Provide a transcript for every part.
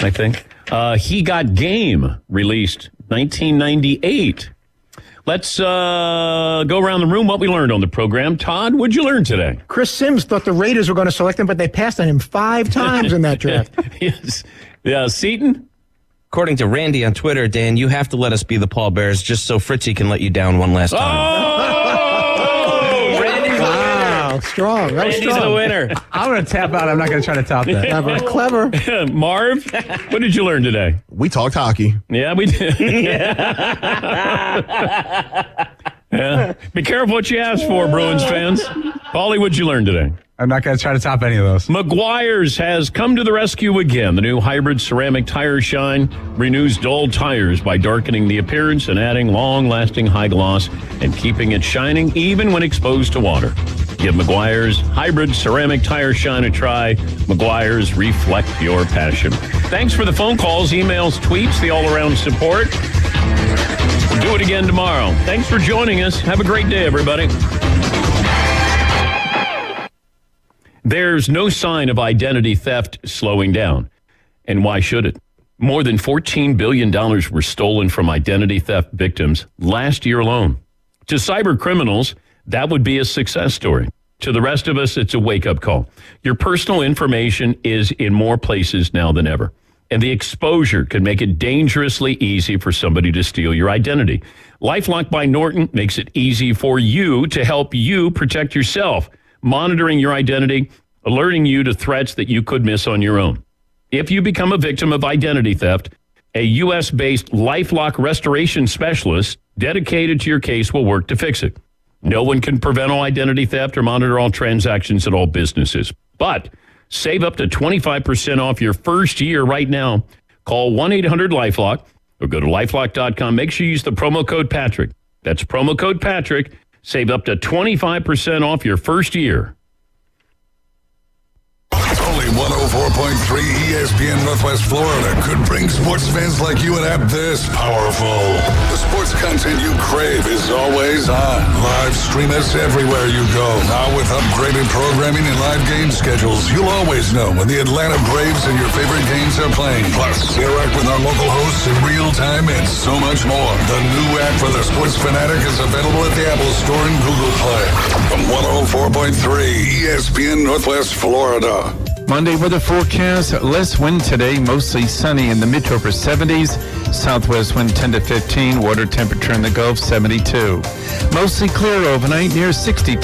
I think. He Got Game, released 1998. Let's go around the room what we learned on the program. Todd, what'd you learn today? Chris Sims thought the Raiders were going to select him, but they passed on him 5 times in that draft. Yes. Yeah, Seton? According to Randy on Twitter, Dan, you have to let us be the pallbearers just so Fritzy can let you down one last time. Randy's Wow, strong. That was Randy's strong. the winner. I'm going to tap out. I'm not going to try to top that. Clever. Marv, what did you learn today? We talked hockey. Yeah, we did. Yeah. Be careful what you ask for, Bruins fans. Paulie, what'd you learn today? I'm not going to try to top any of those. Meguiar's has come to the rescue again. The new hybrid ceramic tire shine renews dull tires by darkening the appearance and adding long-lasting high gloss and keeping it shining even when exposed to water. Give Meguiar's hybrid ceramic tire shine a try. Meguiar's, reflect your passion. Thanks for the phone calls, emails, tweets, the all-around support. We'll do it again tomorrow. Thanks for joining us. Have a great day, everybody. There's no sign of identity theft slowing down. And why should it? More than $14 billion were stolen from identity theft victims last year alone. To cyber criminals, that would be a success story. To the rest of us, it's a wake-up call. Your personal information is in more places now than ever. And the exposure can make it dangerously easy for somebody to steal your identity. LifeLock by Norton makes it easy for you to help you protect yourself, monitoring your identity, alerting you to threats that you could miss on your own. If you become a victim of identity theft, a U.S.-based LifeLock restoration specialist dedicated to your case will work to fix it. No one can prevent all identity theft or monitor all transactions at all businesses. But save up to 25% off your first year right now. Call 1-800-LifeLock or go to LifeLock.com. Make sure you use the promo code Patrick. That's promo code Patrick. Save up to 25% off your first year. Only 104.3 ESPN Northwest Florida could bring sports fans like you an app this powerful. The sports content you crave is always on. Live stream us everywhere you go. Now with upgraded programming and live game schedules, you'll always know when the Atlanta Braves and your favorite games are playing. Plus, interact with our local hosts in real time and so much more. The new app for the sports fanatic is available at the Apple Store and Google Play. From 104.3 ESPN Northwest Florida. Monday weather forecast, less wind today, mostly sunny in the mid to upper 70s. Southwest wind 10 to 15, water temperature in the Gulf 72. Mostly clear overnight near 62.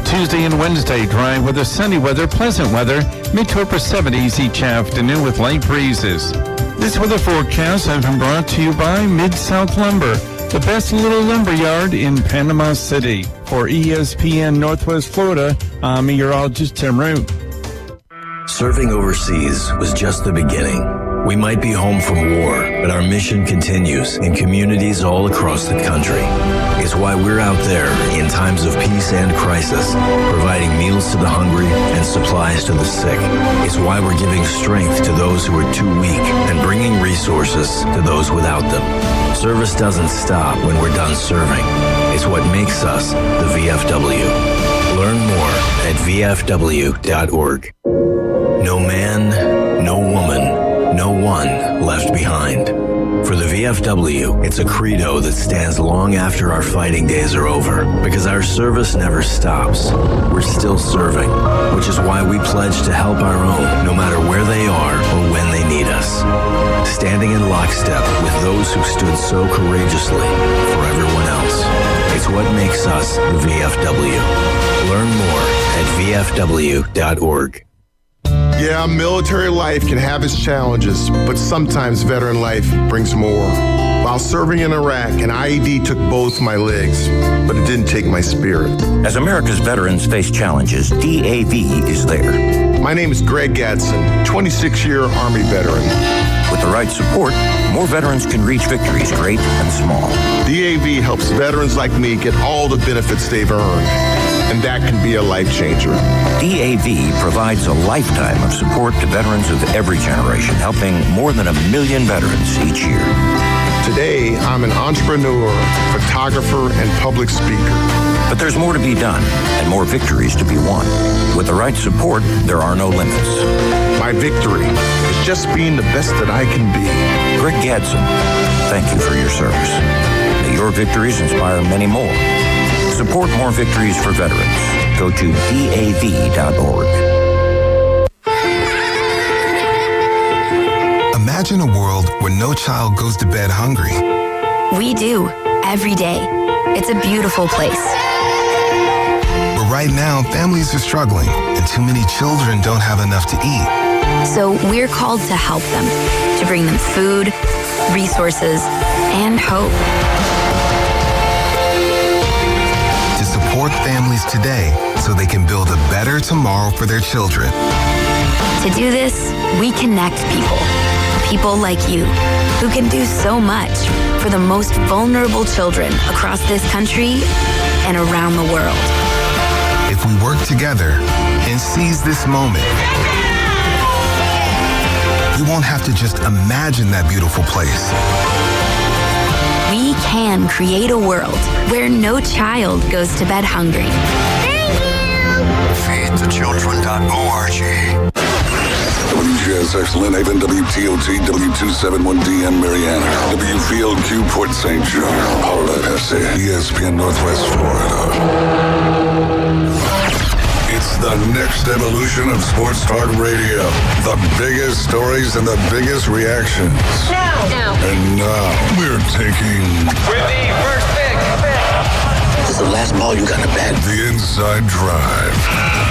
Tuesday and Wednesday, dry weather, sunny weather, pleasant weather, mid to upper 70s each afternoon with light breezes. This weather forecast has been brought to you by Mid-South Lumber, the best little lumber yard in Panama City. For ESPN Northwest Florida, I'm meteorologist Tim Root. Serving overseas was just the beginning. We might be home from war, but our mission continues in communities all across the country. It's why we're out there in times of peace and crisis, providing meals to the hungry and supplies to the sick. It's why we're giving strength to those who are too weak and bringing resources to those without them. Service doesn't stop when we're done serving. It's what makes us the VFW. Learn more at VFW.org. No man, no woman, no one left behind. For the VFW, it's a credo that stands long after our fighting days are over, because our service never stops. We're still serving, which is why we pledge to help our own, no matter where they are or when they need us. Standing in lockstep with those who stood so courageously for everyone else. It's what makes us the VFW. Learn more at VFW.org. Yeah, military life can have its challenges, but sometimes veteran life brings more. While serving in Iraq, an IED took both my legs, but it didn't take my spirit. As America's veterans face challenges, DAV is there. My name is Greg Gadsden, 26-year Army veteran. With the right support, more veterans can reach victories great and small. DAV helps veterans like me get all the benefits they've earned, and that can be a life changer. DAV provides a lifetime of support to veterans of every generation, helping more than 1 million veterans each year. Today, I'm an entrepreneur, photographer, and public speaker. But there's more to be done and more victories to be won. With the right support, there are no limits. My victory is just being the best that I can be. Greg Gadsden, thank you for your service. May your victories inspire many more. Support more victories for veterans. Go to DAV.org. Imagine a world where no child goes to bed hungry. We do, every day. It's a beautiful place. But right now, families are struggling, and too many children don't have enough to eat. So we're called to help them, to bring them food, resources, and hope. To support families today so they can build a better tomorrow for their children. To do this, we connect people. People like you, who can do so much for the most vulnerable children across this country and around the world. If we work together and seize this moment, we won't have to just imagine that beautiful place. We can create a world where no child goes to bed hungry. Feedthechildren.org. WGSX Lynn Haven, WTOT, W271DM Mariana, WFieldQ Port St. John, Paula SA, ESPN Northwest Florida. It's the next evolution of Sports Talk Radio. The biggest stories and the biggest reactions. Now. And now we're taking... With the first pick. This is the last ball you got to bet. The Inside Drive.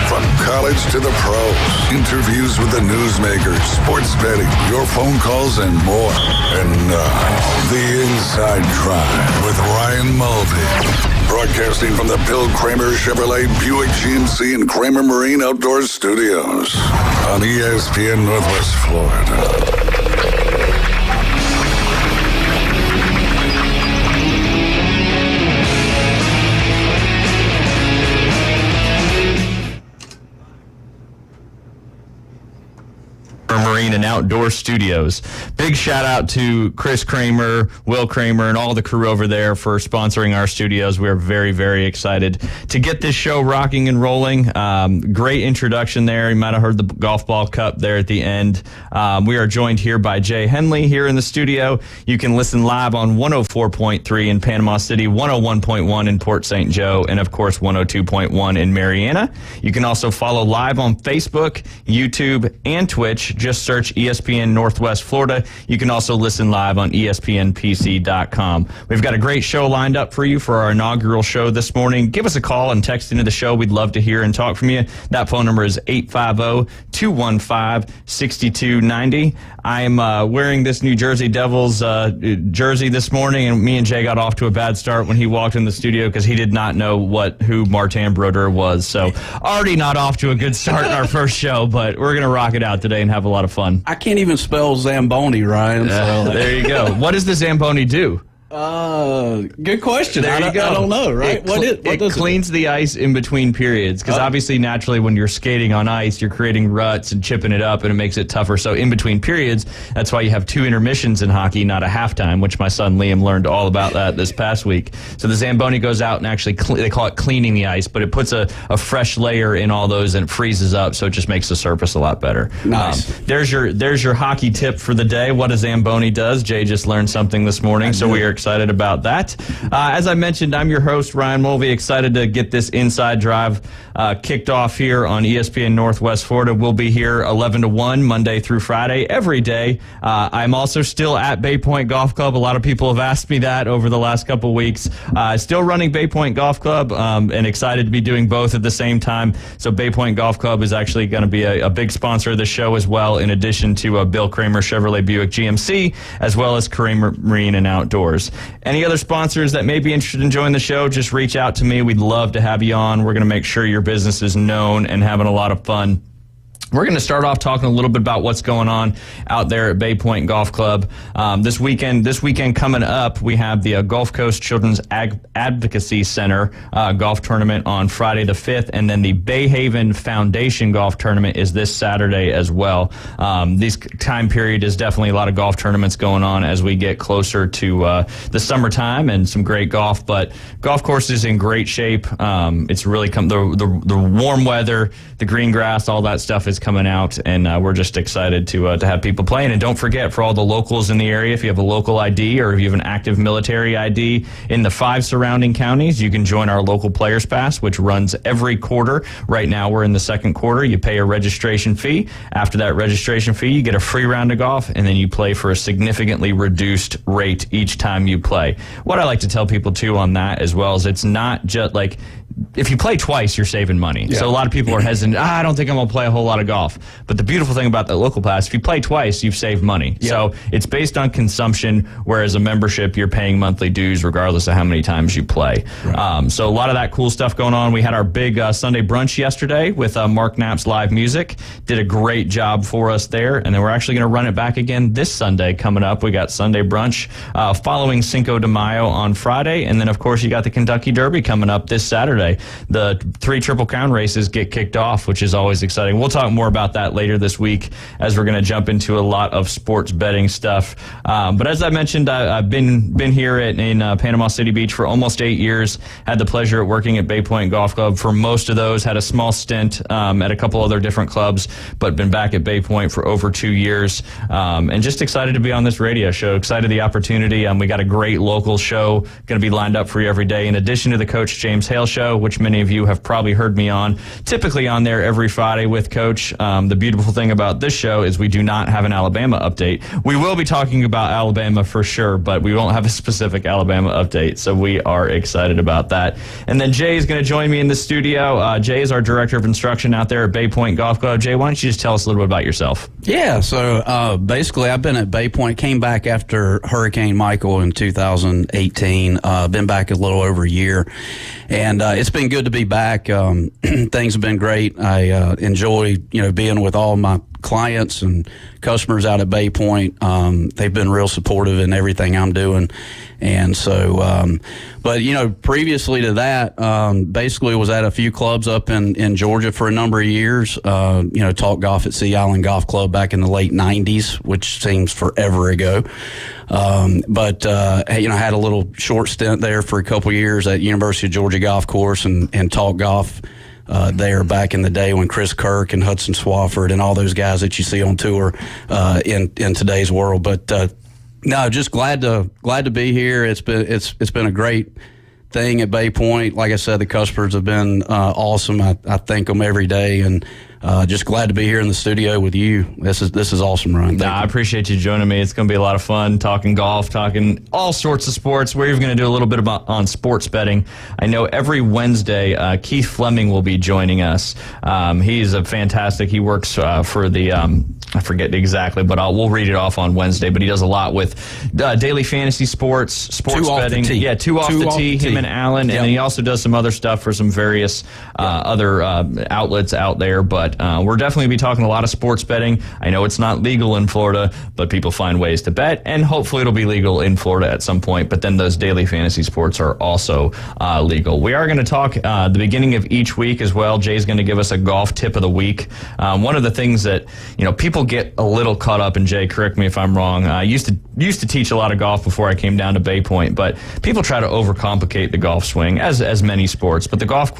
From college to the pros. Interviews with the newsmakers, sports betting, your phone calls, and more. And now, The Inside Drive with Ryan Mulvey. Broadcasting from the Bill Kramer Chevrolet Buick GMC and Kramer Marine Outdoor Studios on ESPN Northwest Florida. Marine and Outdoor Studios. Big shout out to Chris Kramer, Will Kramer, and all the crew over there for sponsoring our studios. We are very, very excited to get this show rocking and rolling. Great introduction there. You might have heard the golf ball cup there at the end. We are joined here by Jay Henley here in the studio. You can listen live on 104.3 in Panama City, 101.1 in Port St. Joe, and of course 102.1 in Mariana. You can also follow live on Facebook, YouTube, and Twitch. Just search ESPN Northwest Florida. You can also listen live on ESPNPC.com. We've got a great show lined up for you for our inaugural show this morning. Give us a call and text into the show. We'd love to hear and talk from you. That phone number is 850-215-6290. I'm wearing this New Jersey Devils jersey this morning, and me and Jay got off to a bad start when he walked in the studio because he did not know who Martin Brodeur was. So already not off to a good start in our first show, but we're going to rock it out today and have a lot of fun. I can't even spell Zamboni, Ryan. So there you go. What does the Zamboni do? Good question. There you go. I don't know, right? It cleans the ice in between periods because obviously naturally when you're skating on ice, you're creating ruts and chipping it up and it makes it tougher. So in between periods, that's why you have 2 intermissions in hockey, not a halftime, which my son Liam learned all about that this past week. So the Zamboni goes out and actually, they call it cleaning the ice, but it puts a fresh layer in all those and it freezes up, so it just makes the surface a lot better. Nice. There's your hockey tip for the day, what a Zamboni does. Jay just learned something this morning, so we are excited about that. As I mentioned, I'm your host, Ryan Mulvey, excited to get this Inside Drive kicked off here on ESPN Northwest Florida. We'll be here 11 to 1, Monday through Friday, every day. I'm also still at Bay Point Golf Club. A lot of people have asked me that over the last couple weeks. Still running Bay Point Golf Club and excited to be doing both at the same time. So Bay Point Golf Club is actually going to be a big sponsor of the show as well, in addition to Bill Kramer Chevrolet Buick GMC, as well as Kramer Marine and Outdoors. Any other sponsors that may be interested in joining the show, just reach out to me. We'd love to have you on. We're going to make sure your business is known and having a lot of fun. We're going to start off talking a little bit about what's going on out there at Bay Point Golf Club. This weekend coming up, we have the Gulf Coast Children's Advocacy Center golf tournament on Friday the 5th, and then the Bay Haven Foundation Golf Tournament is this Saturday as well. This time period is definitely a lot of golf tournaments going on as we get closer to the summertime and some great golf, but golf course is in great shape. It's really the warm weather, the green grass, all that stuff is coming out, and we're just excited to have people playing. And don't forget, for all the locals in the area, if you have a local ID or if you have an active military ID in the 5 surrounding counties, you can join our local Players Pass, which runs every quarter. Right now, we're in the second quarter. You pay a registration fee. After that registration fee, you get a free round of golf, and then you play for a significantly reduced rate each time you play. What I like to tell people, too, on that as well is it's not just like, if you play twice, you're saving money. Yeah. So a lot of people are hesitant. I don't think I'm going to play a whole lot of golf. But the beautiful thing about that local pass, if you play twice, you've saved money. Yeah. So it's based on consumption, whereas a membership, you're paying monthly dues regardless of how many times you play. Right. So a lot of that cool stuff going on. We had our big Sunday brunch yesterday with Mark Knapp's live music. Did a great job for us there. And then we're actually going to run it back again this Sunday coming up. We got Sunday brunch following Cinco de Mayo on Friday. And then, of course, you got the Kentucky Derby coming up this Saturday. The 3 Triple Crown races get kicked off, which is always exciting. We'll talk more about that later this week as we're going to jump into a lot of sports betting stuff. But as I mentioned, I've been here in Panama City Beach for almost 8 years. Had the pleasure of working at Bay Point Golf Club for most of those. Had a small stint at a couple other different clubs, but been back at Bay Point for over 2 years. And just excited to be on this radio show. Excited the opportunity. We got a great local show going to be lined up for you every day. In addition to the Coach James Hale Show, which many of you have probably heard me on, typically on there every Friday with Coach. The beautiful thing about this show is we do not have an Alabama update. We will be talking about Alabama for sure, but we won't have a specific Alabama update, so we are excited about that. And then Jay is going to join me in the studio. Jay is our Director of Instruction out there at Bay Point Golf Club. Jay, why don't you just tell us a little bit about yourself? Yeah, so basically I've been at Bay Point, came back after Hurricane Michael in 2018, been back a little over a year, and it's been good to be back. Things have been great. I enjoy, being with all my clients and customers out at Bay Point. They've been real supportive in everything I'm doing. And so, but, previously to that, basically was at a few clubs up in Georgia for a number of years. Taught golf at Sea Island Golf Club back in the late 90s, which seems forever ago. But had a little short stint there for a couple years at University of Georgia Golf Course and taught golf there back in the day when Chris Kirk and Hudson Swafford and all those guys that you see on tour in today's world. But no, just glad to be here. It's been a great thing at Bay Point. Like I said, the customers have been awesome. I thank them every day, and just glad to be here in the studio with you. This is awesome, Ryan. I appreciate you joining me. It's going to be a lot of fun talking golf, talking all sorts of sports. We're even going to do a little bit on sports betting. I know every Wednesday, Keith Fleming will be joining us. He's a fantastic. He works for the I forget exactly, but we'll read it off on Wednesday. But he does a lot with daily fantasy sports betting. Yeah, two off the tee. Him and Alan, and then he also does some other stuff for some various other outlets out there. But we're definitely be talking a lot of sports betting. I know it's not legal in Florida, but people find ways to bet, and hopefully it'll be legal in Florida at some point. But then those daily fantasy sports are also legal. We are going to talk the beginning of each week as well. Jay's going to give us a golf tip of the week. One of the things that people get a little caught up in, Jay, correct me if I'm wrong. I used to teach a lot of golf before I came down to Bay Point, but people try to overcomplicate the golf swing, as many sports. But the golf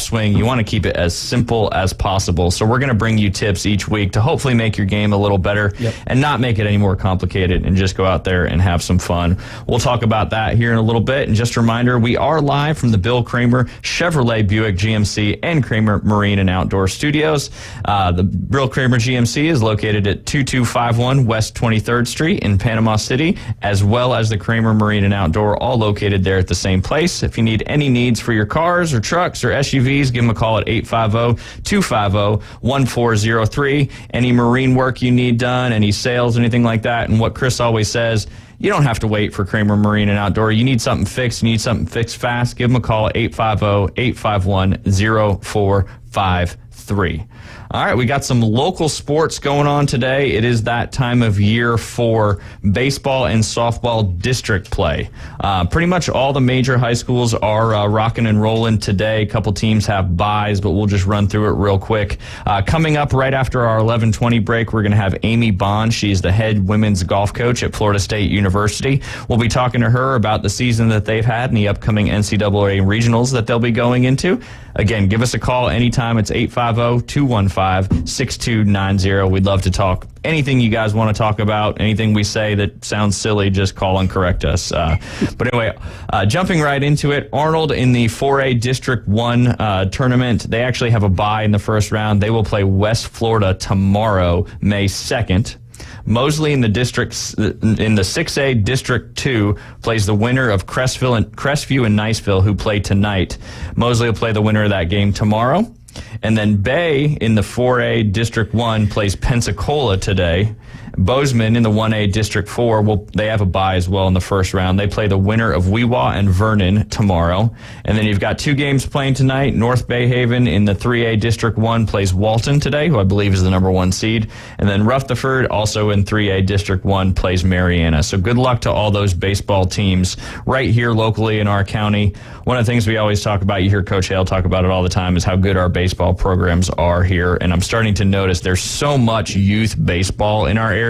swing, you want to keep it as simple as possible. So we're going to bring you tips each week to hopefully make your game a little better and not make it any more complicated, and just go out there and have some fun. We'll talk about that here in a little bit. And just a reminder, we are live from the Bill Kramer Chevrolet Buick GMC and Kramer Marine and Outdoor Studios. The Bill Kramer GMC is located at 2251 West 23rd Street in Panama City, as well as the Kramer Marine and Outdoor, all located there at the same place. If you need any needs for your cars or trucks or SUVs, give them a call at 850-250-1403. Any marine work you need done, any sales, anything like that. And what Chris always says, you don't have to wait for Kramer Marine and Outdoor. You need something fixed. You need something fixed fast. Give them a call at 850-851-0453. All right, we got some local sports going on today. It is that time of year for baseball and softball district play. Pretty much all the major high schools are rocking and rolling today. A couple teams have byes, but we'll just run through it real quick. Coming up right after our 11:20 break, we're going to have Amy Bond. She's the head women's golf coach at Florida State University. We'll be talking to her about the season that they've had and the upcoming NCAA regionals that they'll be going into. Again, give us a call anytime. It's 850-215-6290. We'd love to talk anything you guys want to talk about, anything we say that sounds silly, just call and correct us. But anyway, jumping right into it, Arnold in the 4A District 1 tournament, they actually have a bye in the first round. They will play West Florida tomorrow, May 2nd. Mosley in the 6A District 2 plays the winner of Crestview and Niceville, who play tonight. Mosley will play the winner of that game tomorrow. And then Bay in the 4A District 1 plays Pensacola today. Bozeman in the 1A District 4, they have a bye as well in the first round. They play the winner of Weewa and Vernon tomorrow. And then you've got two games playing tonight. North Bay Haven in the 3A District 1 plays Walton today, who I believe is the number 1 seed. And then Rutherford, also in 3A District 1, plays Mariana. So good luck to all those baseball teams right here locally in our county. One of the things we always talk about, you hear Coach Hale talk about it all the time, is how good our baseball programs are here. And I'm starting to notice there's so much youth baseball in our area.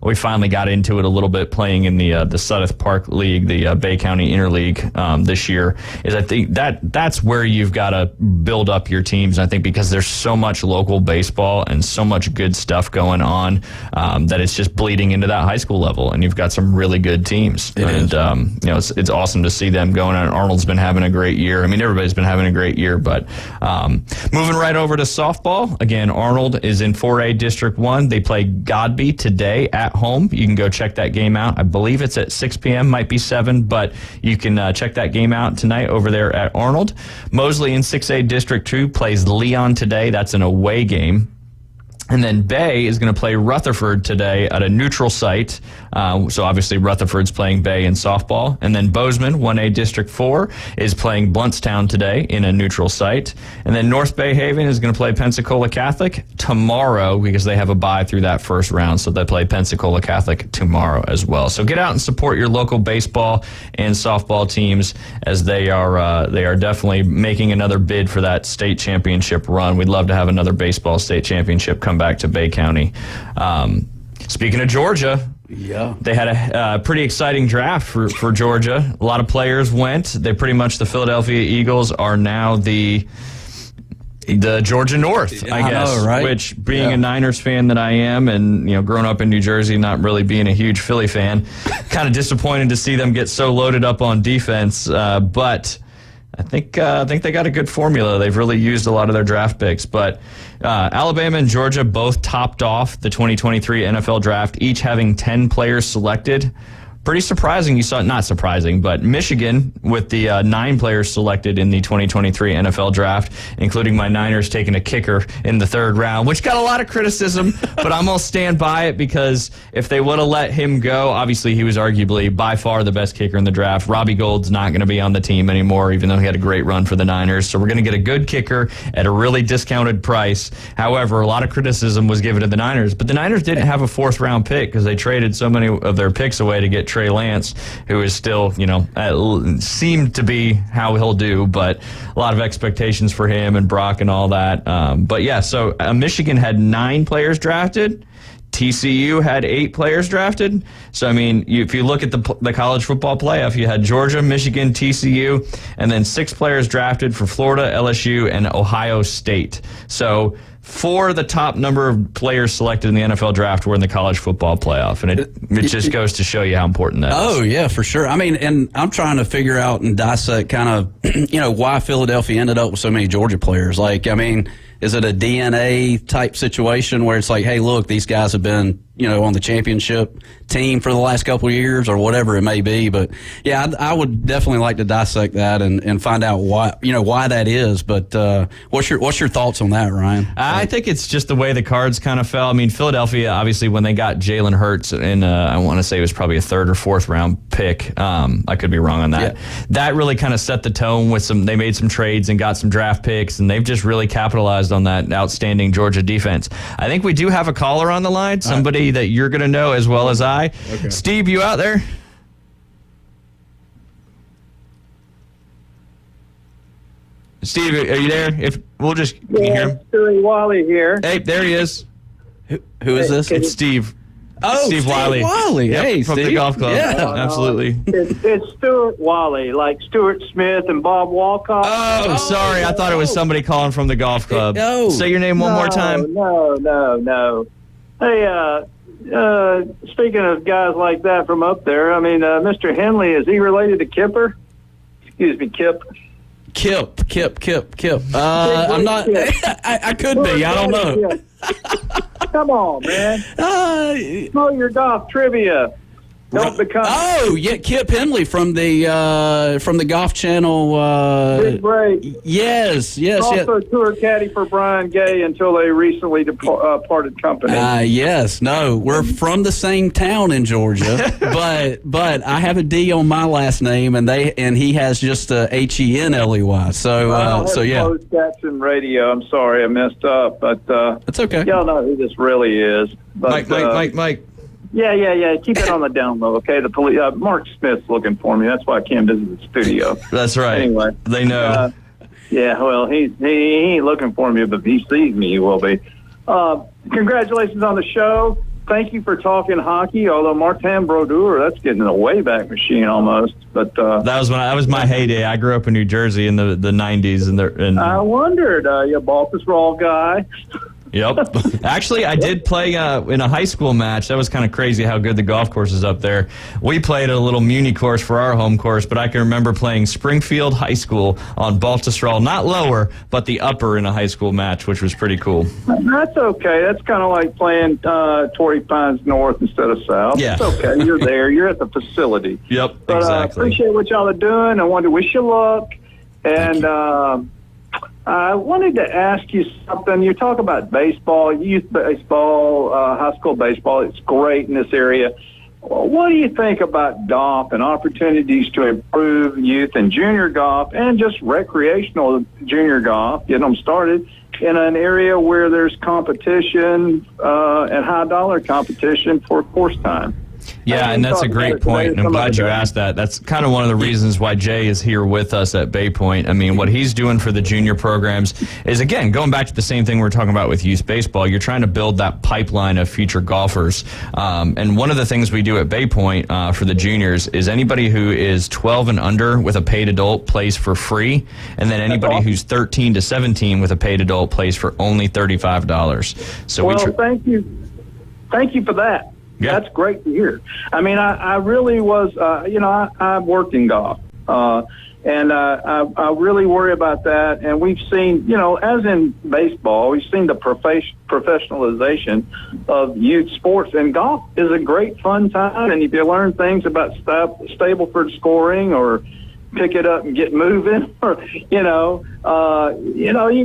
We finally got into it a little bit playing in the Sudeth Park League, the Bay County Interleague this year. I think that's where you've got to build up your teams. I think because there's so much local baseball and so much good stuff going on that it's just bleeding into that high school level, and you've got some really good teams. It's awesome to see them going on. Arnold's been having a great year. I mean, everybody's been having a great year, but moving right over to softball. Again, Arnold is in 4A District 1. They play Godby today at home. You can go check that game out. I believe it's at 6 p.m., might be 7, but you can check that game out tonight over there at Arnold. Mosley in 6A District 2 plays Leon today. That's an away game. And then Bay is going to play Rutherford today at a neutral site. So obviously Rutherford's playing Bay in softball. And then Bozeman, 1A District 4, is playing Bluntstown today in a neutral site. And then North Bay Haven is going to play Pensacola Catholic tomorrow because they have a bye through that first round. So they play Pensacola Catholic tomorrow as well. So get out and support your local baseball and softball teams as they are definitely making another bid for that state championship run. We'd love to have another baseball state championship come back to Bay County. Speaking of Georgia, they had a pretty exciting draft for Georgia. A lot of players went. The Philadelphia Eagles are now the Georgia North, I guess. I know, right? Which, being a Niners fan that I am, and growing up in New Jersey, not really being a huge Philly fan, kind of disappointed to see them get so loaded up on defense. But I think they got a good formula. They've really used a lot of their draft picks. But Alabama and Georgia both topped off the 2023 NFL draft, each having 10 players selected. Pretty surprising. Not surprising, but Michigan with the 9 players selected in the 2023 NFL draft, including my Niners taking a kicker in the 3rd round, which got a lot of criticism, but I'm going to stand by it because if they would have let him go, obviously he was arguably by far the best kicker in the draft. Robbie Gould's not going to be on the team anymore, even though he had a great run for the Niners. So we're going to get a good kicker at a really discounted price. However, a lot of criticism was given to the Niners, but the Niners didn't have a 4th round pick because they traded so many of their picks away to get Trey Lance, who is still, seemed to be how he'll do, but a lot of expectations for him and Brock and all that. So Michigan had 9 players drafted. TCU had 8 players drafted. So, if you look at the college football playoff, you had Georgia, Michigan, TCU, and then 6 players drafted for Florida, LSU, and Ohio State. So 4 of the top number of players selected in the NFL draft were in the college football playoff, and it just goes to show you how important that is. Oh, yeah, for sure. And I'm trying to figure out and dissect kind of, why Philadelphia ended up with so many Georgia players. Is it a DNA type situation where it's like, hey, look, these guys have been on the championship team for the last couple of years or whatever it may be. But yeah, I would definitely like to dissect that and find out why that is. But what's your thoughts on that, Ryan? I think it's just the way the cards kind of fell. I mean, Philadelphia, obviously, when they got Jalen Hurts in, I want to say it was probably a 3rd or 4th round pick. I could be wrong on that. Yeah. That really kind of set the tone with they made some trades and got some draft picks, and they've just really capitalized on that outstanding Georgia defense. I think we do have a caller on the line, somebody that you're going to know as well as I. Okay. Steve, you out there? Steve, are you there? Can you hear him? Stewie Wally here. Hey, there he is. Who is this? It's Steve. Oh, Steve Wiley. Yep, hey, from Steve. the golf club. Yeah, absolutely. It's Stuart Wally, like Stuart Smith and Bob Walcott. Oh, sorry. I thought it was somebody calling from the golf club. Say your name one more time. No. Hey, speaking of guys like that from up there, I mean, Mr. Henley, is he related to Kipper? Excuse me, Kip. Kip. I'm not. I could be. I don't know. Come on, man. Know your golf trivia. Don't become. Oh, yeah, Kip Henley from the Golf Channel. Big break. Yes. Also tour caddy for Brian Gay until they recently parted company. Yes. No, we're from the same town in Georgia, but I have a D on my last name, and he has just a Henley. So yeah. Closed caption radio. I'm sorry, I messed up, but that's okay. Y'all know who this really is. But, Mike. Yeah. Keep it on the down low, okay? The police. Mark Smith's looking for me. That's why I can't visit the studio. That's right. Anyway, they know. Yeah. Well, he ain't looking for me, but if he sees me, he will be. Congratulations on the show. Thank you for talking hockey. Although Martin Brodeur, that's getting in a wayback machine almost. But that was my heyday. I grew up in New Jersey in the 90s, and I wondered, you Baltusrol guy. Yep. Actually, I did play in a high school match. That was kind of crazy how good the golf course is up there. We played a little muni course for our home course, but I can remember playing Springfield High School on Baltusrol, not lower, but the upper in a high school match, which was pretty cool. That's okay. That's kind of like playing Torrey Pines North instead of South. Yeah. It's okay. You're there. You're at the facility. Yep, but, exactly. Appreciate what y'all are doing. I want to wish you luck. And I wanted to ask you something. You talk about baseball, youth baseball, high school baseball. It's great in this area. What do you think about golf and opportunities to improve youth and junior golf and just recreational junior golf, get them started in an area where there's competition and high-dollar competition for course time? Yeah, and that's a great point, and I'm glad you asked that. That's kind of one of the reasons why Jay is here with us at Bay Point. I mean, what he's doing for the junior programs is, again, going back to the same thing we're talking about with youth baseball. You're trying to build that pipeline of future golfers. And one of the things we do at Bay Point for the juniors is anybody who is 12 and under with a paid adult plays for free, and then anybody who's 13 to 17 with a paid adult plays for only $35. So thank you. Thank you for that. Yeah. That's great to hear. I mean, I really was, I've worked in golf, and I really worry about that. And we've seen, as in baseball, we've seen the professionalization of youth sports. And golf is a great fun time. And if you learn things about Stableford scoring or pick it up and get moving, or you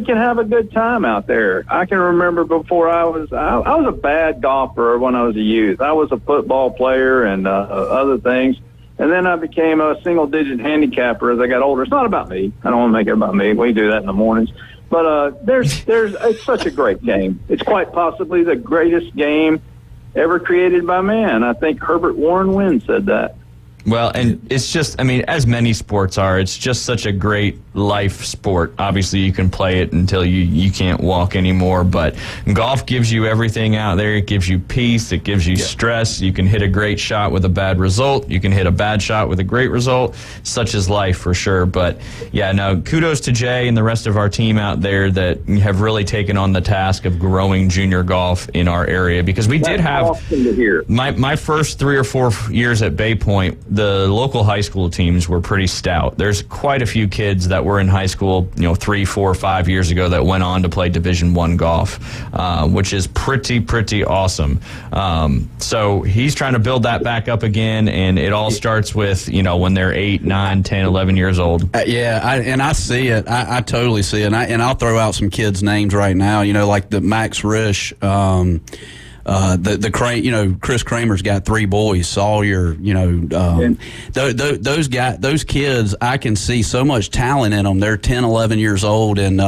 can have a good time out there. I can remember before I was a bad golfer when I was a youth. I was a football player and other things, and then I became a single-digit handicapper as I got older. It's not about me. I don't want to make it about me. We do that in the mornings. But it's such a great game. It's quite possibly the greatest game ever created by man. I think Herbert Warren Wynn said that. Well, and it's just, I mean, as many sports are, it's just such a great life sport. Obviously, you can play it until you can't walk anymore, but golf gives you everything out there. It gives you peace. It gives you stress. You can hit a great shot with a bad result. You can hit a bad shot with a great result. Such is life for sure. But, yeah, no, kudos to Jay and the rest of our team out there that have really taken on the task of growing junior golf in our area, because we did have awesome to hear. My first 3 or 4 years at Bay Point, the local high school teams were pretty stout. There's quite a few kids that were in high school, 3, 4, 5 years ago that went on to play Division I golf, which is pretty awesome. So he's trying to build that back up again, and it all starts with, when they're 8, 9, 10, 11 years old. I see it. I totally see it. And I'll throw out some kids' names right now, like the Max Risch, Chris Kramer's got 3 boys. Sawyer, those kids, I can see so much talent in them. They're 10, 11 years old, and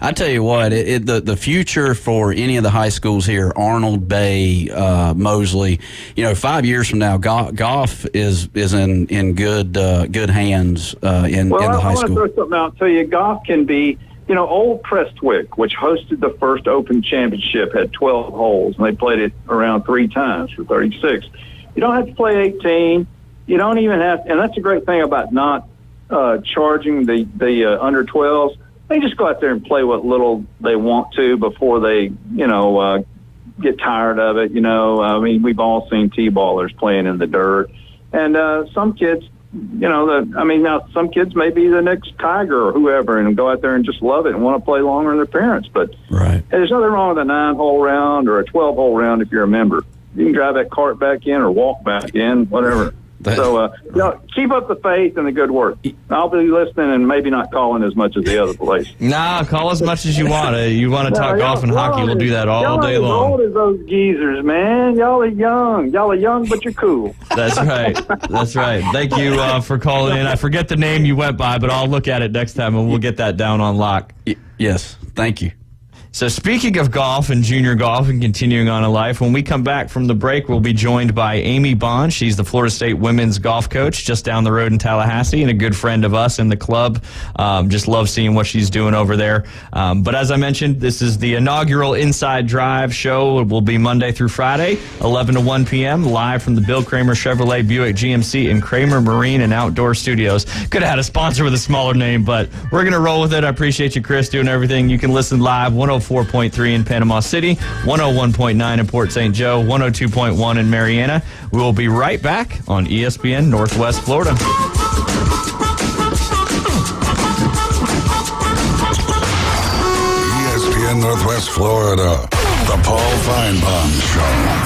I tell you what, the future for any of the high schools here, Arnold, Bay, Mosley, 5 years from now, golf is in good hands in the high school. Well, I want to throw something out to you. Golf can be. Old Prestwick, which hosted the first Open Championship, had 12 holes, and they played it around 3 times for 36. You don't have to play 18. You don't even have, and that's a great thing about not charging the under 12s. They just go out there and play what little they want to before they, get tired of it. I mean, we've all seen T-ballers playing in the dirt, and some kids. Now some kids may be the next Tiger or whoever and go out there and just love it and want to play longer than their parents. But there's nothing wrong with a 9-hole round or a 12-hole round if you're a member. You can drive that cart back in or walk back in, whatever. Keep up the faith and the good work. I'll be listening and maybe not calling as much as the other place. Nah, call as much as you want. You want to talk golf and hockey, we'll do that all day long. Y'all as old as those geezers, man. Y'all are young. Y'all are young, but you're cool. That's right. That's right. Thank you for calling in. I forget the name you went by, but I'll look at it next time and we'll get that down on lock. Yes. Thank you. So speaking of golf and junior golf and continuing on in life, when we come back from the break, we'll be joined by Amy Bond. She's the Florida State women's golf coach just down the road in Tallahassee and a good friend of us in the club. Just love seeing what she's doing over there. But as I mentioned, this is the inaugural Inside Drive show. It will be Monday through Friday, 11 to 1 p.m., live from the Bill Kramer Chevrolet Buick GMC in Kramer Marine and Outdoor Studios. Could have had a sponsor with a smaller name, but we're going to roll with it. I appreciate you, Chris, doing everything. You can listen live 104.3 in Panama City, 101.9 in Port St. Joe, 102.1 in Mariana. We will be right back on ESPN Northwest Florida. ESPN Northwest Florida, the Paul Feinbaum Show.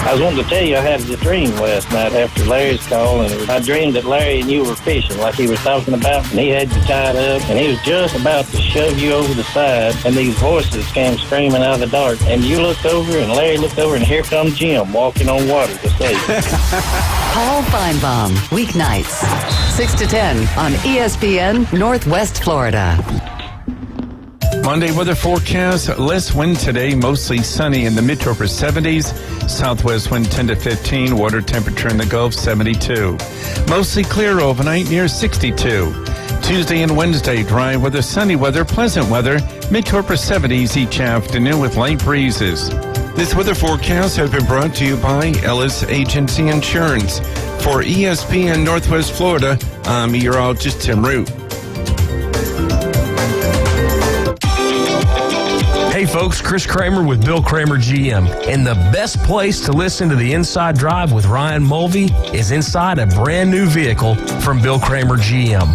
I was wanting to tell you I had a dream last night after Larry's call, and I dreamed that Larry and you were fishing like he was talking about, and he had you tied up, and he was just about to shove you over the side, and these voices came screaming out of the dark, and you looked over, and Larry looked over, and here comes Jim walking on water to save you. Paul Feinbaum, weeknights, 6 to 10 on ESPN Northwest Florida. Monday weather forecast, less wind today, mostly sunny in the mid to upper 70s. Southwest wind 10 to 15, water temperature in the Gulf 72. Mostly clear overnight near 62. Tuesday and Wednesday, dry weather, sunny weather, pleasant weather, mid to upper 70s each afternoon with light breezes. This weather forecast has been brought to you by Ellis Agency Insurance. For ESPN Northwest Florida, I'm meteorologist Tim Root. Hey folks, Chris Kramer with Bill Kramer GM. And the best place to listen to the Inside Drive with Ryan Mulvey is inside a brand new vehicle from Bill Kramer GM.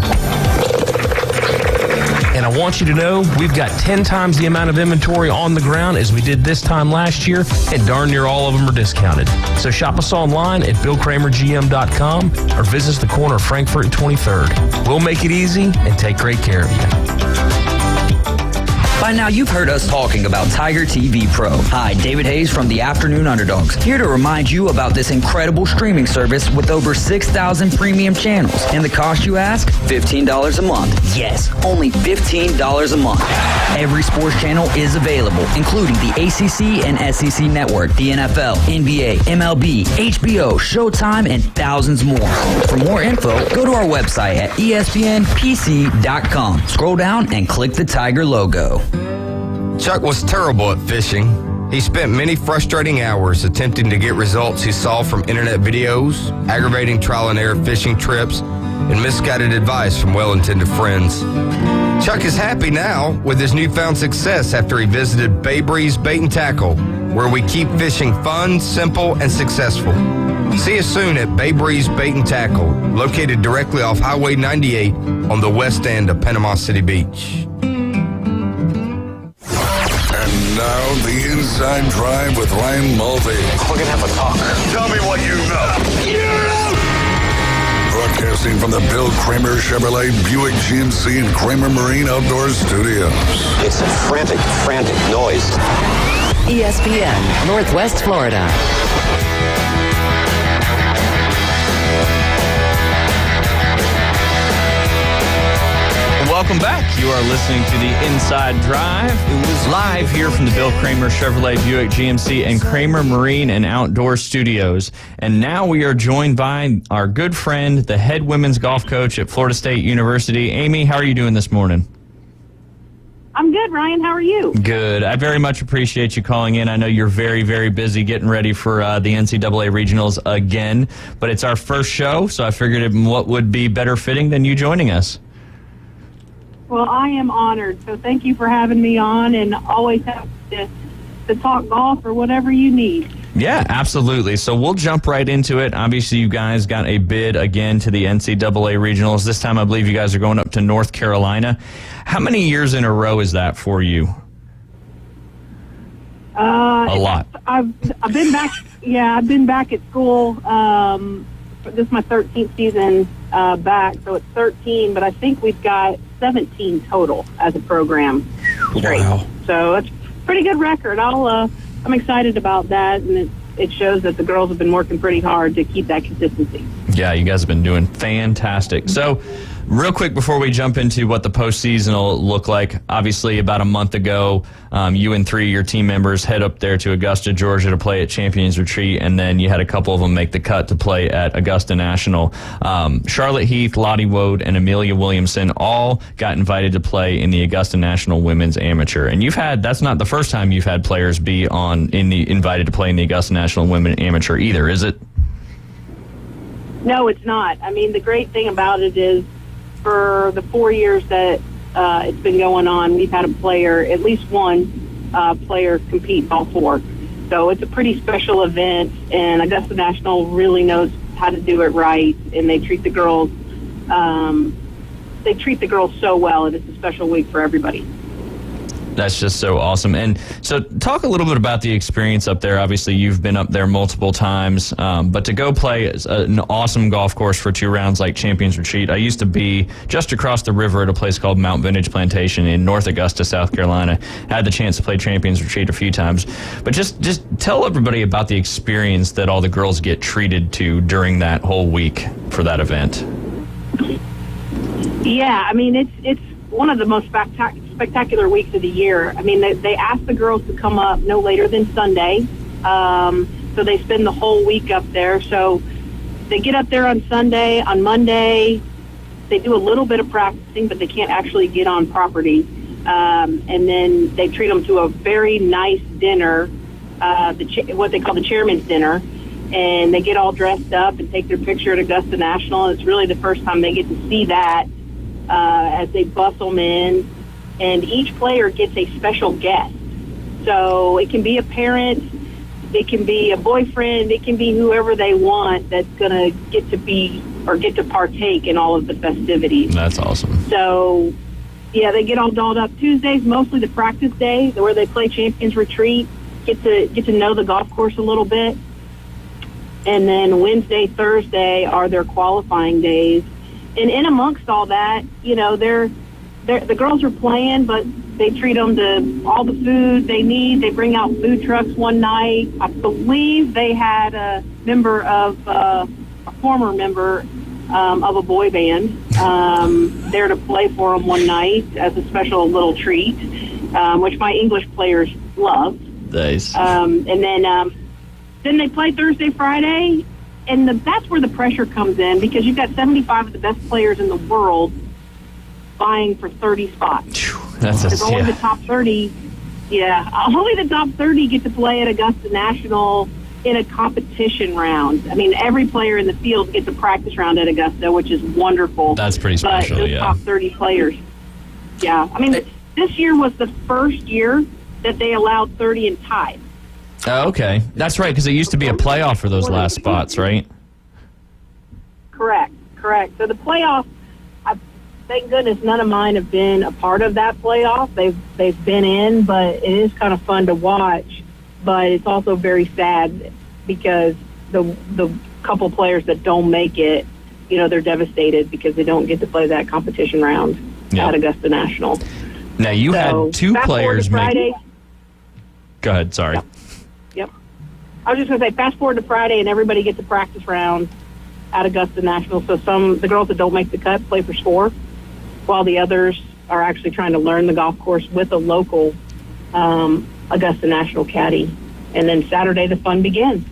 And I want you to know we've got 10 times the amount of inventory on the ground as we did this time last year, and darn near all of them are discounted. So shop us online at BillKramerGM.com or visit us the corner of Frankfurt and 23rd. We'll make it easy and take great care of you. By now, you've heard us talking about Tiger TV Pro. Hi, David Hayes from the Afternoon Underdogs, here to remind you about this incredible streaming service with over 6,000 premium channels. And the cost, you ask? $15 a month. Yes, only $15 a month. Every sports channel is available, including the ACC and SEC Network, the NFL, NBA, MLB, HBO, Showtime, and thousands more. For more info, go to our website at ESPNPC.com. Scroll down and click the Tiger logo. Chuck was terrible at fishing. He spent many frustrating hours attempting to get results he saw from internet videos, aggravating trial and error fishing trips, and misguided advice from well-intended friends. Chuck is happy now with his newfound success after he visited Bay Breeze Bait and Tackle, where we keep fishing fun, simple, and successful. See us soon at Bay Breeze Bait and Tackle, located directly off Highway 98 on the west end of Panama City Beach. And now, the Inside Drive with Ryan Mulvey. We're going to have a talk. Tell me what you know. Broadcasting from the Bill Kramer Chevrolet Buick GMC and Kramer Marine Outdoor Studios. It's a frantic noise. ESPN, Northwest Florida. Welcome back. You are listening to the Inside Drive. It was live here from the Bill Kramer Chevrolet Buick GMC and Kramer Marine and Outdoor Studios. And now we are joined by our good friend, the head women's golf coach at Florida State University. Amy, how are you doing this morning? I'm good, Ryan. How are you? Good. I very much appreciate you calling in. I know you're very, very busy getting ready for the NCAA regionals again, but it's our first show, so I figured what would be better fitting than you joining us. Well, I am honored, so thank you for having me on, and always have to talk golf or whatever you need. Yeah, absolutely. So we'll jump right into it. Obviously, you guys got a bid again to the NCAA regionals. This time, I believe you guys are going up to North Carolina. How many years in a row is that for you? A lot. I've been back. Yeah, I've been back at school. This is my 13th season back, so it's 13. But I think we've got 17 total as a program straight. Wow. So that's a pretty good record. I'm excited about that, and it shows that the girls have been working pretty hard to keep that consistency. Yeah, you guys have been doing fantastic. So, real quick before we jump into what the postseason will look like, obviously about a month ago, you and three of your team members head up there to Augusta, Georgia to play at Champions Retreat, and then you had a couple of them make the cut to play at Augusta National. Charlotte Heath, Lottie Woad, and Amelia Williamson all got invited to play in the Augusta National Women's Amateur. And that's not the first time you've had players be invited to play in the Augusta National Women's Amateur either, is it? No, it's not. I mean, the great thing about it is for the 4 years that it's been going on, we've had at least one player compete in all four. So it's a pretty special event, and Augusta National really knows how to do it right, and they treat the girls so well, and it's a special week for everybody. That's just so awesome. And so talk a little bit about the experience up there. Obviously, you've been up there multiple times, but to go play an awesome golf course for 2 rounds like Champions Retreat. I used to be just across the river at a place called Mount Vintage Plantation in North Augusta, South Carolina. I had the chance to play Champions Retreat a few times. But just tell everybody about the experience that all the girls get treated to during that whole week for that event. Yeah, I mean, it's one of the most spectacular weeks of the year. I mean, they ask the girls to come up no later than Sunday. So they spend the whole week up there. So they get up there on Sunday. On Monday, they do a little bit of practicing, but they can't actually get on property. And then they treat them to a very nice dinner, what they call the chairman's dinner. And they get all dressed up and take their picture at Augusta National. And it's really the first time they get to see that as they bus them in. And each player gets a special guest. So it can be a parent, it can be a boyfriend, it can be whoever they want that's going to get to partake in all of the festivities. That's awesome. So, yeah, they get all dolled up. Tuesday's mostly the practice day where they play Champions Retreat, get to know the golf course a little bit. And then Wednesday, Thursday are their qualifying days. And in amongst all that, you know, the girls are playing, but they treat them to all the food they need. They bring out food trucks one night. I believe they had a former member of a boy band there to play for them one night as a special little treat, which my English players love. Nice. And then they play Thursday, Friday, and that's where the pressure comes in because you've got 75 of the best players in the world vying for 30 spots. That's only the top 30. Yeah, only the top 30 get to play at Augusta National in a competition round. I mean, every player in the field gets a practice round at Augusta, which is wonderful. That's pretty special, but those top 30 players. Yeah, I mean, this year was the first year that they allowed 30 and tied. Oh, okay. That's right, because it used to be a playoff for those last spots, right? Correct. So the playoff, thank goodness none of mine have been a part of that playoff. They've been in, but it is kind of fun to watch. But it's also very sad because the couple players that don't make it, they're devastated because they don't get to play that competition round at Augusta National. Now, you had two players Friday. Go ahead, sorry. Yep. I was just going to say, fast forward to Friday, and everybody gets a practice round at Augusta National. So the girls that don't make the cut play for score, while the others are actually trying to learn the golf course with a local Augusta National caddy. And then Saturday, the fun begins.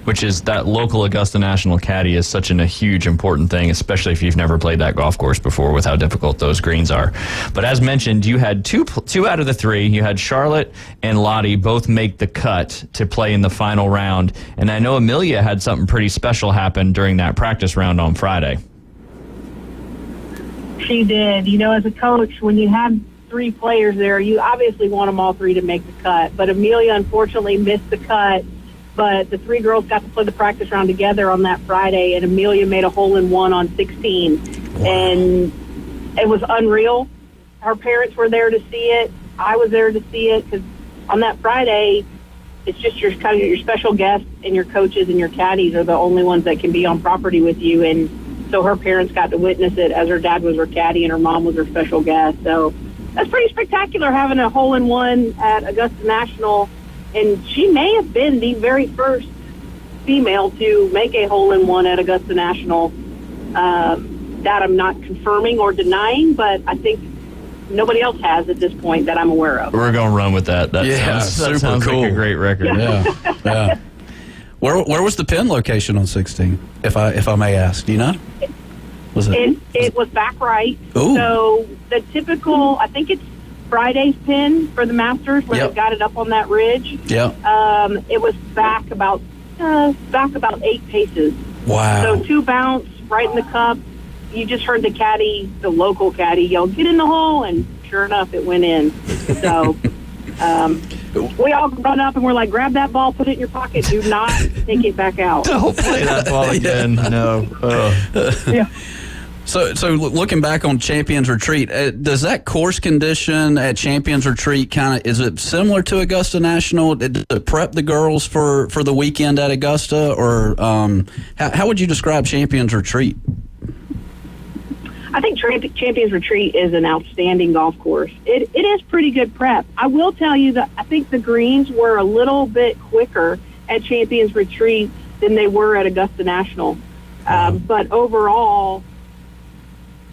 Which is that local Augusta National caddy is such a huge, important thing, especially if you've never played that golf course before with how difficult those greens are. But as mentioned, you had two out of the three. You had Charlotte and Lottie both make the cut to play in the final round. And I know Amelia had something pretty special happen during that practice round on Friday. She did. As a coach, when you have three players there, you obviously want them all three to make the cut. But Amelia, unfortunately, missed the cut. But the three girls got to play the practice round together on that Friday, and Amelia made a hole-in-one on 16. Wow. And it was unreal. Her parents were there to see it. I was there to see it because on that Friday, it's just your special guests and your coaches and your caddies are the only ones that can be on property with you. And so her parents got to witness it as her dad was her caddy and her mom was her special guest. So that's pretty spectacular, having a hole-in-one at Augusta National. And she may have been the very first female to make a hole-in-one at Augusta National. That I'm not confirming or denying, but I think nobody else has at this point that I'm aware of. We're going to run with that. That super sounds cool. like a great record. Yeah. Where was the pin location on 16, if I may ask? Do you know? Was it? It was back right. Ooh. So the typical, I think it's Friday's pin for the Masters where they got it up on that ridge. Yeah. It was back about 8 paces. Wow. So 2 bounce right in the cup. You just heard the local caddy yell, "Get in the hole," and sure enough, it went in. So we all run up and we're like, "Grab that ball, put it in your pocket. Do not take it back out." Don't play that ball again. No. Yeah. So looking back on Champions Retreat, does that course condition at Champions Retreat is it similar to Augusta National? Did it prep the girls for the weekend at Augusta, or how would you describe Champions Retreat? I think Champions Retreat is an outstanding golf course. It is pretty good prep. I will tell you that I think the greens were a little bit quicker at Champions Retreat than they were at Augusta National. But overall,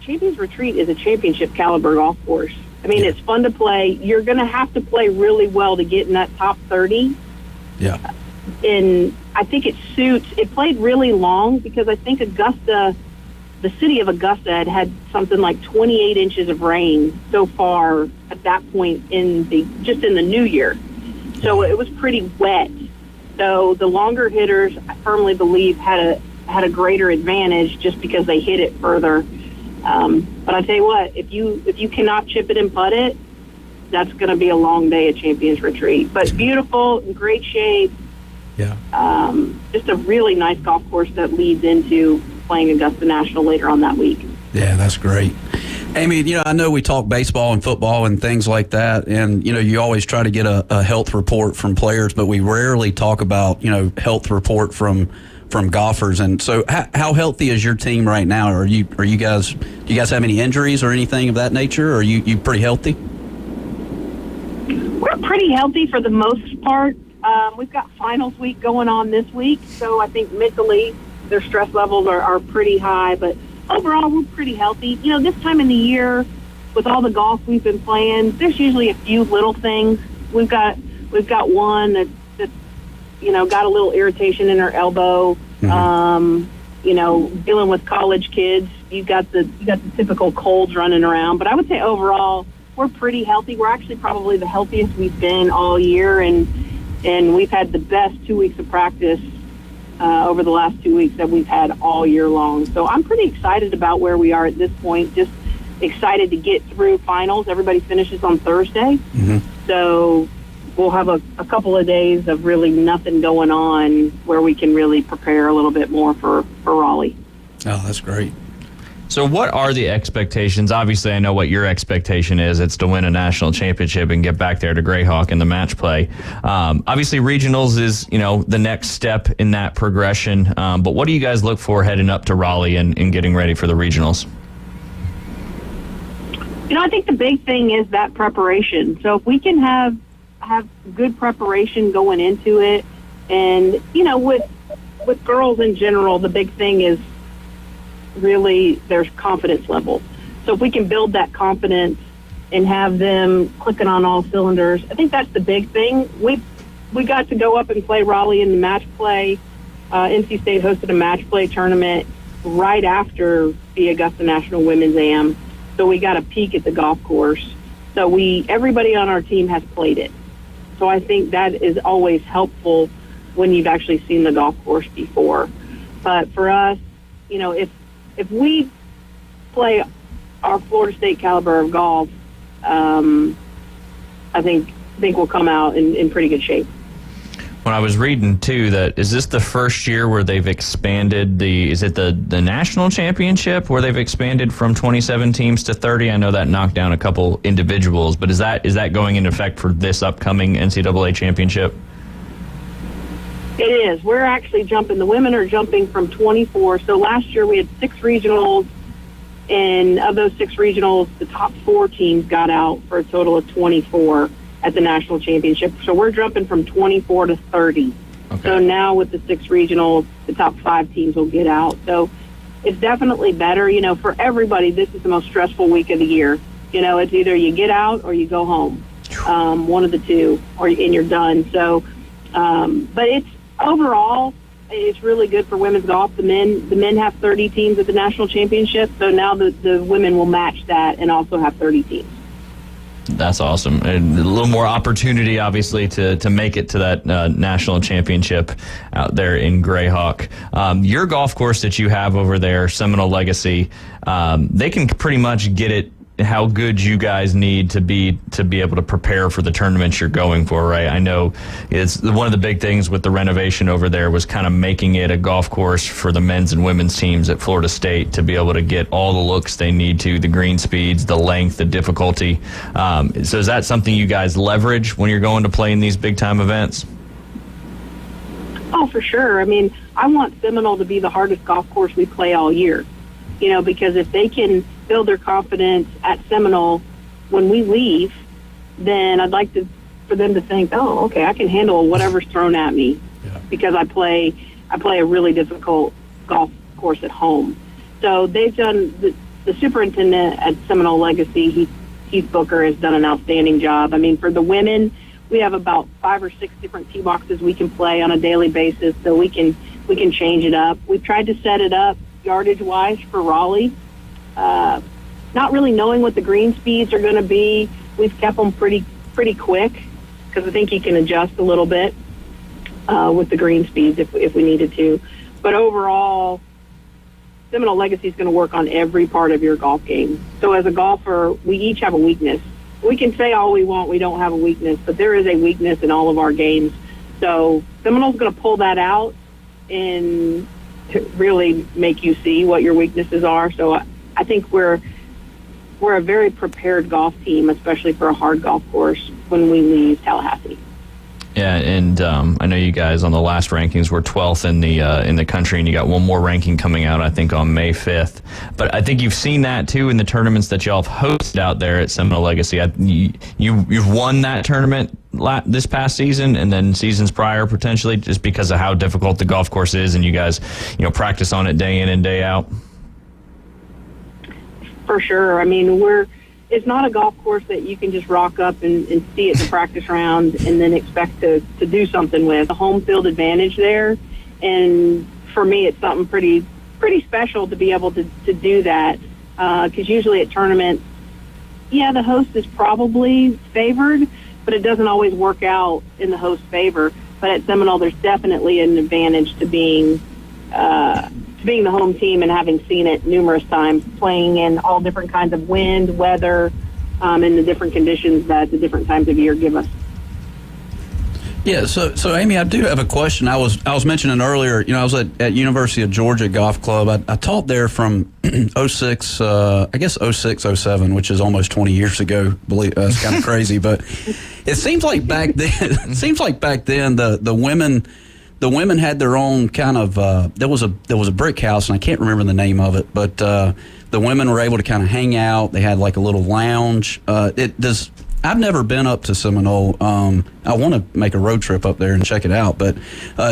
Champions Retreat is a championship caliber golf course. I mean, it's fun to play. You're going to have to play really well to get in that top 30. Yeah. And I think it played really long because I think the city of Augusta had something like 28 inches of rain so far at that point in the new year. So it was pretty wet. So the longer hitters, I firmly believe, had a greater advantage just because they hit it further. But I tell you what, if you cannot chip it and putt it, that's going to be a long day at Champions Retreat. But beautiful, in great shape. Yeah. Just a really nice golf course that leads into playing Augusta National later on that week. Yeah, that's great. Amy, I know we talk baseball and football and things like that, and, you always try to get a health report from players, but we rarely talk about, health report from golfers. And so how healthy is your team right now? Do you guys have any injuries or anything of that nature? Or are you pretty healthy? We're pretty healthy for the most part. We've got finals week going on this week, so I think mentally their stress levels are pretty high, but overall we're pretty healthy. This time in the year with all the golf we've been playing, there's usually a few little things. We've got one that got a little irritation in her elbow. Dealing with college kids, you got the typical colds running around. But I would say overall, we're pretty healthy. We're actually probably the healthiest we've been all year, and we've had the best 2 weeks of practice over the last 2 weeks that we've had all year long. So I'm pretty excited about where we are at this point. Just excited to get through finals. Everybody finishes on Thursday. So we'll have a couple of days of really nothing going on where we can really prepare a little bit more for Raleigh. Oh, that's great. So what are the expectations? Obviously, I know what your expectation is. It's to win a national championship and get back there to Grayhawk in the match play. Obviously, regionals is, the next step in that progression. But what do you guys look for heading up to Raleigh and getting ready for the regionals? I think the big thing is that preparation. So if we can have good preparation going into it, and, with girls in general, the big thing is really their confidence level. So if we can build that confidence and have them clicking on all cylinders, I think that's the big thing. We got to go up and play Raleigh in the match play. NC State hosted a match play tournament right after the Augusta National Women's Am. So we got a peek at the golf course. So everybody on our team has played it. So I think that is always helpful when you've actually seen the golf course before. But for us, if we play our Florida State caliber of golf, I think we'll come out in pretty good shape. When I was reading too, is this the first year where they've expanded is it the national championship where they've expanded from 27 teams to 30? I know that knocked down a couple individuals, but is that going into effect for this upcoming NCAA championship? It is. We're actually the women are jumping from 24. So last year we had 6 regionals, and of those 6 regionals, the top 4 teams got out for a total of 24 at the national championship. So we're jumping from 24 to 30. Okay. So now with the 6 regionals, the top 5 teams will get out. So it's definitely better. For everybody, this is the most stressful week of the year. It's either you get out or you go home, one of the two, and you're done. So, but overall, it's really good for women's golf. The men have 30 teams at the national championship, so now the women will match that and also have 30 teams. That's awesome. And a little more opportunity, obviously, to make it to that national championship out there in Grayhawk. Your golf course that you have over there, Seminole Legacy, they can pretty much get it how good you guys need to be able to prepare for the tournaments you're going for, right? I know it's one of the big things with the renovation over there was kind of making it a golf course for the men's and women's teams at Florida State to be able to get all the looks they need to, the green speeds, the length, the difficulty. So is that something you guys leverage when you're going to play in these big time events? Oh, for sure. I mean, I want Seminole to be the hardest golf course we play all year, because if they can build their confidence at Seminole when we leave, then I'd like for them to think, oh, okay, I can handle whatever's thrown at me because I play a really difficult golf course at home. So they've done the superintendent at Seminole Legacy, Keith Booker, has done an outstanding job. I mean, for the women, we have about 5 or 6 different tee boxes we can play on a daily basis, so we can change it up. We've tried to set it up yardage-wise for Raleigh. Not really knowing what the green speeds are going to be, we've kept them pretty quick because I think you can adjust a little bit with the green speeds if we needed to. But overall, Seminole Legacy is going to work on every part of your golf game. So as a golfer, we each have a weakness. We can say all we want, we don't have a weakness, but there is a weakness in all of our games. So Seminole's going to pull that out and to really make you see what your weaknesses are. So I think we're a very prepared golf team, especially for a hard golf course when we leave Tallahassee. Yeah, and I know you guys on the last rankings were 12th in the country, and you got one more ranking coming out, I think, on May 5th. But I think you've seen that too in the tournaments that y'all have hosted out there at Seminole Legacy. You've won that tournament this past season, and then seasons prior potentially, just because of how difficult the golf course is, and you guys, practice on it day in and day out. For sure. I mean, it's not a golf course that you can just rock up and see it in the practice round and then expect to do something with. The home field advantage there, and for me, it's something pretty special to be able to do that, because usually at tournaments, the host is probably favored, but it doesn't always work out in the host's favor. But at Seminole, there's definitely an advantage to being the home team and having seen it numerous times, playing in all different kinds of wind, weather, and the different conditions that the different times of year give us. Yeah, so Amy, I do have a question. I was mentioning earlier, I was at University of Georgia Golf Club. I taught there from 06, 07, which is almost 20 years ago. It's kind of crazy, but it seems like back then, the women had their own kind of there was a brick house, and I can't remember the name of it, but the women were able to kind of hang out. They had like a little lounge. I've never been up to Seminole. I want to make a road trip up there and check it out. But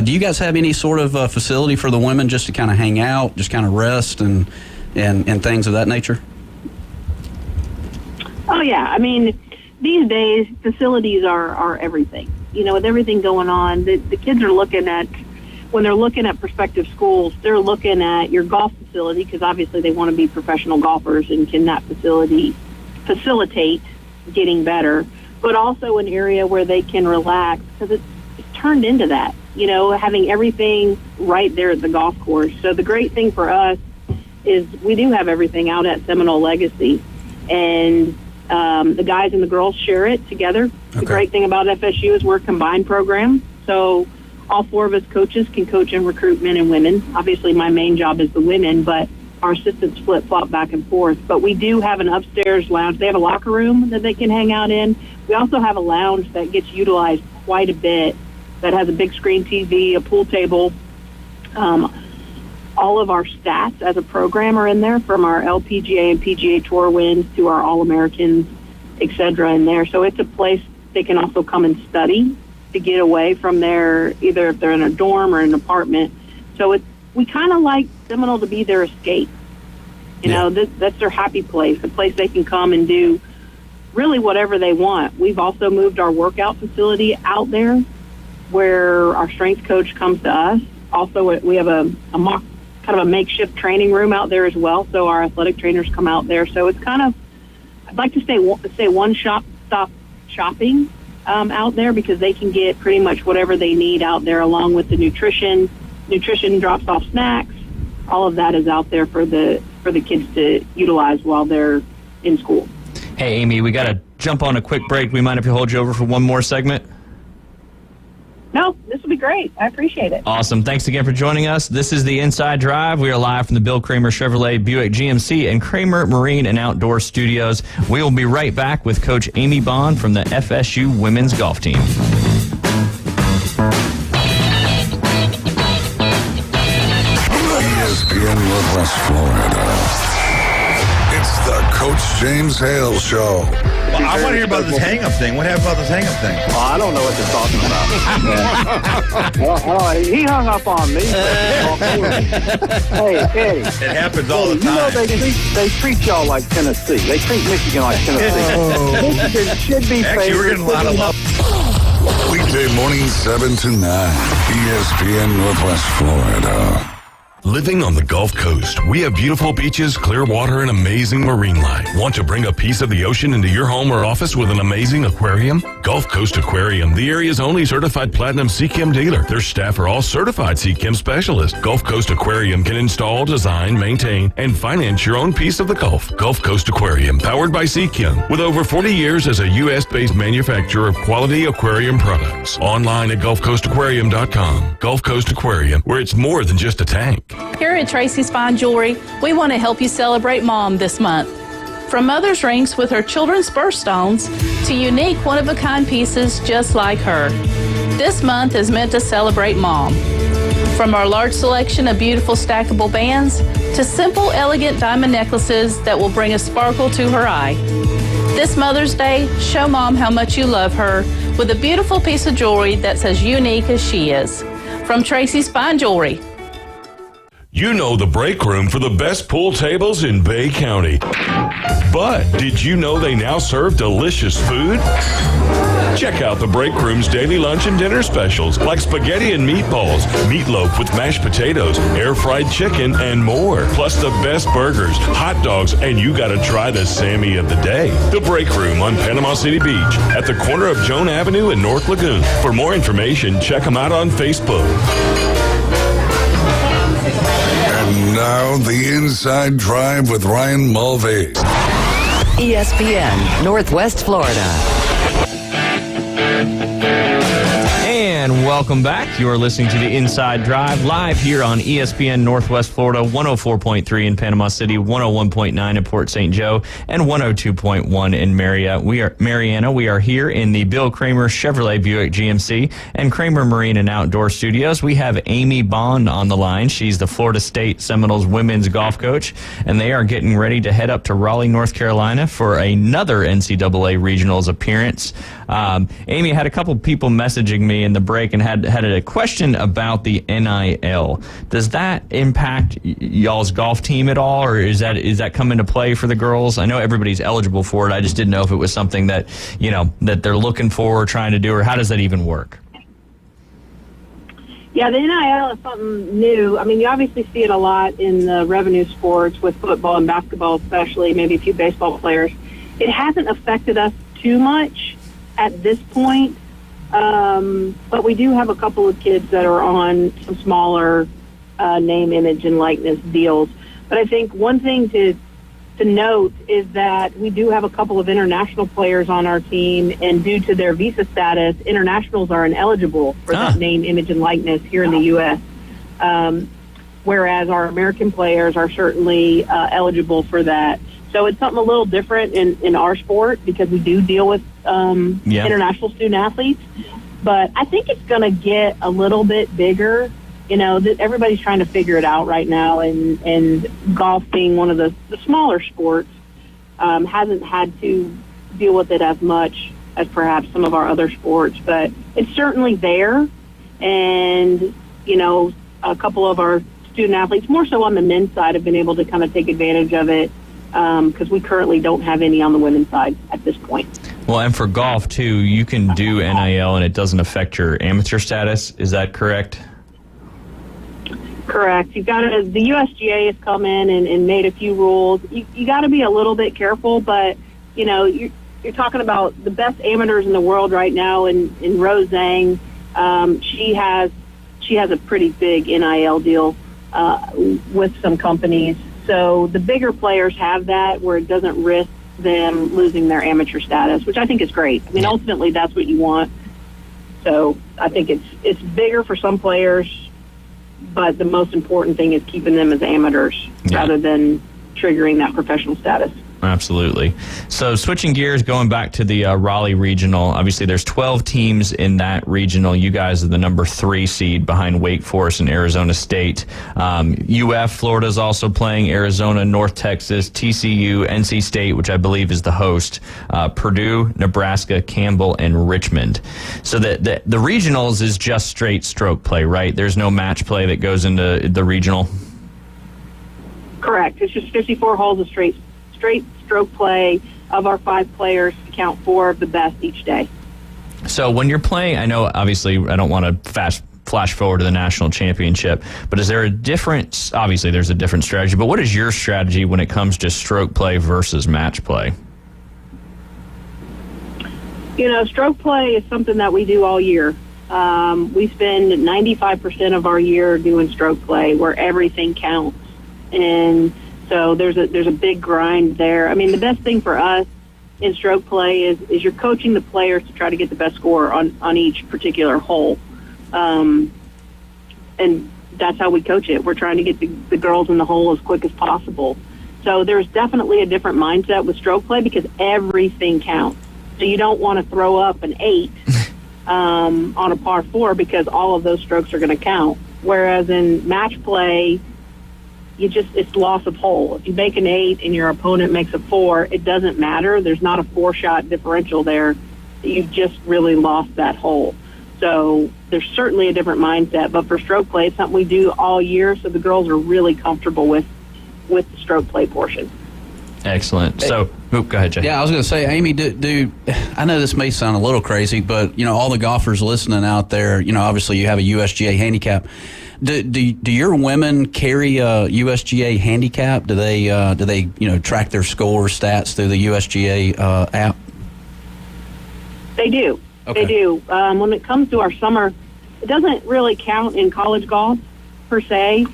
do you guys have any sort of facility for the women just to kind of hang out, just kind of rest and things of that nature? Oh, yeah. I mean, these days, facilities are everything. With everything going on, the kids are looking at, when they're looking at prospective schools, they're looking at your golf facility because obviously they want to be professional golfers, and can that facility facilitate getting better, but also an area where they can relax because it's turned into that, having everything right there at the golf course. So the great thing for us is we do have everything out at Seminole Legacy, and the guys and the girls share it together. Okay. The great thing about FSU is we're a combined program, so all four of us coaches can coach and recruit men and women. Obviously, my main job is the women, but our assistants flip-flop back and forth. But we do have an upstairs lounge. They have a locker room that they can hang out in. We also have a lounge that gets utilized quite a bit that has a big screen TV, a pool table. All of our stats as a program are in there, from our LPGA and PGA Tour wins to our All-Americans, et cetera, in there. So it's a place they can also come and study to get away from their, either if they're in a dorm or an apartment. So we kind of like Seminole to be their escape. That's their happy place, a place they can come and do really whatever they want. We've also moved our workout facility out there where our strength coach comes to us. Also, we have a kind of a makeshift training room out there as well, so our athletic trainers come out there. So it's kind of, I'd like to say one-stop shopping out there, because they can get pretty much whatever they need out there, along with the nutrition drops off snacks. All of that is out there for the kids to utilize while they're in school. Hey, Amy, we got to jump on a quick break. We mind if you hold you over for one more segment? No, this will be great. I appreciate it. Awesome. Thanks again for joining us. This is the Inside Drive. We are live from the Bill Kramer Chevrolet Buick GMC and Kramer Marine and Outdoor Studios. We will be right back with Coach Amy Bond from the FSU women's golf team. ESPN Northwest Florida. It's the Coach James Hale Show. Well, I want to hear about this hang-up thing. What happened about this hang-up thing? Well, I don't know what they're talking about. He hung up on me. Hey, Eddie. It happens all the time. They treat y'all like Tennessee. They treat Michigan like Tennessee. Michigan should be favored. Actually, we're getting a lot of love. Weekday morning 7 to 9. ESPN Northwest Florida. Living on the Gulf Coast, we have beautiful beaches, clear water, and amazing marine life. Want to bring a piece of the ocean into your home or office with an amazing aquarium? Gulf Coast Aquarium, the area's only certified platinum CCHEM dealer. Their staff are all certified CCHEM specialists. Gulf Coast Aquarium can install, design, maintain, and finance your own piece of the Gulf. Gulf Coast Aquarium, powered by CCHEM, with over 40 years as a U.S.-based manufacturer of quality aquarium products. Online at GulfCoastAquarium.com. Gulf Coast Aquarium, where it's more than just a tank. Here at Tracy's Fine Jewelry, we want to help you celebrate Mom this month. From mother's rings with her children's birthstones to unique one-of-a-kind pieces just like her. This month is meant to celebrate Mom. From our large selection of beautiful stackable bands to simple, elegant diamond necklaces that will bring a sparkle to her eye. This Mother's Day, show Mom how much you love her with a beautiful piece of jewelry that's as unique as she is. From Tracy's Fine Jewelry. You know the break room for the best pool tables in Bay County. But did you know they now serve delicious food? Check out the break room's daily lunch and dinner specials like spaghetti and meatballs, meatloaf with mashed potatoes, air-fried chicken, and more. Plus the best burgers, hot dogs, and you gotta try the Sammy of the day. The Break Room on Panama City Beach at the corner of Joan Avenue and North Lagoon. For more information, check them out on Facebook. And now the Inside Drive with Ryan Mulvey. ESPN Northwest Florida. And welcome back. You're listening to the Inside Drive live here on ESPN Northwest Florida, 104.3 in Panama City, 101.9 in Port St. Joe, and 102.1 in Mariana. We are here in the Bill Kramer Chevrolet Buick GMC and Kramer Marine and Outdoor Studios. We have Amy Bond on the line. She's the Florida State Seminoles women's golf coach, and they are getting ready to head up to Raleigh, North Carolina for another NCAA Regionals appearance. Amy, had a couple people messaging me in the break and had a question about the NIL. Does that impact y'all's golf team at all, or is that come into play for the girls? I know everybody's eligible for it. I just didn't know if it was something that, that they're looking for or trying to do, or how does that even work? Yeah, the NIL is something new. I mean, you obviously see it a lot in the revenue sports with football and basketball, especially, maybe a few baseball players. It hasn't affected us too much at this point. But we do have a couple of kids that are on some smaller name, image, and likeness deals. But I think one thing to note is that we do have a couple of international players on our team, and due to their visa status, internationals are ineligible for that name, image, and likeness here in the U.S., whereas our American players are certainly eligible for that. So it's something a little different in our sport because we do deal with international student athletes. But I think it's going to get a little bit bigger. Everybody's trying to figure it out right now, and golf being one of the smaller sports hasn't had to deal with it as much as perhaps some of our other sports. But it's certainly there, and, a couple of our student athletes, more so on the men's side, have been able to kind of take advantage of it. Because we currently don't have any on the women's side at this point. Well, and for golf, too, you can do NIL and it doesn't affect your amateur status. Is that correct? Correct. You've got to, the USGA has come in and made a few rules. You got to be a little bit careful, but, you're talking about the best amateurs in the world right now in Rose Zhang. She has a pretty big NIL deal with some companies. So the bigger players have that where it doesn't risk them losing their amateur status, which I think is great. I mean, ultimately, that's what you want. So I think it's bigger for some players, but the most important thing is keeping them as amateurs rather than triggering that professional status. Absolutely. So switching gears, going back to the Raleigh Regional, obviously there's 12 teams in that regional. You guys are the number 3 seed behind Wake Forest and Arizona State. UF, Florida's also playing, Arizona, North Texas, TCU, NC State, which I believe is the host, Purdue, Nebraska, Campbell, and Richmond. So the regionals is just straight stroke play, right? There's no match play that goes into the regional? Correct. It's just 54 holes of straight stroke play. Of our 5 players, count 4 of the best each day. So when you're playing, I know obviously I don't want to flash forward to the national championship, but is there a difference? Obviously there's a different strategy, but what is your strategy when it comes to stroke play versus match play? Stroke play is something that we do all year. We spend 95% of our year doing stroke play where everything counts. And so there's a big grind there. I mean, the best thing for us in stroke play is you're coaching the players to try to get the best score on each particular hole. And that's how we coach it. We're trying to get the girls in the hole as quick as possible. So there's definitely a different mindset with stroke play because everything counts. So you don't want to throw up an 8 on a par 4 because all of those strokes are going to count. Whereas in match play, it's loss of hole. If you make an 8 and your opponent makes a 4, it doesn't matter. There's not a 4-shot differential there. You've just really lost that hole. So there's certainly a different mindset. But for stroke play, it's something we do all year, so the girls are really comfortable with the stroke play portion. Excellent. So, go ahead, Jay. Yeah, I was going to say, Amy, do I know this may sound a little crazy, but all the golfers listening out there, obviously you have a USGA handicap. Do your women carry a USGA handicap? Do they track their score stats through the USGA app? They do. Okay. They do. When it comes to our summer, it doesn't really count in college golf per se,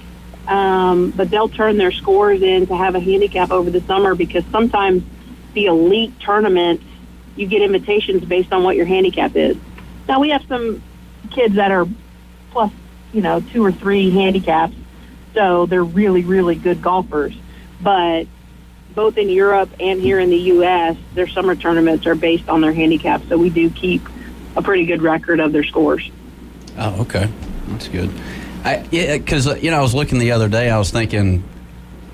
but they'll turn their scores in to have a handicap over the summer because sometimes the elite tournaments, you get invitations based on what your handicap is. Now, we have some kids that are plus, 2 or 3 handicaps. So they're really, really good golfers. But both in Europe and here in the U.S., their summer tournaments are based on their handicap. So we do keep a pretty good record of their scores. Oh, okay. That's good. Because, I was looking the other day, I was thinking,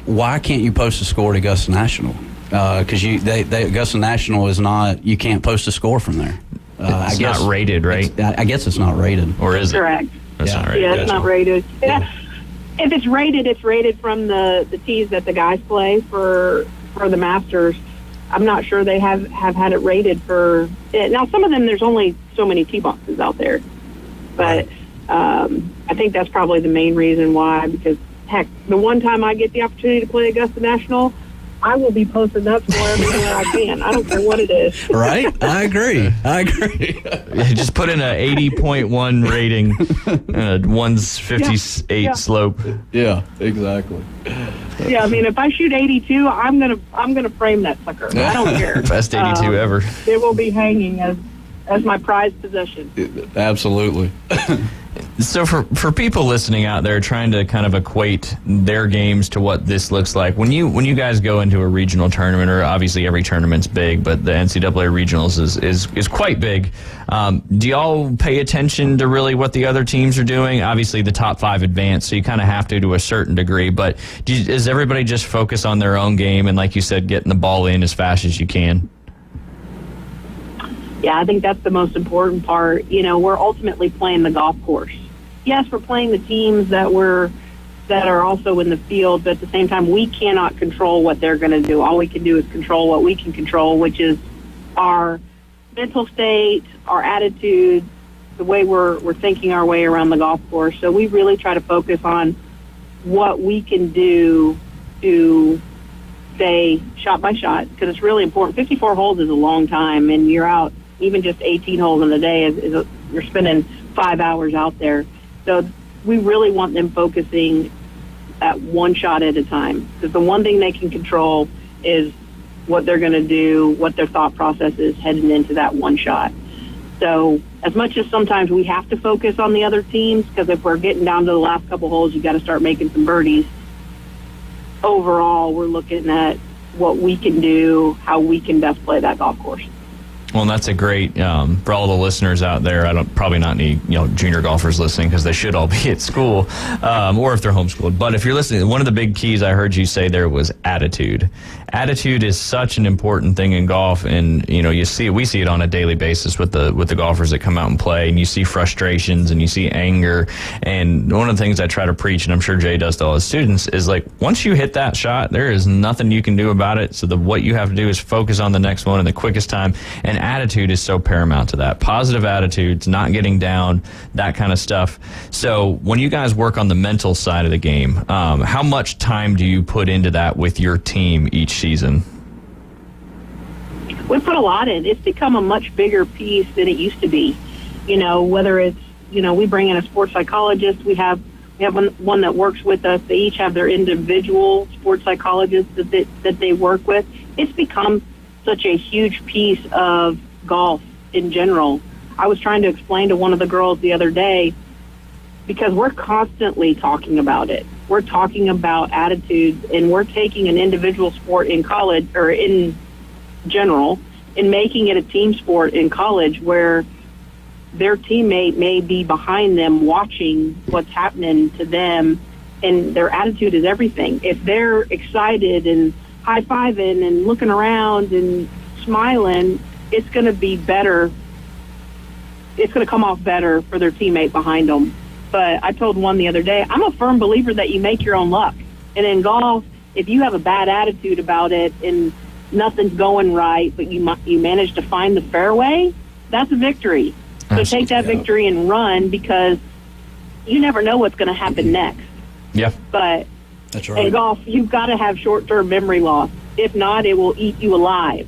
why can't you post a score at Augusta National? Because Augusta National is not, you can't post a score from there. It's not rated, right? I guess it's not rated. Or is it? Correct. It's not rated. Yeah, it's not rated. Yeah. If it's rated from the tees that the guys play for the Masters. I'm not sure they have had it rated for it. Now, some of them, there's only so many tee boxes out there. But I think that's probably the main reason why, because, heck, the one time I get the opportunity to play Augusta National, I will be posting that score everywhere I can. I don't care what it is. Right? I agree. Just put in a 80.1 rating, 158 slope. Yeah, exactly. Yeah, I mean, if I shoot 82, I'm gonna frame that sucker. I don't care. Best 82 ever. It will be hanging as my prized possession. Absolutely. So for people listening out there trying to kind of equate their games to what this looks like, when you guys go into a regional tournament, or obviously every tournament's big, but the NCAA regionals is quite big, do y'all pay attention to really what the other teams are doing? Obviously the top 5 advance, so you kind of have to a certain degree, but does everybody just focus on their own game and, like you said, getting the ball in as fast as you can? Yeah, I think that's the most important part. We're ultimately playing the golf course. Yes, we're playing the teams that are also in the field, but at the same time, we cannot control what they're going to do. All we can do is control what we can control, which is our mental state, our attitude, the way we're thinking our way around the golf course. So we really try to focus on what we can do to stay shot by shot, because it's really important. 54 holes is a long time, and you're out even just 18 holes in a day. You're spending 5 hours out there. So we really want them focusing at one shot at a time, because the one thing they can control is what they're going to do, what their thought process is heading into that one shot. So as much as sometimes we have to focus on the other teams, because if we're getting down to the last couple holes, you got to start making some birdies. Overall, we're looking at what we can do, how we can best play that golf course. Well, and that's a great, for all the listeners out there, probably not any, junior golfers listening, because they should all be at school, or if they're homeschooled. But if you're listening, one of the big keys I heard you say there was attitude. Attitude is such an important thing in golf, and, we see it on a daily basis with the golfers that come out and play, and you see frustrations and you see anger. And one of the things I try to preach, and I'm sure Jay does to all his students, is like, once you hit that shot, there is nothing you can do about it. So what you have to do is focus on the next one in the quickest time. And attitude is so paramount to that. Positive attitudes, not getting down, that kind of stuff. So when you guys work on the mental side of the game, how much time do you put into that with your team each season? We put a lot in. It's become a much bigger piece than it used to be. Whether it's, we bring in a sports psychologist, we have one that works with us. They each have their individual sports psychologists that they work with. It's become such a huge piece of golf in general. I was trying to explain to one of the girls the other day, because we're constantly talking about it. We're talking about attitudes, and we're taking an individual sport in college, or in general, and making it a team sport in college, where their teammate may be behind them watching what's happening to them, and their attitude is everything. If they're excited and high-fiving and looking around and smiling, it's going to be better. It's going to come off better for their teammate behind them. But I told one the other day, I'm a firm believer that you make your own luck. And in golf, if you have a bad attitude about it and nothing's going right, but you manage to find the fairway, that's a victory. So take that victory and run, because you never know what's going to happen next. Yeah. But that's right. in golf, you've got to have short-term memory loss. If not, it will eat you alive.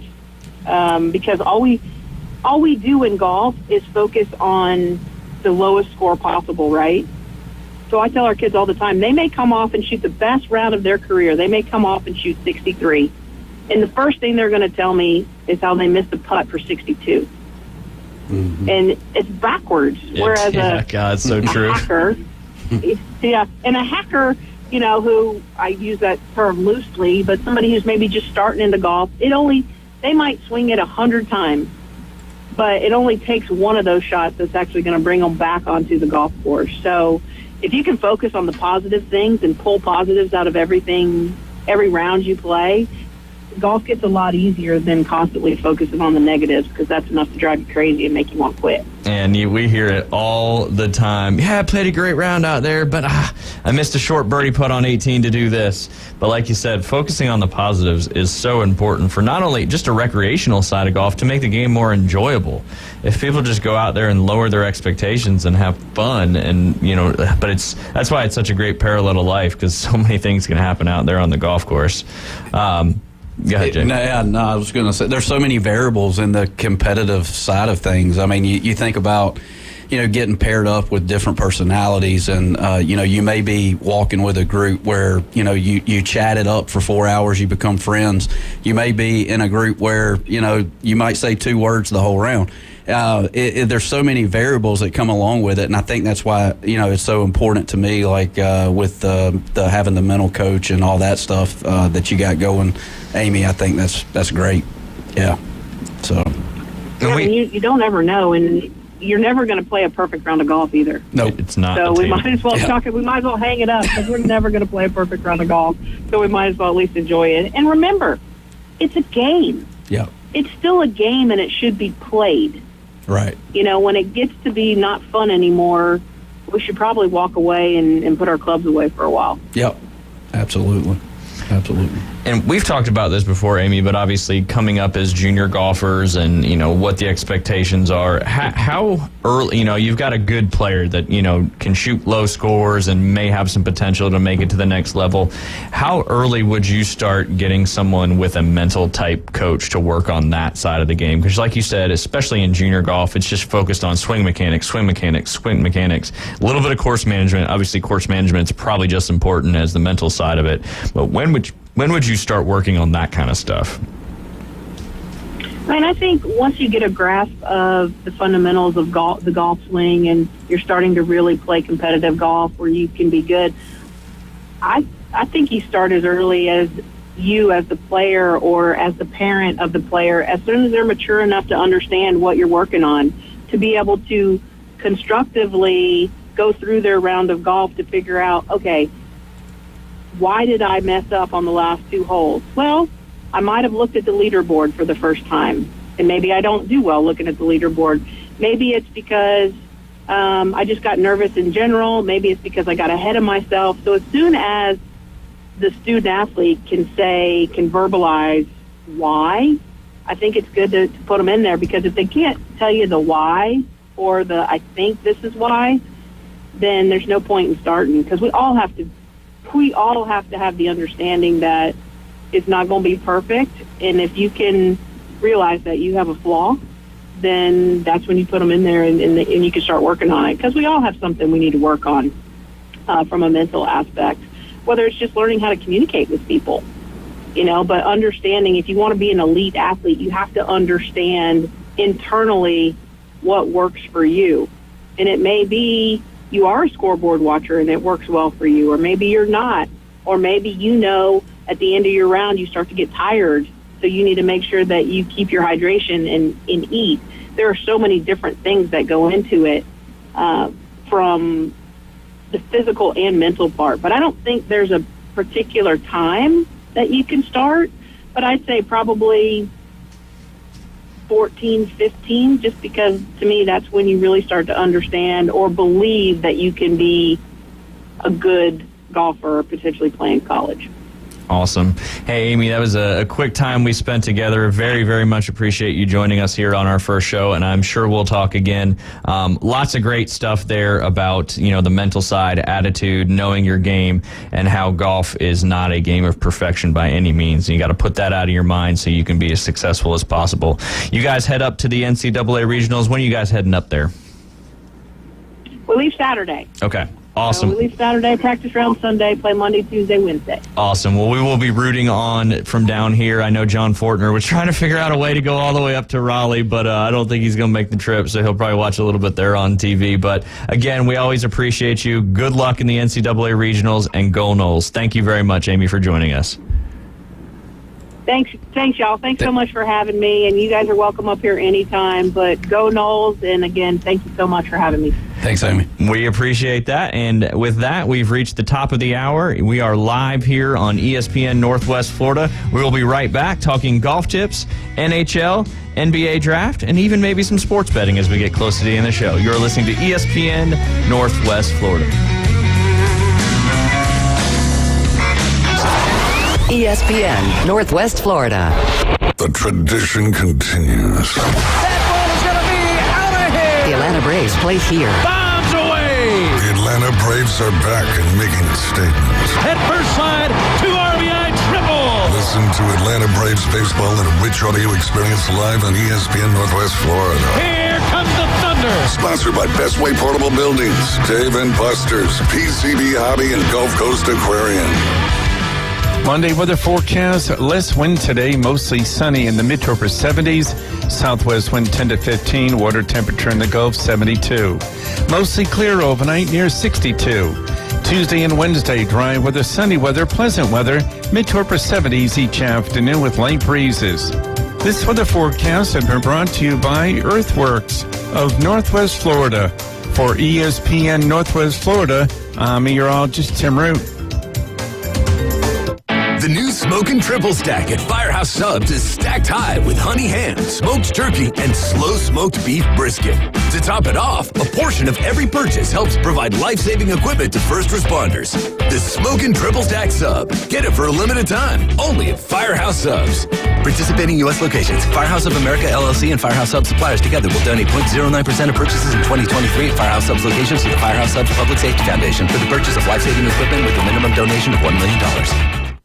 Because all we do in golf is focus on the lowest score possible, right? So I tell our kids all the time, they may come off and shoot the best round of their career. They may come off and shoot 63. And the first thing they're going to tell me is how they missed the putt for 62. and it's backwards. Whereas God, it's so true. Hacker, and a hacker, who I use that term loosely, but somebody who's maybe just starting into golf, they might swing it 100 times, but it only takes one of those shots that's actually going to bring them back onto the golf course. So if you can focus on the positive things and pull positives out of everything, every round you play, golf gets a lot easier than constantly focusing on the negatives, because that's enough to drive you crazy and make you want to quit. And we hear it all the time. Yeah, I played a great round out there, but I missed a short birdie putt on 18 to do this. But like you said, focusing on the positives is so important for not only just a recreational side of golf, to make the game more enjoyable. If people just go out there and lower their expectations and have fun, and but that's why it's such a great parallel to life, because so many things can happen out there on the golf course. Go ahead, Jay. No, I was going to say, there's so many variables in the competitive side of things. I mean, you think about, getting paired up with different personalities, and, you may be walking with a group where, you chat it up for 4 hours, you become friends. You may be in a group where, you might say 2 words the whole round. There's so many variables that come along with it, and I think that's why it's so important to me. Like with the having the mental coach and all that stuff that you got going, Amy. I think that's great. Yeah. So. You don't ever know, and you're never going to play a perfect round of golf either. No, it's not. So we might as well we might as well hang it up, because we're never going to play a perfect round of golf. So we might as well at least enjoy it. And remember, it's a game. Yeah. It's still a game, and it should be played. Right. When it gets to be not fun anymore, we should probably walk away and put our clubs away for a while. Yep. Absolutely. And we've talked about this before, Amy, but obviously coming up as junior golfers and, what the expectations are, how early, you've got a good player that, can shoot low scores and may have some potential to make it to the next level. How early would you start getting someone with a mental type coach to work on that side of the game? Because like you said, especially in junior golf, it's just focused on swing mechanics, a little bit of course management. Obviously, course management is probably just as important as the mental side of it. But when would you start working on that kind of stuff? I think once you get a grasp of the fundamentals of the golf swing, and you're starting to really play competitive golf where you can be good, I think you start as early as you as the player or as the parent of the player, as soon as they're mature enough to understand what you're working on, to be able to constructively go through their round of golf to figure out, okay, why did I mess up on the last 2 holes? Well, I might have looked at the leaderboard for the first time, and maybe I don't do well looking at the leaderboard. Maybe it's because I just got nervous in general. Maybe it's because I got ahead of myself. So as soon as the student athlete can verbalize why, I think it's good to put them in there, because if they can't tell you the why or the I think this is why, then there's no point in starting, because we all have to have the understanding that it's not going to be perfect. And if you can realize that you have a flaw, then that's when you put them in there and you can start working on it. Because we all have something we need to work on from a mental aspect, whether it's just learning how to communicate with people, but understanding if you want to be an elite athlete, you have to understand internally what works for you. And it may be you are a scoreboard watcher and it works well for you, or maybe you're not, or maybe at the end of your round you start to get tired, so you need to make sure that you keep your hydration and eat. There are so many different things that go into it from the physical and mental part, but I don't think there's a particular time that you can start, but I'd say probably 14, 15, just because to me that's when you really start to understand or believe that you can be a good golfer or potentially play in college. Awesome. Hey, Amy, that was a quick time we spent together. Very, very much appreciate you joining us here on our first show, and I'm sure we'll talk again. Lots of great stuff there about, the mental side, attitude, knowing your game, and how golf is not a game of perfection by any means. You got to put that out of your mind so you can be as successful as possible. You guys head up to the NCAA Regionals. When are you guys heading up there? We leave Saturday. Okay. Awesome. We leave Saturday, practice round Sunday, play Monday, Tuesday, Wednesday. Awesome. Well, we will be rooting on from down here. I know John Fortner was trying to figure out a way to go all the way up to Raleigh, but I don't think he's going to make the trip, so he'll probably watch a little bit there on TV. But again, we always appreciate you. Good luck in the NCAA regionals, and go Noles. Thank you very much, Amy, for joining us. Thanks, y'all. Thanks so much for having me, and you guys are welcome up here anytime. But go Noles, and again, thank you so much for having me. Thanks, Amy. We appreciate that. And with that, we've reached the top of the hour. We are live here on ESPN Northwest Florida. We will be right back talking golf tips, NHL, NBA draft, and even maybe some sports betting as we get close to the end of the show. You're listening to ESPN Northwest Florida. ESPN Northwest Florida. The tradition continues. That ball is going to be out of here. The Atlanta Braves play here. Bombs away! The Atlanta Braves are back and making a statement. At first slide, 2 RBI triple. Listen to Atlanta Braves baseball in a rich audio experience live on ESPN Northwest Florida. Here comes the thunder. Sponsored by Bestway Portable Buildings, Dave and Buster's, PCB Hobby, and Gulf Coast Aquarium. Monday weather forecast, less wind today, mostly sunny in the mid-to-upper 70s. Southwest wind 10 to 15, water temperature in the Gulf 72. Mostly clear overnight near 62. Tuesday and Wednesday, dry weather, sunny weather, pleasant weather, mid-to-upper 70s each afternoon with light breezes. This weather forecast has been brought to you by Earthworks of Northwest Florida. For ESPN Northwest Florida, I'm meteorologist Tim Root. The new Smokin' Triple Stack at Firehouse Subs is stacked high with honey ham, smoked turkey, and slow-smoked beef brisket. To top it off, a portion of every purchase helps provide life-saving equipment to first responders. The Smokin' Triple Stack Sub. Get it for a limited time, only at Firehouse Subs. Participating U.S. locations. Firehouse of America, LLC, and Firehouse Subs suppliers together will donate 0.09% of purchases in 2023 at Firehouse Subs locations to the Firehouse Subs Public Safety Foundation for the purchase of life-saving equipment with a minimum donation of $1 million.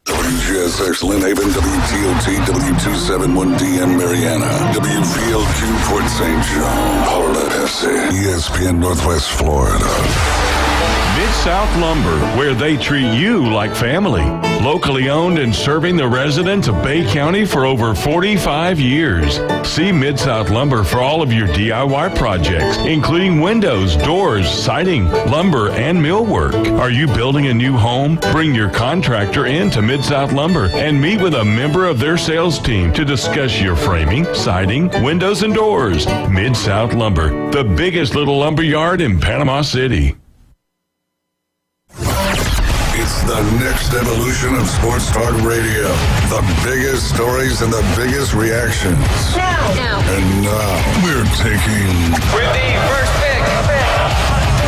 WGSX Lynn Haven, WTOT, W271DM Mariana, WVLQ Port St. John, Paulette Hesse, ESPN Northwest Florida. Mid-South Lumber, where they treat you like family. Locally owned and serving the residents of Bay County for over 45 years. See Mid-South Lumber for all of your DIY projects, including windows, doors, siding, lumber, and millwork. Are you building a new home? Bring your contractor in to Mid-South Lumber and meet with a member of their sales team to discuss your framing, siding, windows, and doors. Mid-South Lumber, the biggest little lumber yard in Panama City. It's the next evolution of Sports Talk Radio. The biggest stories and the biggest reactions. Now. And now, we're taking... With the first pick.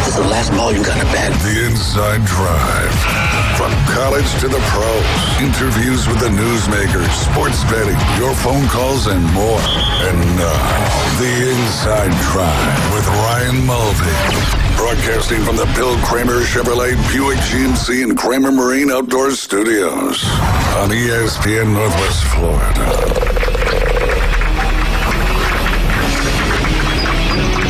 This is the last ball you got to bat. The Inside Drive. From college to the pros. Interviews with the newsmakers, sports betting, your phone calls, and more. And now, the Inside Drive with Ryan Mulvey. Broadcasting from the Bill Kramer Chevrolet Buick GMC and Kramer Marine Outdoor Studios on ESPN Northwest Florida.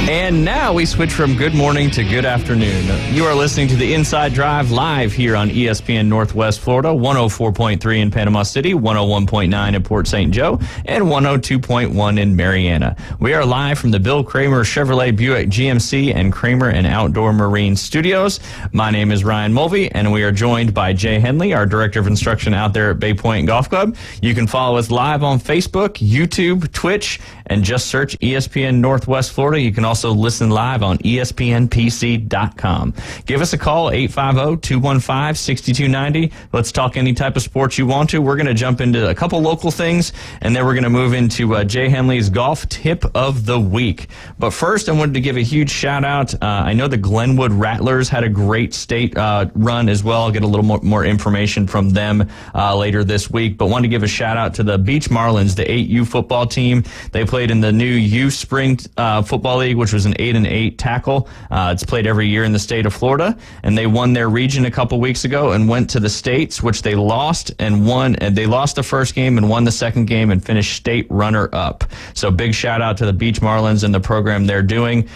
And now we switch from good morning to good afternoon. You are listening to the Inside Drive live here on ESPN Northwest Florida, 104.3 in Panama City, 101.9 in Port St. Joe, and 102.1 in Mariana. We are live from the Bill Kramer Chevrolet Buick GMC and Kramer and Outdoor Marine Studios. My name is Ryan Mulvey, and we are joined by Jay Henley, our Director of Instruction out there at Bay Point Golf Club. You can follow us live on Facebook, YouTube, Twitch, and just search ESPN Northwest Florida. You can also listen live on ESPNPC.com. Give us a call, 850-215-6290. Let's talk any type of sports you want to. We're going to jump into a couple local things, and then we're going to move into Jay Henley's golf tip of the week. But first, I wanted to give a huge shout-out. I know the Glenwood Rattlers had a great state run as well. I'll get a little more information from them later this week. But wanted to give a shout-out to the Beach Marlins, the 8U football team. They played in the new youth spring football league, which was was an 8-8 tackle. It's played every year in the state of Florida, and they won their region a couple weeks ago and went to the states, which they lost and won. And they lost the first game and won the second game and finished state runner-up. So big shout out to the Beach Marlins and the program they're doing.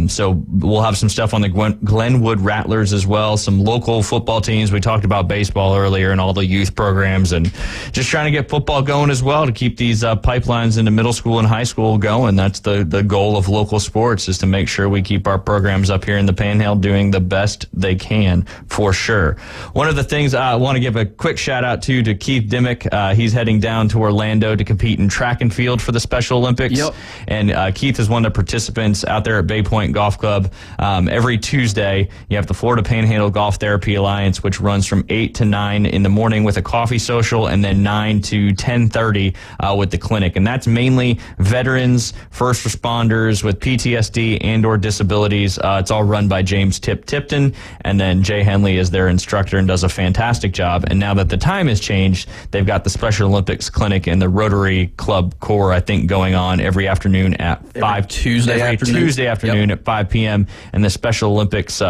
So we'll have some stuff on the Glenwood Rattlers as well, some local football teams. We talked about baseball earlier and all the youth programs, and just trying to get football going as well to keep these pipelines into middle school and high school going. That's the goal of local sports, is to make sure we keep our programs up here in the Panhandle doing the best they can, for sure. One of the things I want to give a quick shout out to Keith Dimmick. He's heading down to Orlando to compete in track and field for the Special Olympics. Yep. And Keith is one of the participants out there at Bay Point Golf Club. Every Tuesday, you have the Florida Panhandle Golf Therapy Alliance, which runs from 8 to 9 in the morning with a coffee social, and then 9 to 10:30 with the clinic. And that's mainly veterans, first responders with PTSD and or disabilities. It's all run by James Tipton, and then Jay Henley is their instructor and does a fantastic job. And now that the time has changed, they've got the Special Olympics clinic and the Rotary Club Corps, I think, going on every afternoon at Tuesday afternoon at 5 p.m. And the Special Olympics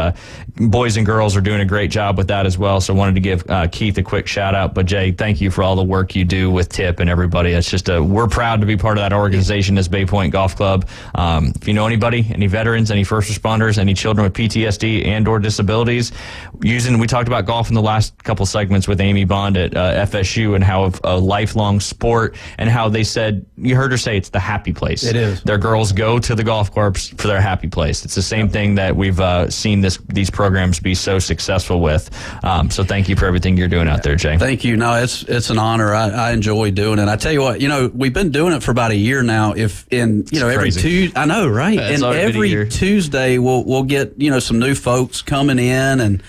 boys and girls are doing a great job with that as well. So I wanted to give Keith a quick shout out. But Jay, thank you for all the work you do with Tip and everybody. It's just we're proud to be part of that organization as Bay Point Golf Club. If you know anybody, any veterans, any first responders, any children with PTSD and or disabilities, we talked about golf in the last couple segments with Amy Bond at FSU, and how a lifelong sport, and how they said, you heard her say, it's the happy place. It is. Their girls go to the golf course for their happy place. It's the same thing that we've seen these programs be so successful with. So thank you for everything you're doing out there, Jay. Thank you. No, it's an honor. I enjoy doing it. I tell you what, we've been doing it for about a year now. Every Tuesday, I know, right? Yeah, and every Tuesday we'll get some new folks coming in, and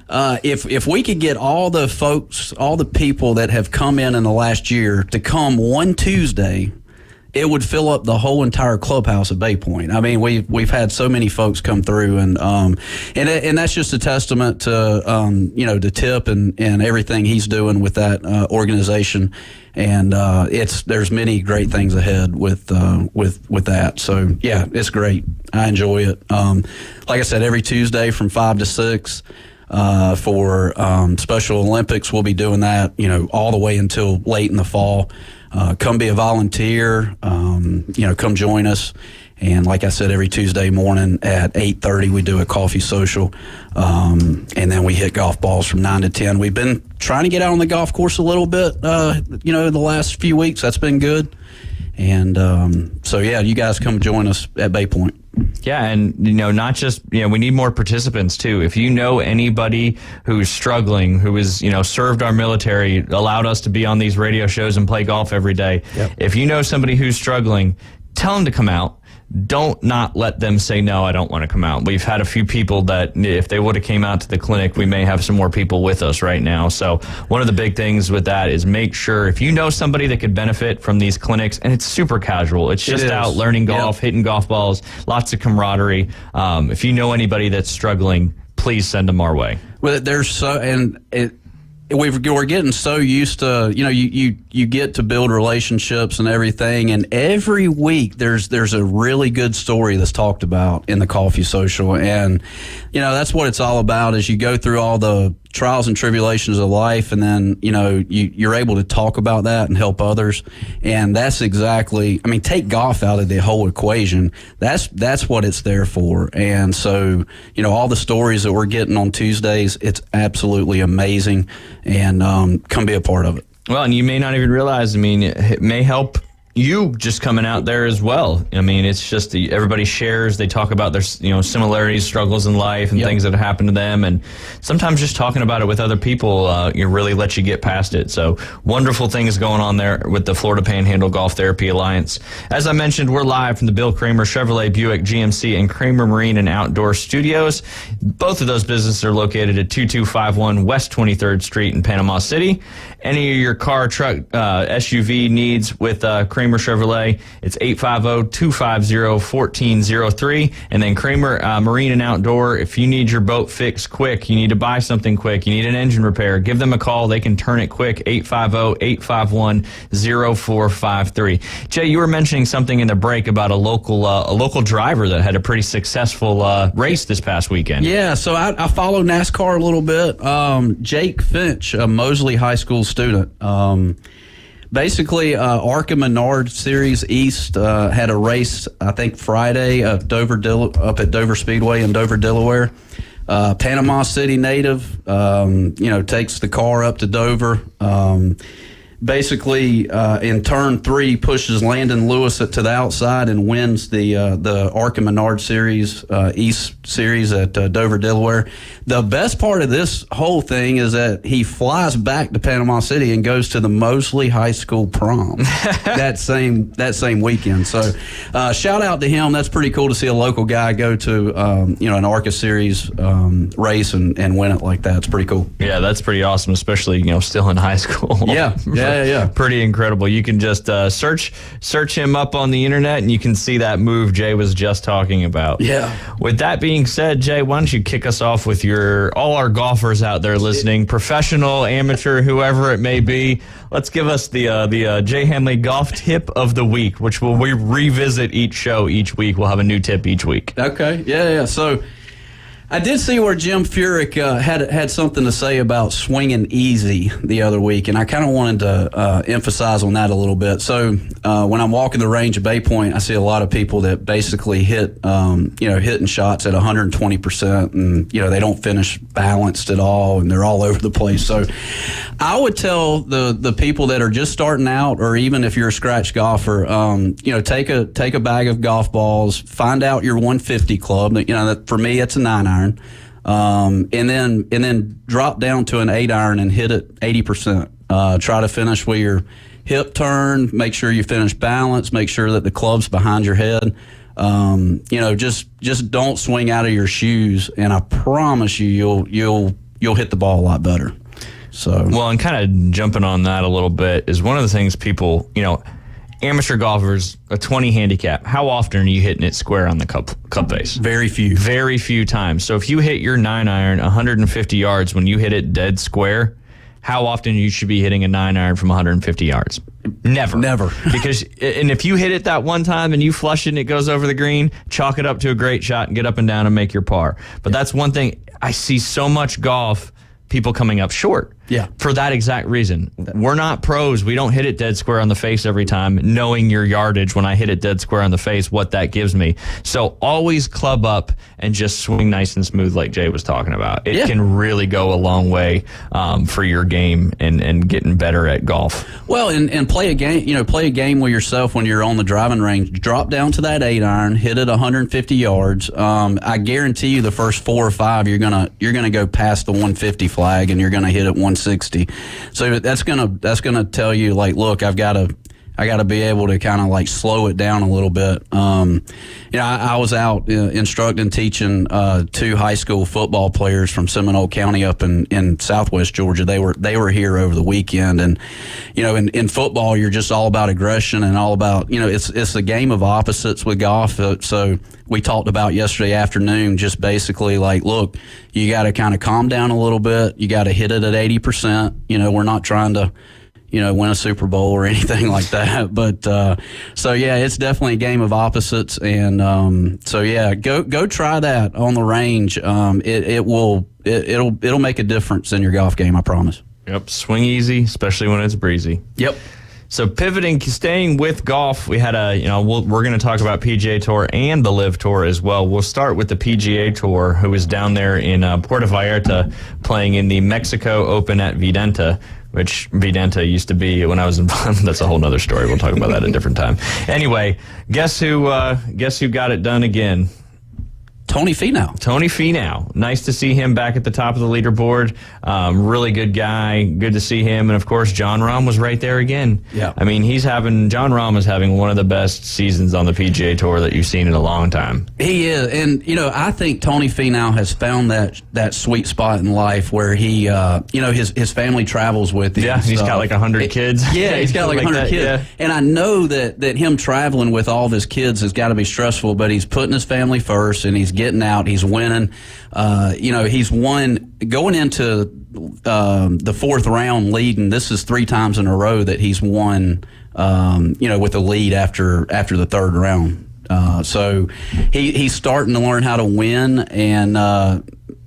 if we could get all the people that have come in the last year to come one Tuesday, it would fill up the whole entire clubhouse at Bay Point. I mean, we've had so many folks come through, and that's just a testament to to Tip and everything he's doing with that organization. And there's many great things ahead with that. So yeah, it's great. I enjoy it. Like I said, every Tuesday from 5 to 6. For Special Olympics, we'll be doing that, all the way until late in the fall. Come be a volunteer, come join us. And like I said, every Tuesday morning at 8:30, we do a coffee social. And then we hit golf balls from 9 to 10. We've been trying to get out on the golf course a little bit, the last few weeks. That's been good. And so, yeah, you guys come join us at Bay Point. Yeah, and not just we need more participants too. If you know anybody who's struggling, who is served our military, allowed us to be on these radio shows and play golf every day. Yep. If you know somebody who's struggling, tell them to come out. Don't not let them say, no, I don't want to come out. We've had a few people that if they would have came out to the clinic, we may have some more people with us right now. So one of the big things with that is make sure if you know somebody that could benefit from these clinics, and it's super casual. It's just out learning golf, hitting golf balls, lots of camaraderie. If you know anybody that's struggling, please send them our way. Well, we're getting so used to, you get to build relationships and everything, and every week there's a really good story that's talked about in the coffee social, and that's what it's all about. Is you go through all the trials and tribulations of life, and then you're able to talk about that and help others. And that's exactly, take golf out of the whole equation. That's what it's there for. And so all the stories that we're getting on Tuesdays, it's absolutely amazing. And come be a part of it. Well, and you may not even realize, it may help you just coming out there as well. It's just everybody shares. They talk about their similarities, struggles in life, and things that have happened to them. And sometimes just talking about it with other people, really lets you get past it. So wonderful things going on there with the Florida Panhandle Golf Therapy Alliance. As I mentioned, we're live from the Bill Kramer Chevrolet Buick GMC and Kramer Marine and Outdoor Studios. Both of those businesses are located at 2251 West 23rd Street in Panama City. Any of your car, truck, SUV needs with Kramer Kramer Chevrolet. It's 850-250-1403. And then Kramer Marine and Outdoor, if you need your boat fixed quick, you need to buy something quick, you need an engine repair, give them a call. They can turn it quick, 850-851-0453. Jay, you were mentioning something in the break about a local driver that had a pretty successful race this past weekend. Yeah, so I follow NASCAR a little bit. Jake Finch, a Mosley High School student. Basically, ARCA Menard Series East had a race, I think, Friday up at Dover Speedway in Dover, Delaware. Panama City native, takes the car up to Dover. Basically, in turn 3, pushes Landon Lewis to the outside and wins the ARCA Menard Series East Series at Dover, Delaware. The best part of this whole thing is that he flies back to Panama City and goes to the Mosley High School prom that same weekend. So, shout out to him. That's pretty cool to see a local guy go to an ARCA Series race and win it like that. It's pretty cool. Yeah, that's pretty awesome, especially still in high school. Yeah. Pretty incredible. You can just search him up on the internet and you can see that move Jay was just talking about. Yeah. With that being said, Jay, why don't you kick us off with all our golfers out there listening, professional, amateur, whoever it may be. Let's give us the Jay Hanley golf tip of the week, which we revisit each show each week. We'll have a new tip each week. Okay. Yeah. So I did see where Jim Furyk had something to say about swinging easy the other week, and I kind of wanted to emphasize on that a little bit. So when I'm walking the range of Bay Point, I see a lot of people that basically hit, hitting shots at 120%, and they don't finish balanced at all, and they're all over the place. So I would tell the people that are just starting out, or even if you're a scratch golfer, take a bag of golf balls, find out your 150 club. That for me, it's a 9-iron. And then drop down to an 8-iron and hit it 80%. Try to finish with your hip turn. Make sure you finish balance. Make sure that the club's behind your head. Just don't swing out of your shoes, and I promise you'll hit the ball a lot better. So well, and kind of jumping on that a little bit is one of the things people, amateur golfers, a 20 handicap, how often are you hitting it square on the cup face? Very few. Very few times. So if you hit your 9-iron 150 yards, when you hit it dead square, how often you should be hitting a 9-iron from 150 yards? Never. Because, and if you hit it that one time and you flush it and it goes over the green, chalk it up to a great shot and get up and down and make your par. But that's one thing. I see so much golf, people coming up short. Yeah. For that exact reason. We're not pros. We don't hit it dead square on the face every time, knowing your yardage when I hit it dead square on the face, what that gives me. So always club up and just swing nice and smooth like Jay was talking about. It can really go a long way for your game and getting better at golf. Well, and play a game, play a game with yourself when you're on the driving range. Drop down to that 8-iron, hit it 150 yards. I guarantee you the first 4 or 5 you're gonna go past the 150 flag and you're gonna hit it 160. So that's gonna tell you, like, look, I got to be able to kind of like slow it down a little bit. I was out instructing, teaching 2 high school football players from Seminole County up in Southwest Georgia. They were here over the weekend, and in football, you're just all about aggression and all about it's a game of opposites with golf. So we talked about yesterday afternoon, just basically like, look, you got to kind of calm down a little bit. You got to hit it at 80%. We're not trying to win a Super Bowl or anything like that. But it's definitely a game of opposites. And go try that on the range. It'll make a difference in your golf game, I promise. Yep, swing easy, especially when it's breezy. Yep. So pivoting, staying with golf, we had we're going to talk about PGA Tour and the LIV Tour as well. We'll start with the PGA Tour, who is down there in Puerto Vallarta playing in the Mexico Open at Vidanta, which Vidanta used to be when I was involved. That's a whole nother story. We'll talk about that at a different time. Anyway, guess who got it done again? Tony Finau. Tony Finau. Nice to see him back at the top of the leaderboard. Really good guy. Good to see him. And, of course, Jon Rahm was right there again. Yeah. I mean, Jon Rahm is having one of the best seasons on the PGA Tour that you've seen in a long time. He is. And, I think Tony Finau has found that sweet spot in life where he, his family travels with him. Yeah, he's got like 100 kids. Yeah, he's got like 100 kids. Yeah. And I know that him traveling with all of his kids has got to be stressful, but he's putting his family first and he's getting out, he's winning. He's won going into the fourth round leading. This is 3 times in a row that he's won, with a lead after the third round. So he's starting to learn how to win, and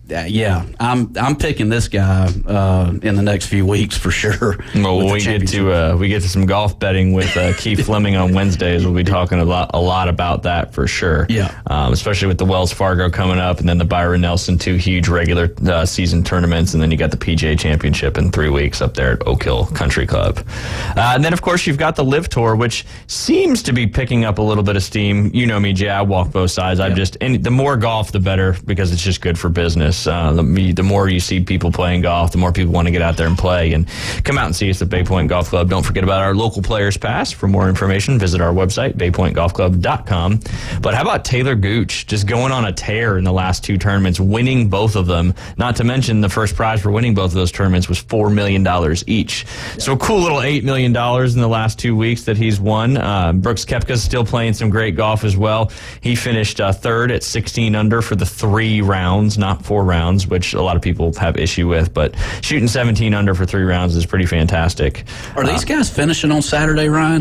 I'm picking this guy in the next few weeks for sure. Well, we get to some golf betting with Keith Fleming on Wednesdays. We'll be talking a lot about that for sure. Yeah, especially with the Wells Fargo coming up, and then the Byron Nelson, 2 huge regular season tournaments, and then you got the PGA Championship in 3 weeks up there at Oak Hill Country Club. And then of course you've got the Live Tour, which seems to be picking up a little bit of steam. You know me, Jay. I walk both sides. The more golf, the better, because it's just good for business. The more you see people playing golf, the more people want to get out there and play. And come out and see us at Bay Point Golf Club. Don't forget about our local players pass. For more information, visit our website, baypointgolfclub.com. But how about Taylor Gooch just going on a tear in the last 2 tournaments, winning both of them? Not to mention the first prize for winning both of those tournaments was $4 million each. So a cool little $8 million in the last 2 weeks that he's won. Brooks Koepka's still playing some great golf as well. He finished third at 16 under for the 3 rounds, not 4 rounds, which a lot of people have issue with, but shooting 17 under for 3 rounds is pretty fantastic. Are these guys finishing on Saturday, Ryan?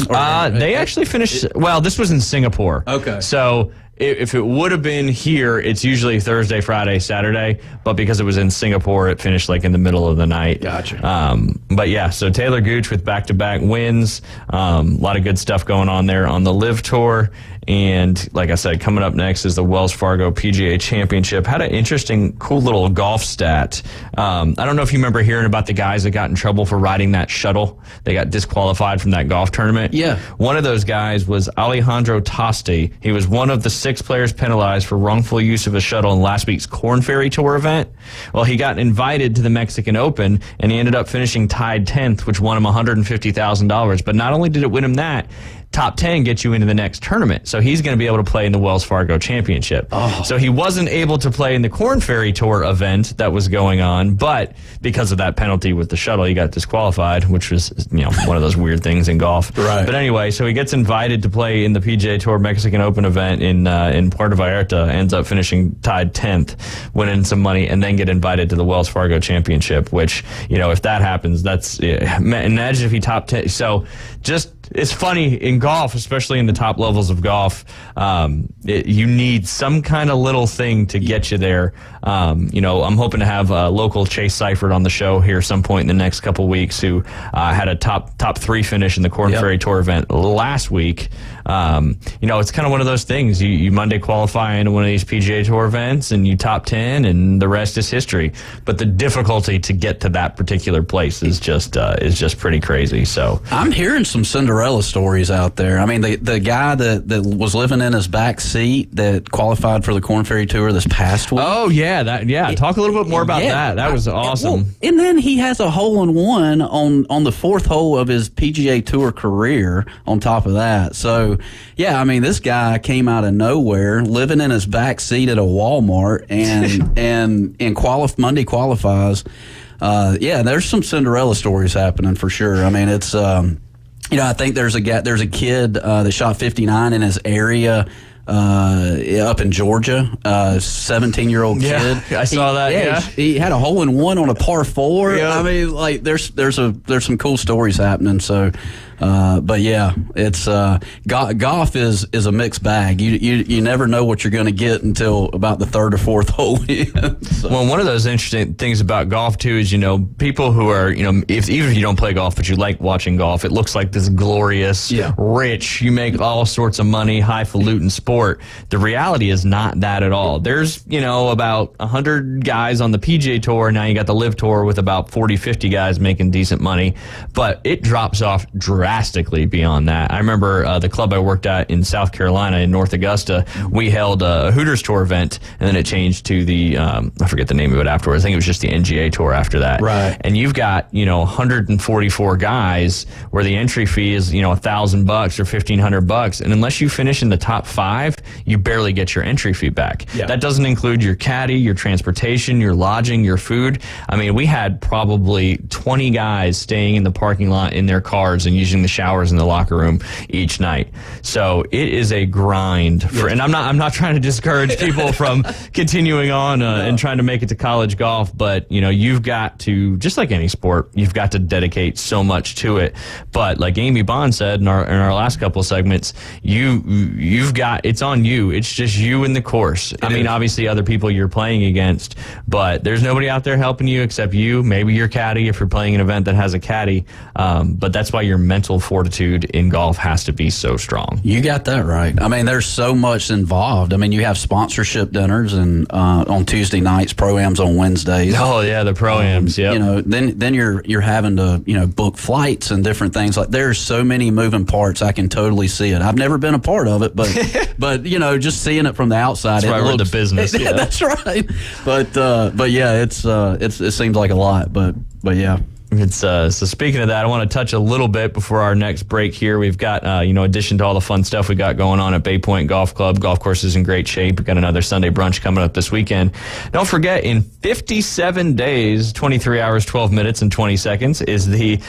They actually finished, well, this was in Singapore. Okay. So if it would have been here, it's usually Thursday, Friday, Saturday, but because it was in Singapore, it finished like in the middle of the night. Gotcha. But yeah, so Taylor Gooch with back-to-back wins. A lot of good stuff going on there on the Live Tour. And like I said, coming up next is the Wells Fargo PGA Championship. Had an interesting, cool little golf stat. I don't know if you remember hearing about the guys that got in trouble for riding that shuttle. They got disqualified from that golf tournament. Yeah. One of those guys was Alejandro Tosti. He was one of the 6 players penalized for wrongful use of a shuttle in last week's Corn Ferry Tour event. Well, he got invited to the Mexican Open, and he ended up finishing tied 10th, which won him $150,000. But not only did it win him that, top 10 gets you into the next tournament. So he's going to be able to play in the Wells Fargo Championship. Oh. So he wasn't able to play in the Corn Ferry Tour event that was going on, but because of that penalty with the shuttle, he got disqualified, which was, one of those weird things in golf. Right. But anyway, so he gets invited to play in the PGA Tour Mexican Open event in Puerto Vallarta, ends up finishing tied 10th, winning some money, and then get invited to the Wells Fargo Championship, which, if that happens, imagine if he top 10. So it's funny in golf, especially in the top levels of golf. You need some kind of little thing to get you there. I'm hoping to have local Chase Seifert on the show here some point in the next couple weeks, who had a top 3 finish in the Corn Ferry Tour event last week. It's kind of one of those things. You Monday qualify into one of these PGA Tour events, and you top 10, and the rest is history. But the difficulty to get to that particular place is just pretty crazy. So I'm hearing some Cinderella stories out there. I mean, the guy that was living in his back seat that qualified for the Corn Ferry Tour this past week. Oh yeah, talk a little bit more about that. That was awesome. Well, and then he has a hole-in-one on the 4th hole of his PGA Tour career on top of that. So yeah, I mean, this guy came out of nowhere, living in his back seat at a Walmart, and Monday qualifies. There's some Cinderella stories happening for sure. I mean, it's I think there's a kid that shot 59 in his area up in Georgia, 17-year-old kid. Yeah, I saw that. Yeah, he had a hole-in-one on a par 4. Yeah. I mean, like there's some cool stories happening. So, but yeah, it's golf is a mixed bag. You never know what you're going to get until about the 3rd or 4th hole in. So. Well, one of those interesting things about golf too is people who are even if you don't play golf but you like watching golf, it looks like this glorious, rich. You make all sorts of money, highfalutin sport. sport. The reality is not that at all. There's, about 100 guys on the PGA Tour. Now you got the Live Tour with about 40, 50 guys making decent money, but it drops off drastically beyond that. I remember the club I worked at in South Carolina in North Augusta, we held a Hooters Tour event, and then it changed to the, I forget the name of it afterwards. I think it was just the NGA Tour after that. Right. And you've got, 144 guys where the entry fee is, $1,000 or $1,500. And unless you finish in the top 5, you barely get your entry fee back. Yeah. That doesn't include your caddy, your transportation, your lodging, your food. I mean, we had probably 20 guys staying in the parking lot in their cars and using the showers in the locker room each night. So it is a grind and I'm not trying to discourage people from continuing on and trying to make it to college golf, but you've got to, just like any sport, you've got to dedicate so much to it. But like Amy Bond said in our last couple of segments, you've got, it's on you. It's just you and the course. I mean, obviously other people you're playing against, but there's nobody out there helping you except you, maybe your caddy if you're playing an event that has a caddy. But that's why your mental fortitude in golf has to be so strong. You got that right. I mean, there's so much involved. I mean, you have sponsorship dinners and on Tuesday nights, pro-ams on Wednesdays. Oh yeah, the pro-ams. Yeah. Then you're having to book flights and different things. Like there's so many moving parts. I can totally see it. I've never been a part of it, but just seeing it from the outside, that's why we're in the business. Yeah, that's right. But yeah, it seems like a lot. But yeah. It's so speaking of that, I want to touch a little bit before our next break here. We've got, addition to all the fun stuff we got going on at Bay Point Golf Club. Golf course is in great shape. We've got another Sunday brunch coming up this weekend. Don't forget, in 57 days, 23 hours, 12 minutes, and 20 seconds is the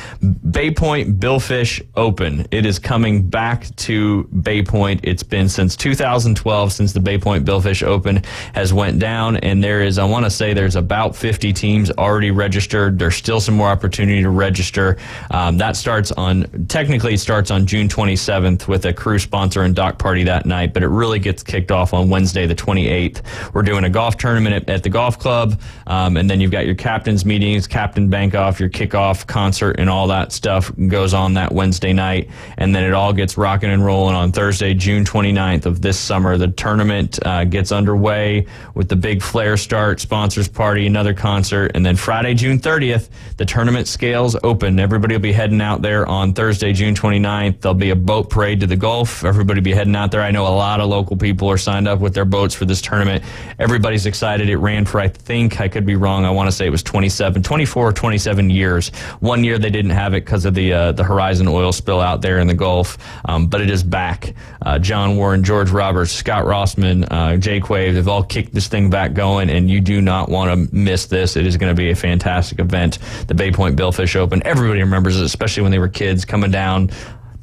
Bay Point Billfish Open. It is coming back to Bay Point. It's been since 2012 since the Bay Point Billfish Open has went down, and there's about 50 teams already registered. There's still some more opportunities to register. That starts on June 27th with a crew sponsor and dock party that night, but it really gets kicked off on Wednesday the 28th. We're doing a golf tournament at the golf club, and then you've got your captain's meetings, captain bank off, your kickoff concert, and all that stuff goes on that Wednesday night, and then it all gets rocking and rolling on Thursday, June 29th of this summer. The tournament gets underway with the big flare start, sponsors party, another concert, and then Friday, June 30th, the tournament scales open. Everybody will be heading out there on Thursday, June 29th. There'll be a boat parade to the Gulf. Everybody will be heading out there. I know a lot of local people are signed up with their boats for this tournament. Everybody's excited. It ran for, I think, I could be wrong, I want to say it was 24 or 27 years. 1 year they didn't have it because of the Horizon oil spill out there in the Gulf, but it is back. John Warren, George Roberts, Scott Rossman, Jay Quave, they've all kicked this thing back going, and you do not want to miss this. It is going to be a fantastic event. The Bay Point Billfish Open. Everybody remembers it, especially when they were kids coming down.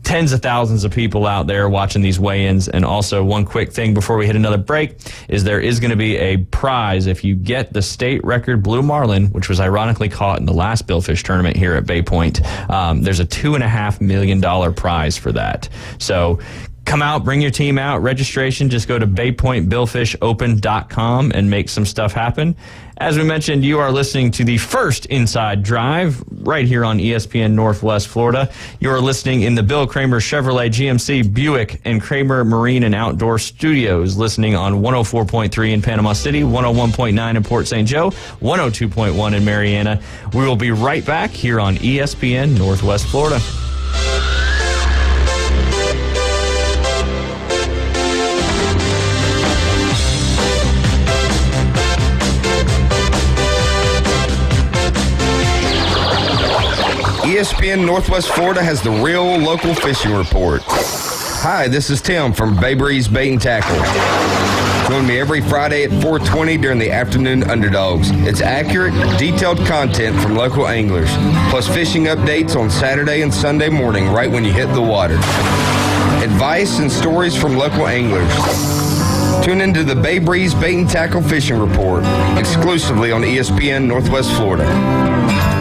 Tens of thousands of people out there watching these weigh-ins. And also, one quick thing before we hit another break is there is going to be a prize if you get the state record blue marlin, which was ironically caught in the last Billfish tournament here at Bay Point. There's a $2.5 million prize for that. So come out, bring your team out. Registration, just go to baypointbillfishopen.com and make some stuff happen. As we mentioned, you are listening to the first Inside Drive right here on ESPN Northwest Florida. You are listening in the Bill Kramer Chevrolet GMC Buick and Kramer Marine and Outdoor Studios, listening on 104.3 in Panama City, 101.9 in Port St. Joe, 102.1 in Mariana. We will be right back here on ESPN Northwest Florida. ESPN Northwest Florida has the real local fishing report. Hi, this is Tim from Bay Breeze Bait and Tackle. Join me every Friday at 4:20 during the afternoon Underdogs. It's accurate, detailed content from local anglers, plus fishing updates on Saturday and Sunday morning right when you hit the water. Advice and stories from local anglers. Tune into the Bay Breeze Bait and Tackle Fishing Report, exclusively on ESPN Northwest Florida.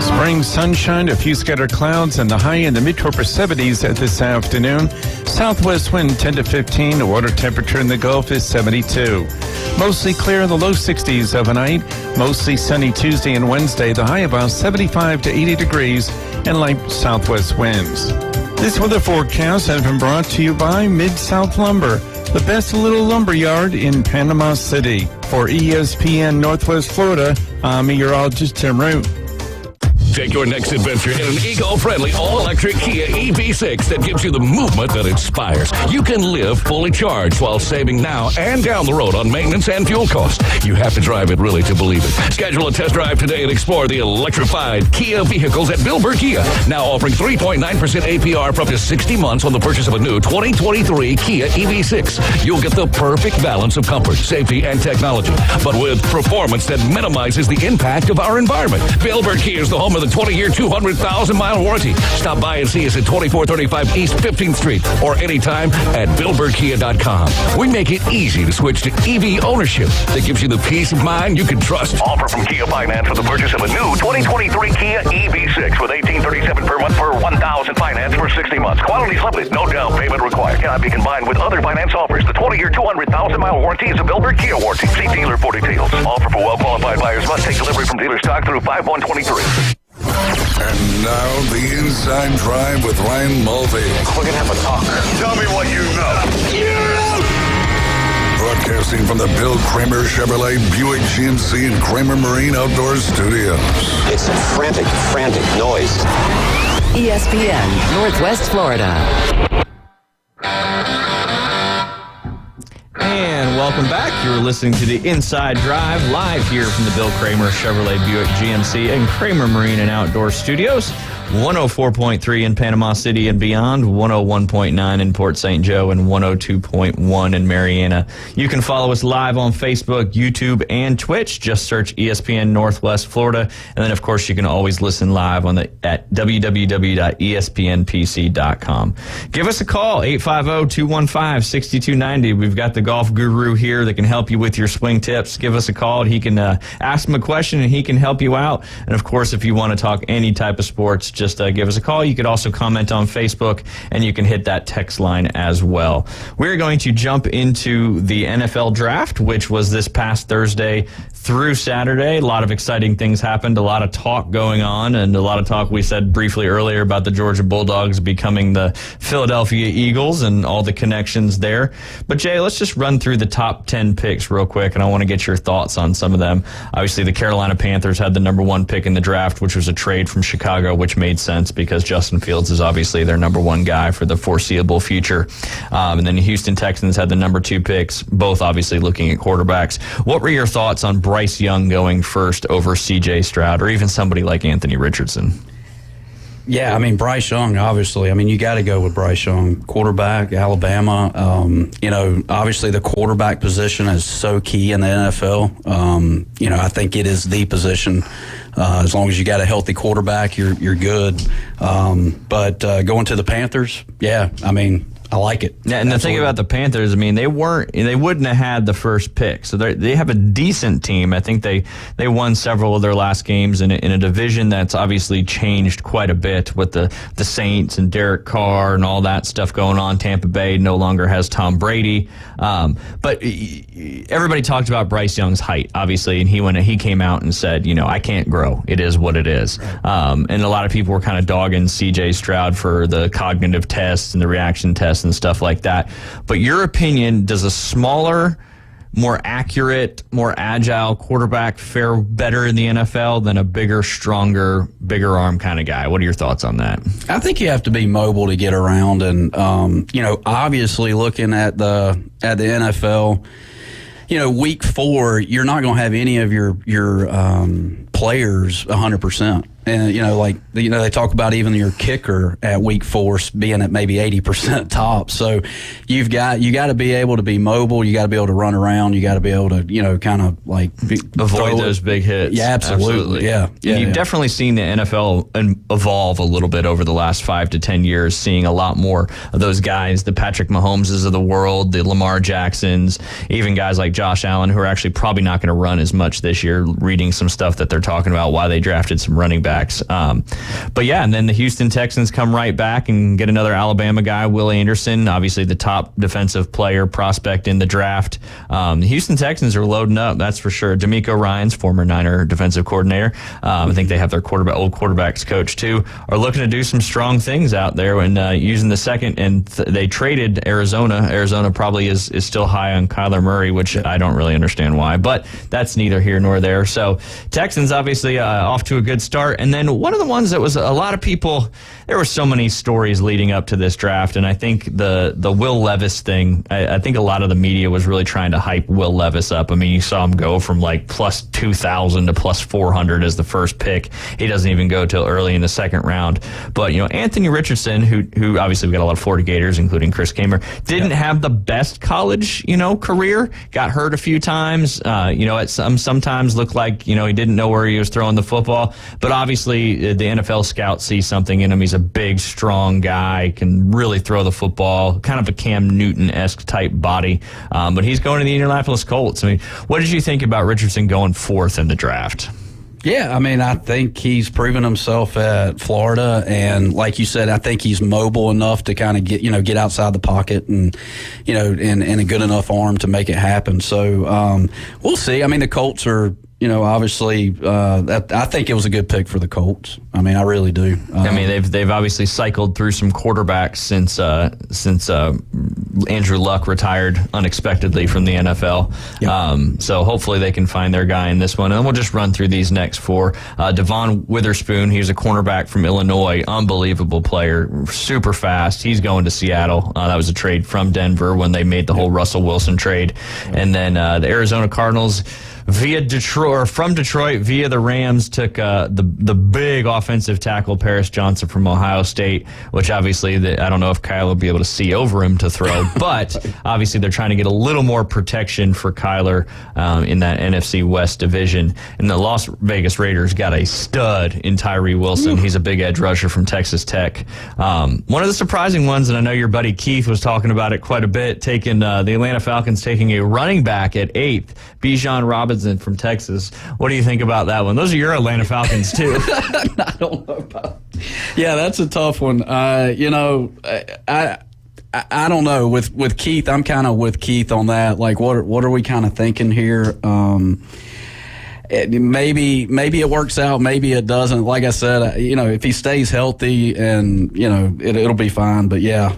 Spring sunshine, a few scattered clouds, and the high in the mid-to-upper 70s this afternoon. Southwest wind 10 to 15. The water temperature in the Gulf is 72. Mostly clear in the low 60s overnight. Mostly sunny Tuesday and Wednesday. The high about 75 to 80 degrees and light southwest winds. This weather forecast has been brought to you by Mid-South Lumber. the best little lumber yard in Panama City. For ESPN Northwest Florida, I'm meteorologist Tim Root. Take your next adventure in an eco-friendly all-electric Kia EV6 that gives you the movement that inspires. You can live fully charged while saving now and down the road on maintenance and fuel costs. You have to drive it really to believe it. Schedule a test drive today and explore the electrified Kia vehicles at Bilberg Kia. Now offering 3.9% APR for up to 60 months on the purchase of a new 2023 Kia EV6. You'll get the perfect balance of comfort, safety, and technology, but with performance that minimizes the impact of our environment. Bilberg Kia is the home of the 20-year, 200,000-mile warranty. Stop by and see us at 2435 East 15th Street or anytime at BillbergKia.com. We make it easy to switch to EV ownership that gives you the peace of mind you can trust. Offer from Kia Finance for the purchase of a new 2023 Kia EV6 with $1,837 per month for $1,000 finance for 60 months. Quality is limited. No down payment required. Cannot be combined with other finance offers. The 20-year, 200,000-mile warranty is a Bilberg Kia warranty. See dealer for details. Offer for well-qualified buyers must take delivery from dealer stock through 5/1/23. And now the Inside Drive with Ryan Mulvey. We're going to have a talk. Tell me what you know. Broadcasting from the Bill Kramer Chevrolet Buick GMC and Kramer Marine Outdoor Studios. It's a frantic noise. ESPN Northwest Florida. And welcome back. You're listening to the Inside Drive live here from the Bill Kramer Chevrolet Buick GMC and Kramer Marine and Outdoor Studios. 104.3 in Panama City and beyond, 101.9 in Port St. Joe, and 102.1 in Mariana. You can follow us live on Facebook, YouTube, and Twitch. Just search ESPN Northwest Florida. And then, of course, you can always listen live at www.espnpc.com. Give us a call, 850-215-6290. We've got the golf guru here that can help you with your swing tips. Give us a call. He can ask him a question, and he can help you out. And, of course, if you want to talk any type of sports, just give us a call. You could also comment on Facebook, and you can hit that text line as well. We're going to jump into the NFL draft, which was this past Thursday through Saturday. A lot of exciting things happened, a lot of talk going on, and a lot of talk we said briefly earlier about the Georgia Bulldogs becoming the Philadelphia Eagles and all the connections there. But Jay, let's just run through the top 10 picks real quick, and I want to get your thoughts on some of them. Obviously, the Carolina Panthers had the number 1 pick in the draft, which was a trade from Chicago, which made sense because Justin Fields is obviously their number 1 guy for the foreseeable future. And then the Houston Texans had the number 2 picks, both obviously looking at quarterbacks. What were your thoughts on Bryce Young going first over C.J. Stroud or even somebody like Anthony Richardson? Yeah, I mean, Bryce Young, obviously. I mean, you got to go with Bryce Young, quarterback, Alabama. Obviously the quarterback position is so key in the NFL. I think it is the position. As long as you got a healthy quarterback, you're good. But going to the Panthers, yeah, I mean, I like it. Yeah, and the thing about the Panthers, I mean, they wouldn't have had the first pick. So they have a decent team. I think they won several of their last games in a division that's obviously changed quite a bit with the Saints and Derek Carr and all that stuff going on. Tampa Bay no longer has Tom Brady. But everybody talked about Bryce Young's height, obviously, and he came out and said, I can't grow. It is what it is. And a lot of people were kind of dogging C.J. Stroud for the cognitive tests and the reaction tests and stuff like that. But your opinion, does a smaller, more accurate, more agile quarterback fare better in the NFL than a bigger, stronger, bigger arm kind of guy? What are your thoughts on that? I think you have to be mobile to get around, and obviously looking at the NFL, week 4, you're not going to have any of your players 100%. And, they talk about even your kicker at week 4 being at maybe 80% top. So you got to be able to be mobile. You got to be able to run around. You got to be able to, kind of avoid those big hits. Yeah, absolutely. Yeah. You've definitely seen the NFL evolve a little bit over the last 5 to 10 years, seeing a lot more of those guys, the Patrick Mahomeses of the world, the Lamar Jacksons, even guys like Josh Allen, who are actually probably not going to run as much this year, reading some stuff that they're talking about why they drafted some running backs backs. But yeah, and then the Houston Texans come right back and get another Alabama guy, Will Anderson, obviously the top defensive player prospect in the draft. The Houston Texans are loading up, that's for sure. D'Amico Ryans, former Niner defensive coordinator, I think they have their old quarterbacks coach too, are looking to do some strong things out there and using the second, and they traded Arizona. Arizona probably is still high on Kyler Murray, which I don't really understand why, but that's neither here nor there. So Texans obviously off to a good start. And then one of the ones that was a lot of people, there were so many stories leading up to this draft, and I think the Will Levis thing, I think a lot of the media was really trying to hype Will Levis up. I mean, you saw him go from like plus 2,000 to plus 400 as the first pick. He doesn't even go till early in the second round. But, Anthony Richardson, who obviously we got a lot of Florida Gators, including Chris Kamer, didn't have the best college, career, got hurt a few times, sometimes looked like, he didn't know where he was throwing the football. But obviously the NFL scouts see something in him. He's a big, strong guy, can really throw the football, kind of a Cam Newton-esque type body. But he's going to the Indianapolis Colts. I mean, what did you think about Richardson going fourth in the draft? Yeah, I mean, I think he's proven himself at Florida, and like you said, I think he's mobile enough to kind of get outside the pocket and, and a good enough arm to make it happen. So we'll see. I mean, the Colts are, obviously, I think it was a good pick for the Colts. I mean, I really do. I mean, they've obviously cycled through some quarterbacks since Andrew Luck retired unexpectedly from the NFL. Yep. So hopefully they can find their guy in this one. And then we'll just run through these next four. Devon Witherspoon, he's a cornerback from Illinois, unbelievable player, super fast. He's going to Seattle. That was a trade from Denver when they made the whole Russell Wilson trade. And then the Arizona Cardinals, from Detroit via the Rams, took the big offensive tackle Paris Johnson from Ohio State, which obviously I don't know if Kyle will be able to see over him to throw, but obviously they're trying to get a little more protection for Kyler in that NFC West division. And the Las Vegas Raiders got a stud in Tyree Wilson. He's a big edge rusher from Texas Tech. One of the surprising ones, and I know your buddy Keith was talking about it quite a bit, the Atlanta Falcons taking a running back at 8th, Bijan Robinson from Texas. What do you think about that one? Those are your Atlanta Falcons too. I don't know about. Yeah, that's a tough one. I don't know. With Keith, I'm kind of with Keith on that. Like, what are we kind of thinking here? Maybe it works out. Maybe it doesn't. Like I said, if he stays healthy, and it'll be fine. But yeah,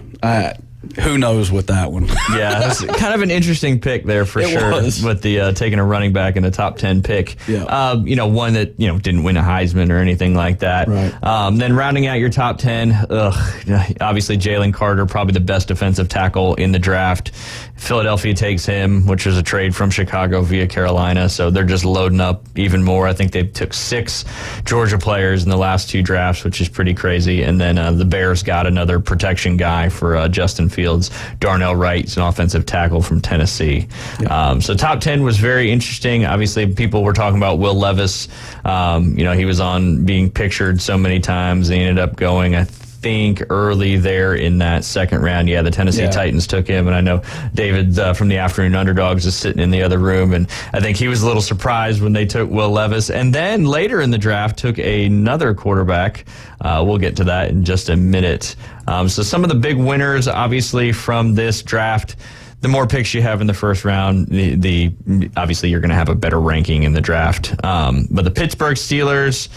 who knows with that one? Yeah, that's kind of an interesting pick there for sure. With the taking a running back in the top 10 pick. Yeah. One that didn't win a Heisman or anything like that. Right. Then rounding out your top 10, obviously Jalen Carter, probably the best defensive tackle in the draft. Philadelphia takes him, which was a trade from Chicago via Carolina, so they're just loading up even more. I think they took 6 Georgia players in the last 2 drafts, which is pretty crazy. And then the Bears got another protection guy for Justin Fields. Darnell Wright's an offensive tackle from Tennessee. Yeah. So top 10 was very interesting. Obviously, people were talking about Will Levis. He was on being pictured so many times. He ended up going, I think, early there in that second round. Yeah, the Tennessee Titans took him, and I know David from the Afternoon Underdogs is sitting in the other room, and I think he was a little surprised when they took Will Levis. And then later in the draft took another quarterback. We'll get to that in just a minute. So some of the big winners, obviously, from this draft. The more picks you have in the first round, the obviously you're going to have a better ranking in the draft. But the Pittsburgh Steelers,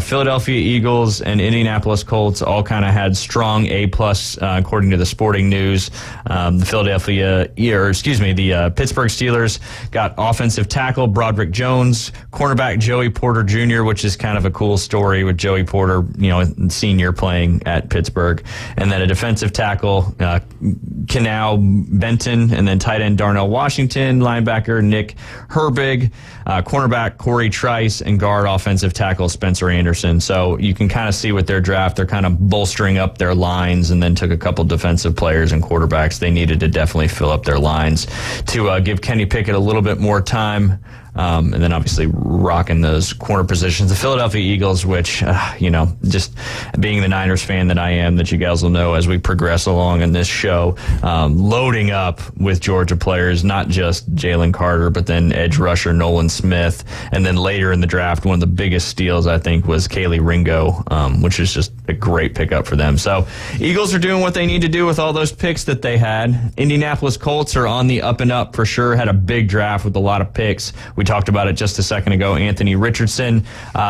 Philadelphia Eagles, and Indianapolis Colts all kind of had strong A+, according to the Sporting News. The Pittsburgh Steelers got offensive tackle Broderick Jones, cornerback Joey Porter Jr., which is kind of a cool story with Joey Porter, senior playing at Pittsburgh, and then a defensive tackle Canal Benton, and then tight end Darnell Washington, linebacker Nick Herbig, cornerback Corey Trice, and guard offensive tackle Spencer Anderson. So you can kind of see with their draft, they're kind of bolstering up their lines, and then took a couple defensive players and quarterbacks. They needed to definitely fill up their lines to give Kenny Pickett a little bit more time and then obviously rocking those corner positions. The Philadelphia Eagles, which, just being the Niners fan that I am, that you guys will know as we progress along in this show, loading up with Georgia players, not just Jalen Carter, but then edge rusher Nolan Smith. And then later in the draft, one of the biggest steals, I think, was Kaylee Ringo, which is just a great pickup for them. So Eagles are doing what they need to do with all those picks that they had. Indianapolis Colts are on the up and up for sure. Had a big draft with a lot of picks. We talked about it just a second ago. Anthony Richardson,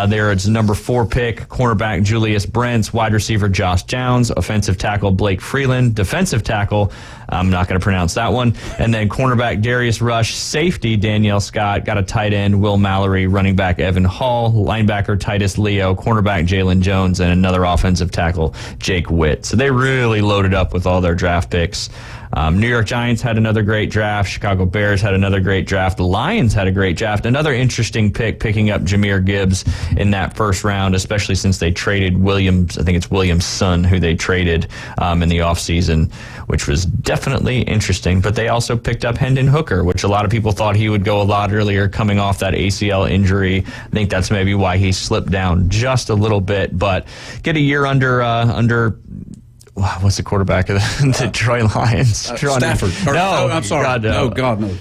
there it's number 4 pick. Cornerback Julius Brents, wide receiver Josh Downs, offensive tackle Blake Freeland, defensive tackle, I'm not going to pronounce that one, and then cornerback Darius Rush, safety Danielle Scott, got a tight end Will Mallory, running back Evan Hall, linebacker Titus Leo, cornerback Jalen Jones, and another offensive tackle Jake Witt. So they really loaded up with all their draft picks. New York Giants had another great draft. Chicago Bears had another great draft. The Lions had a great draft. Another interesting pick, picking up Jahmyr Gibbs in that first round, especially since they traded Williams. I think it's Williams' son who they traded in the offseason, which was definitely interesting. But they also picked up Hendon Hooker, which a lot of people thought he would go a lot earlier coming off that ACL injury. I think that's maybe why he slipped down just a little bit. But get a year under what's the quarterback of the Detroit Lions? Stafford. No, I'm sorry. No.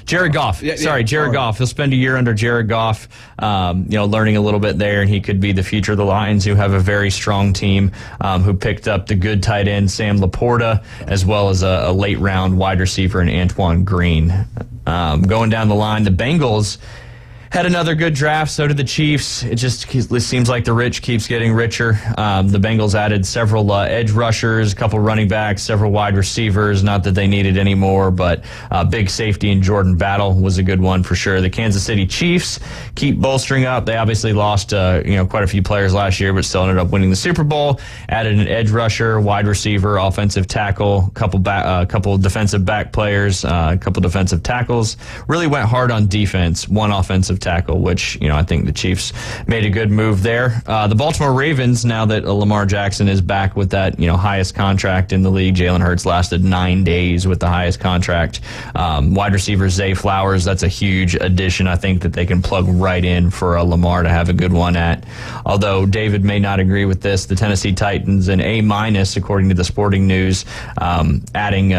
Jared Goff. Jared sorry. Goff. He'll spend a year under Jared Goff, learning a little bit there, and he could be the future of the Lions, who have a very strong team, who picked up the good tight end Sam Laporta, as well as a late round wide receiver in Antoine Green. Going down the line, the Bengals had another good draft. So did the Chiefs. It seems like the rich keeps getting richer. The Bengals added several edge rushers, a couple running backs, several wide receivers. Not that they needed any more, but big safety in Jordan Battle was a good one for sure. The Kansas City Chiefs keep bolstering up. They obviously lost quite a few players last year, but still ended up winning the Super Bowl. Added an edge rusher, wide receiver, offensive tackle, couple defensive back players, a couple defensive tackles. Really went hard on defense. One offensive tackle, which, I think the Chiefs made a good move there. The Baltimore Ravens, now that Lamar Jackson is back with that, highest contract in the league. Jalen Hurts lasted 9 days with the highest contract. Wide receiver Zay Flowers, that's a huge addition. I think that they can plug right in for Lamar to have a good one at. Although David may not agree with this, the Tennessee Titans, an A-, according to the Sporting News, adding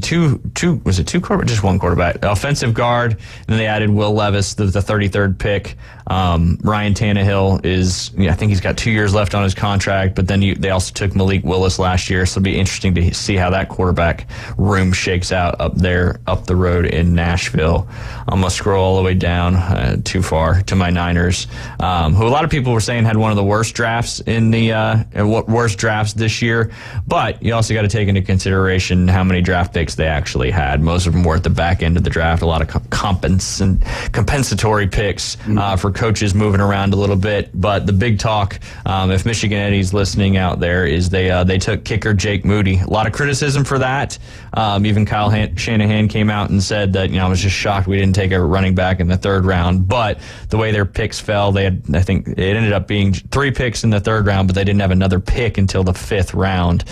two quarterbacks, just one quarterback, offensive guard, and then they added Will Levis, the 33rd pick. Ryan Tannehill is, I think he's got 2 years left on his contract, but then they also took Malik Willis last year, so it'll be interesting to see how that quarterback room shakes out up there, up the road in Nashville. I'm going to scroll all the way down too far to my Niners, who a lot of people were saying had one of the worst drafts in the worst drafts this year, but you also got to take into consideration how many draft picks they actually had. Most of them were at the back end of the draft, a lot of compensatory picks for coaches moving around a little bit. But the big talk, if Michigan Eddie's listening out there, is they took kicker Jake Moody. A lot of criticism for that. Even Kyle Shanahan came out and said that, I was just shocked we didn't take a running back in the 3rd round. But the way their picks fell, I think it ended up being 3 picks in the 3rd round, but they didn't have another pick until the 5th round.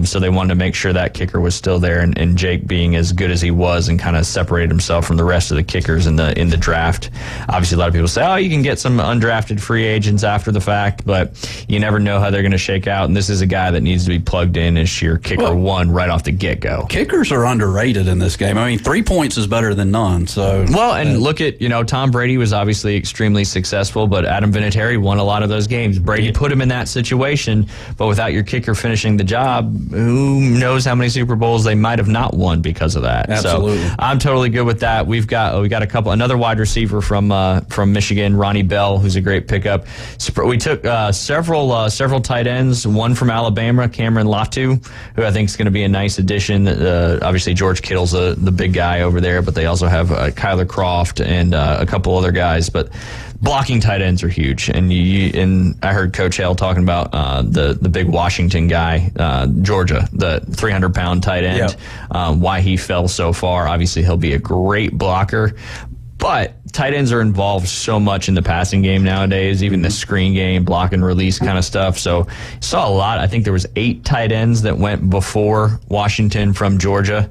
So they wanted to make sure that kicker was still there, and Jake, being as good as he was and kind of separated himself from the rest of the kickers in the draft. Obviously, a lot of people say, you can get some undrafted free agents after the fact, but you never know how they're going to shake out. And this is a guy that needs to be plugged in as your kicker one right off the get-go. Kickers are underrated in this game. 3 points is better than none. So look at, Tom Brady was obviously extremely successful, but Adam Vinatieri won a lot of those games. Brady put him in that situation, but without your kicker finishing the job, who knows how many Super Bowls they might have not won because of that. Absolutely. So I'm totally good with that. We got another wide receiver from Michigan, Ronnie Bell, who's a great pickup. We took several tight ends, one from Alabama, Cameron Latu, who I think is going to be a nice addition. Obviously, George Kittle's the big guy over there, but they also have Kyler Croft and a couple other guys. But blocking tight ends are huge, and I heard Coach Hale talking about the big Washington guy, Georgia, the 300-pound tight end. Why he fell so far. Obviously, he'll be a great blocker. But tight ends are involved so much in the passing game nowadays, even the screen game, block and release kind of stuff. So saw a lot. I think there was 8 tight ends that went before Washington from Georgia.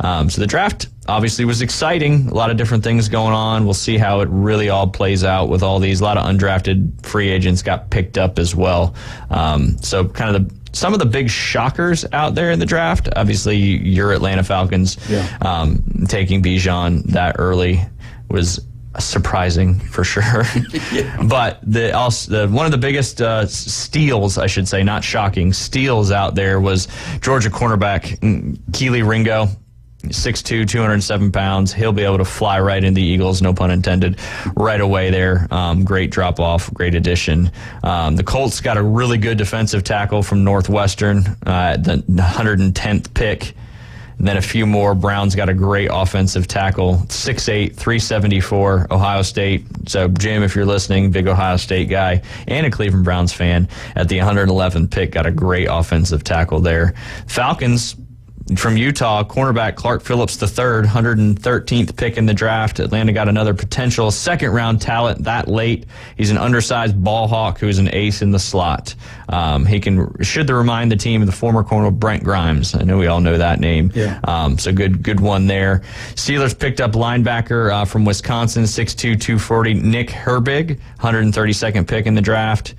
So the draft obviously was exciting. A lot of different things going on. We'll see how it really all plays out with all these. A lot of undrafted free agents got picked up as well. So kind of some of the big shockers out there in the draft. Obviously, your Atlanta Falcons taking Bijan that early was surprising for sure. But one of the biggest steals, I should say, not shocking, steals out there was Georgia cornerback Kelee Ringo. 6'2", 207 pounds. He'll be able to fly right into the Eagles, no pun intended, right away there. Great drop-off, great addition. The Colts got a really good defensive tackle from Northwestern at the 110th pick. And then a few more. Browns got a great offensive tackle, 6'8", 374, Ohio State. So, Jim, if you're listening, big Ohio State guy and a Cleveland Browns fan, at the 111th pick, got a great offensive tackle there. Falcons, from Utah, cornerback Clark Phillips III, 113th pick in the draft. Atlanta got another potential second-round talent that late. He's an undersized ball hawk who is an ace in the slot. He should remind the team of the former corner Brent Grimes. I know we all know that name. Yeah. So good one there. Steelers picked up linebacker from Wisconsin, 6'2", 240, Nick Herbig, 132nd pick in the draft.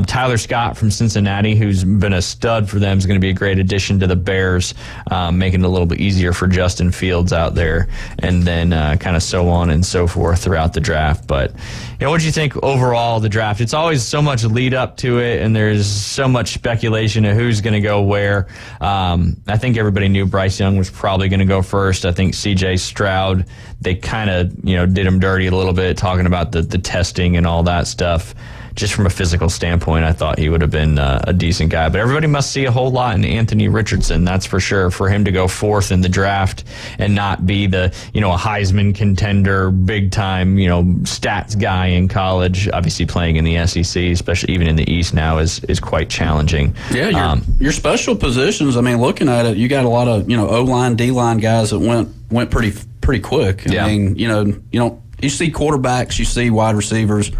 Tyler Scott from Cincinnati, who's been a stud for them, is going to be a great addition to the Bears. Making it a little bit easier for Justin Fields out there, and then kind of so on and so forth throughout the draft. But, what do you think overall of the draft? It's always so much lead up to it, and there's so much speculation of who's going to go where. I think everybody knew Bryce Young was probably going to go first. I think C.J. Stroud, they kind of, did him dirty a little bit, talking about the testing and all that stuff. Just from a physical standpoint, I thought he would have been a decent guy. But everybody must see a whole lot in Anthony Richardson, that's for sure. For him to go fourth in the draft and not be a Heisman contender, big-time, stats guy in college, obviously playing in the SEC, especially even in the East now, is quite challenging. Yeah, your special positions, looking at it, you got a lot of, O-line, D-line guys that went pretty quick. I mean, you see quarterbacks, you see wide receivers.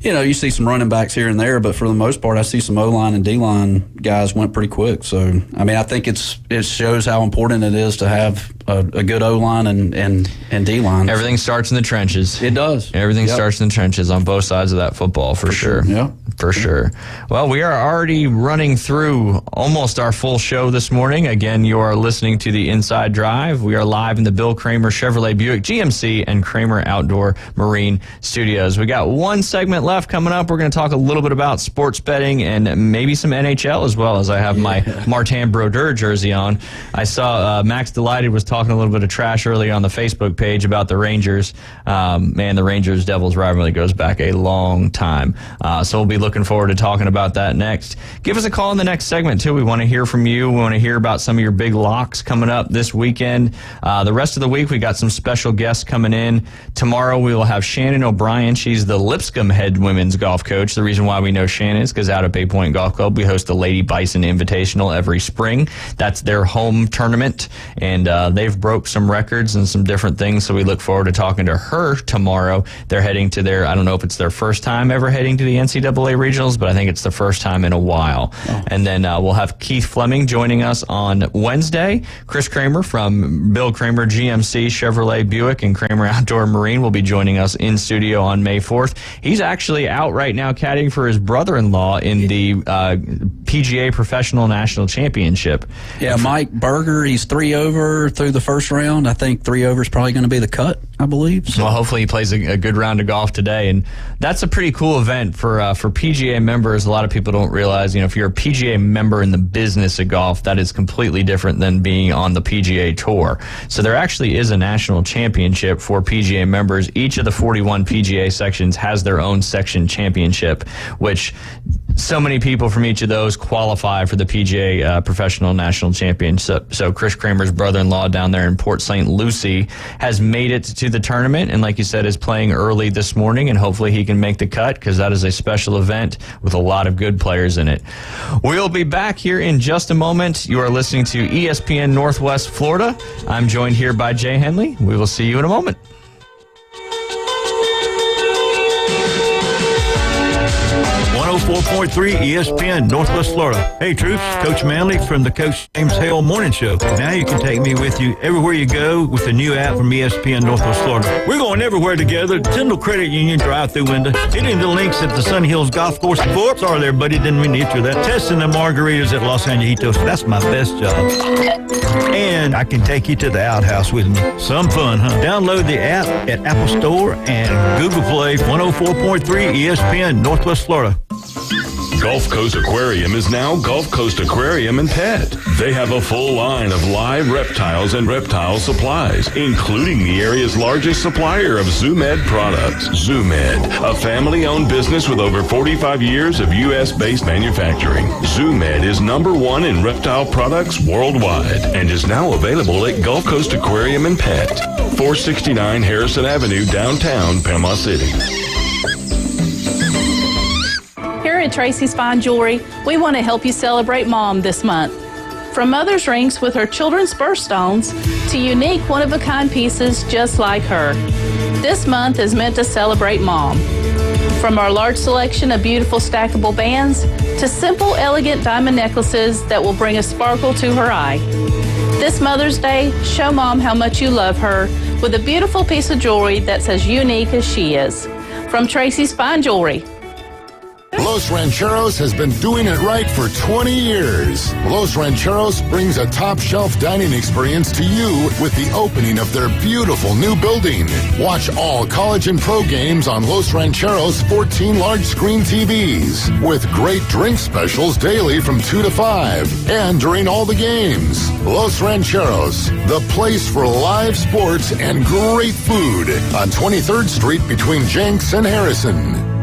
You see some running backs here and there, but for the most part, I see some O-line and D-line guys went pretty quick. So, I think it shows how important it is to have a good O-line and D-line. Everything starts in the trenches. It does. Everything starts in the trenches on both sides of that football, for sure. Yeah. For sure. Well, we are already running through almost our full show this morning. Again, you are listening to the Inside Drive. We are live in the Bill Kramer Chevrolet Buick GMC and Kramer Outdoor Marine Studios. We got one segment left coming up. We're going to talk a little bit about sports betting and maybe some NHL as well, as I have my Martin Brodeur jersey on. I saw Max Delighted was talking a little bit of trash earlier on the Facebook page about the Rangers. Man, the Rangers-Devils rivalry goes back a long time. So we'll be looking forward to talking about that next. Give us a call in the next segment, too. We want to hear from you. We want to hear about some of your big locks coming up this weekend. The rest of the week, we got some special guests coming in. Tomorrow, we will have Shannon O'Brien. She's the Lipscomb head women's golf coach. The reason why we know Shannon is because out at Bay Point Golf Club, we host the Lady Bison Invitational every spring. That's their home tournament, and they've broke some records and some different things, so we look forward to talking to her tomorrow. They're heading to I don't know if it's their first time ever heading to the NCAA regionals, but I think it's the first time in a while. And then we'll have Keith Fleming joining us on Wednesday. Chris Kramer from Bill Kramer GMC Chevrolet Buick and Kramer Outdoor Marine will be joining us in studio on May 4th. He's actually out right now caddying for his brother-in-law in the PGA Professional National Championship. Yeah, Mike Berger, he's 3 over through the first round. I think 3 over is probably going to be the cut, I believe. So. Well, hopefully he plays a good round of golf today, and that's a pretty cool event for PGA members. A lot of people don't realize, if you're a PGA member in the business of golf, that is completely different than being on the PGA Tour. So there actually is a national championship for PGA members. Each of the 41 PGA sections has their own section championship, which so many people from each of those qualify for the PGA Professional National Championship. So Chris Kramer's brother-in-law down there in Port St. Lucie has made it to the tournament, and like you said, is playing early this morning, and hopefully he can make the cut, because that is a special event with a lot of good players in it. We'll be back here in just a moment. You are listening to ESPN Northwest Florida. I'm joined here by Jay Henley. We will see you in a moment. 104.3 ESPN, Northwest Florida. Hey, troops, Coach Manley from the Coach James Hale Morning Show. Now you can take me with you everywhere you go with the new app from ESPN Northwest Florida. We're going everywhere together. Tyndall Credit Union drive-through window. Hitting the links at the Sunny Hills Golf Course. Sorry there, buddy, didn't mean to hit you with that. Testing the margaritas at Los Angeles. That's my best job. And I can take you to the outhouse with me. Some fun, huh? Download the app at Apple Store and Google Play. 104.3 ESPN, Northwest Florida. Gulf Coast Aquarium is now Gulf Coast Aquarium and Pet. They have a full line of live reptiles and reptile supplies, including the area's largest supplier of ZooMed products. ZooMed, a family-owned business with over 45 years of U.S.-based manufacturing. ZooMed is #1 in reptile products worldwide and is now available at Gulf Coast Aquarium and Pet, 469 Harrison Avenue, downtown Panama City. Here at Tracy's Fine Jewelry, we want to help you celebrate Mom this month. From mother's rings with her children's birthstones to unique one-of-a-kind pieces just like her. This month is meant to celebrate Mom. From our large selection of beautiful stackable bands to simple, elegant diamond necklaces that will bring a sparkle to her eye. This Mother's Day, show Mom how much you love her with a beautiful piece of jewelry that's as unique as she is. From Tracy's Fine Jewelry. Los Rancheros has been doing it right for 20 years. Los Rancheros brings a top-shelf dining experience to you with the opening of their beautiful new building. Watch all college and pro games on Los Rancheros' 14 large-screen TVs with great drink specials daily from 2 to 5 and during all the games. Los Rancheros, the place for live sports and great food on 23rd Street between Jenks and Harrison.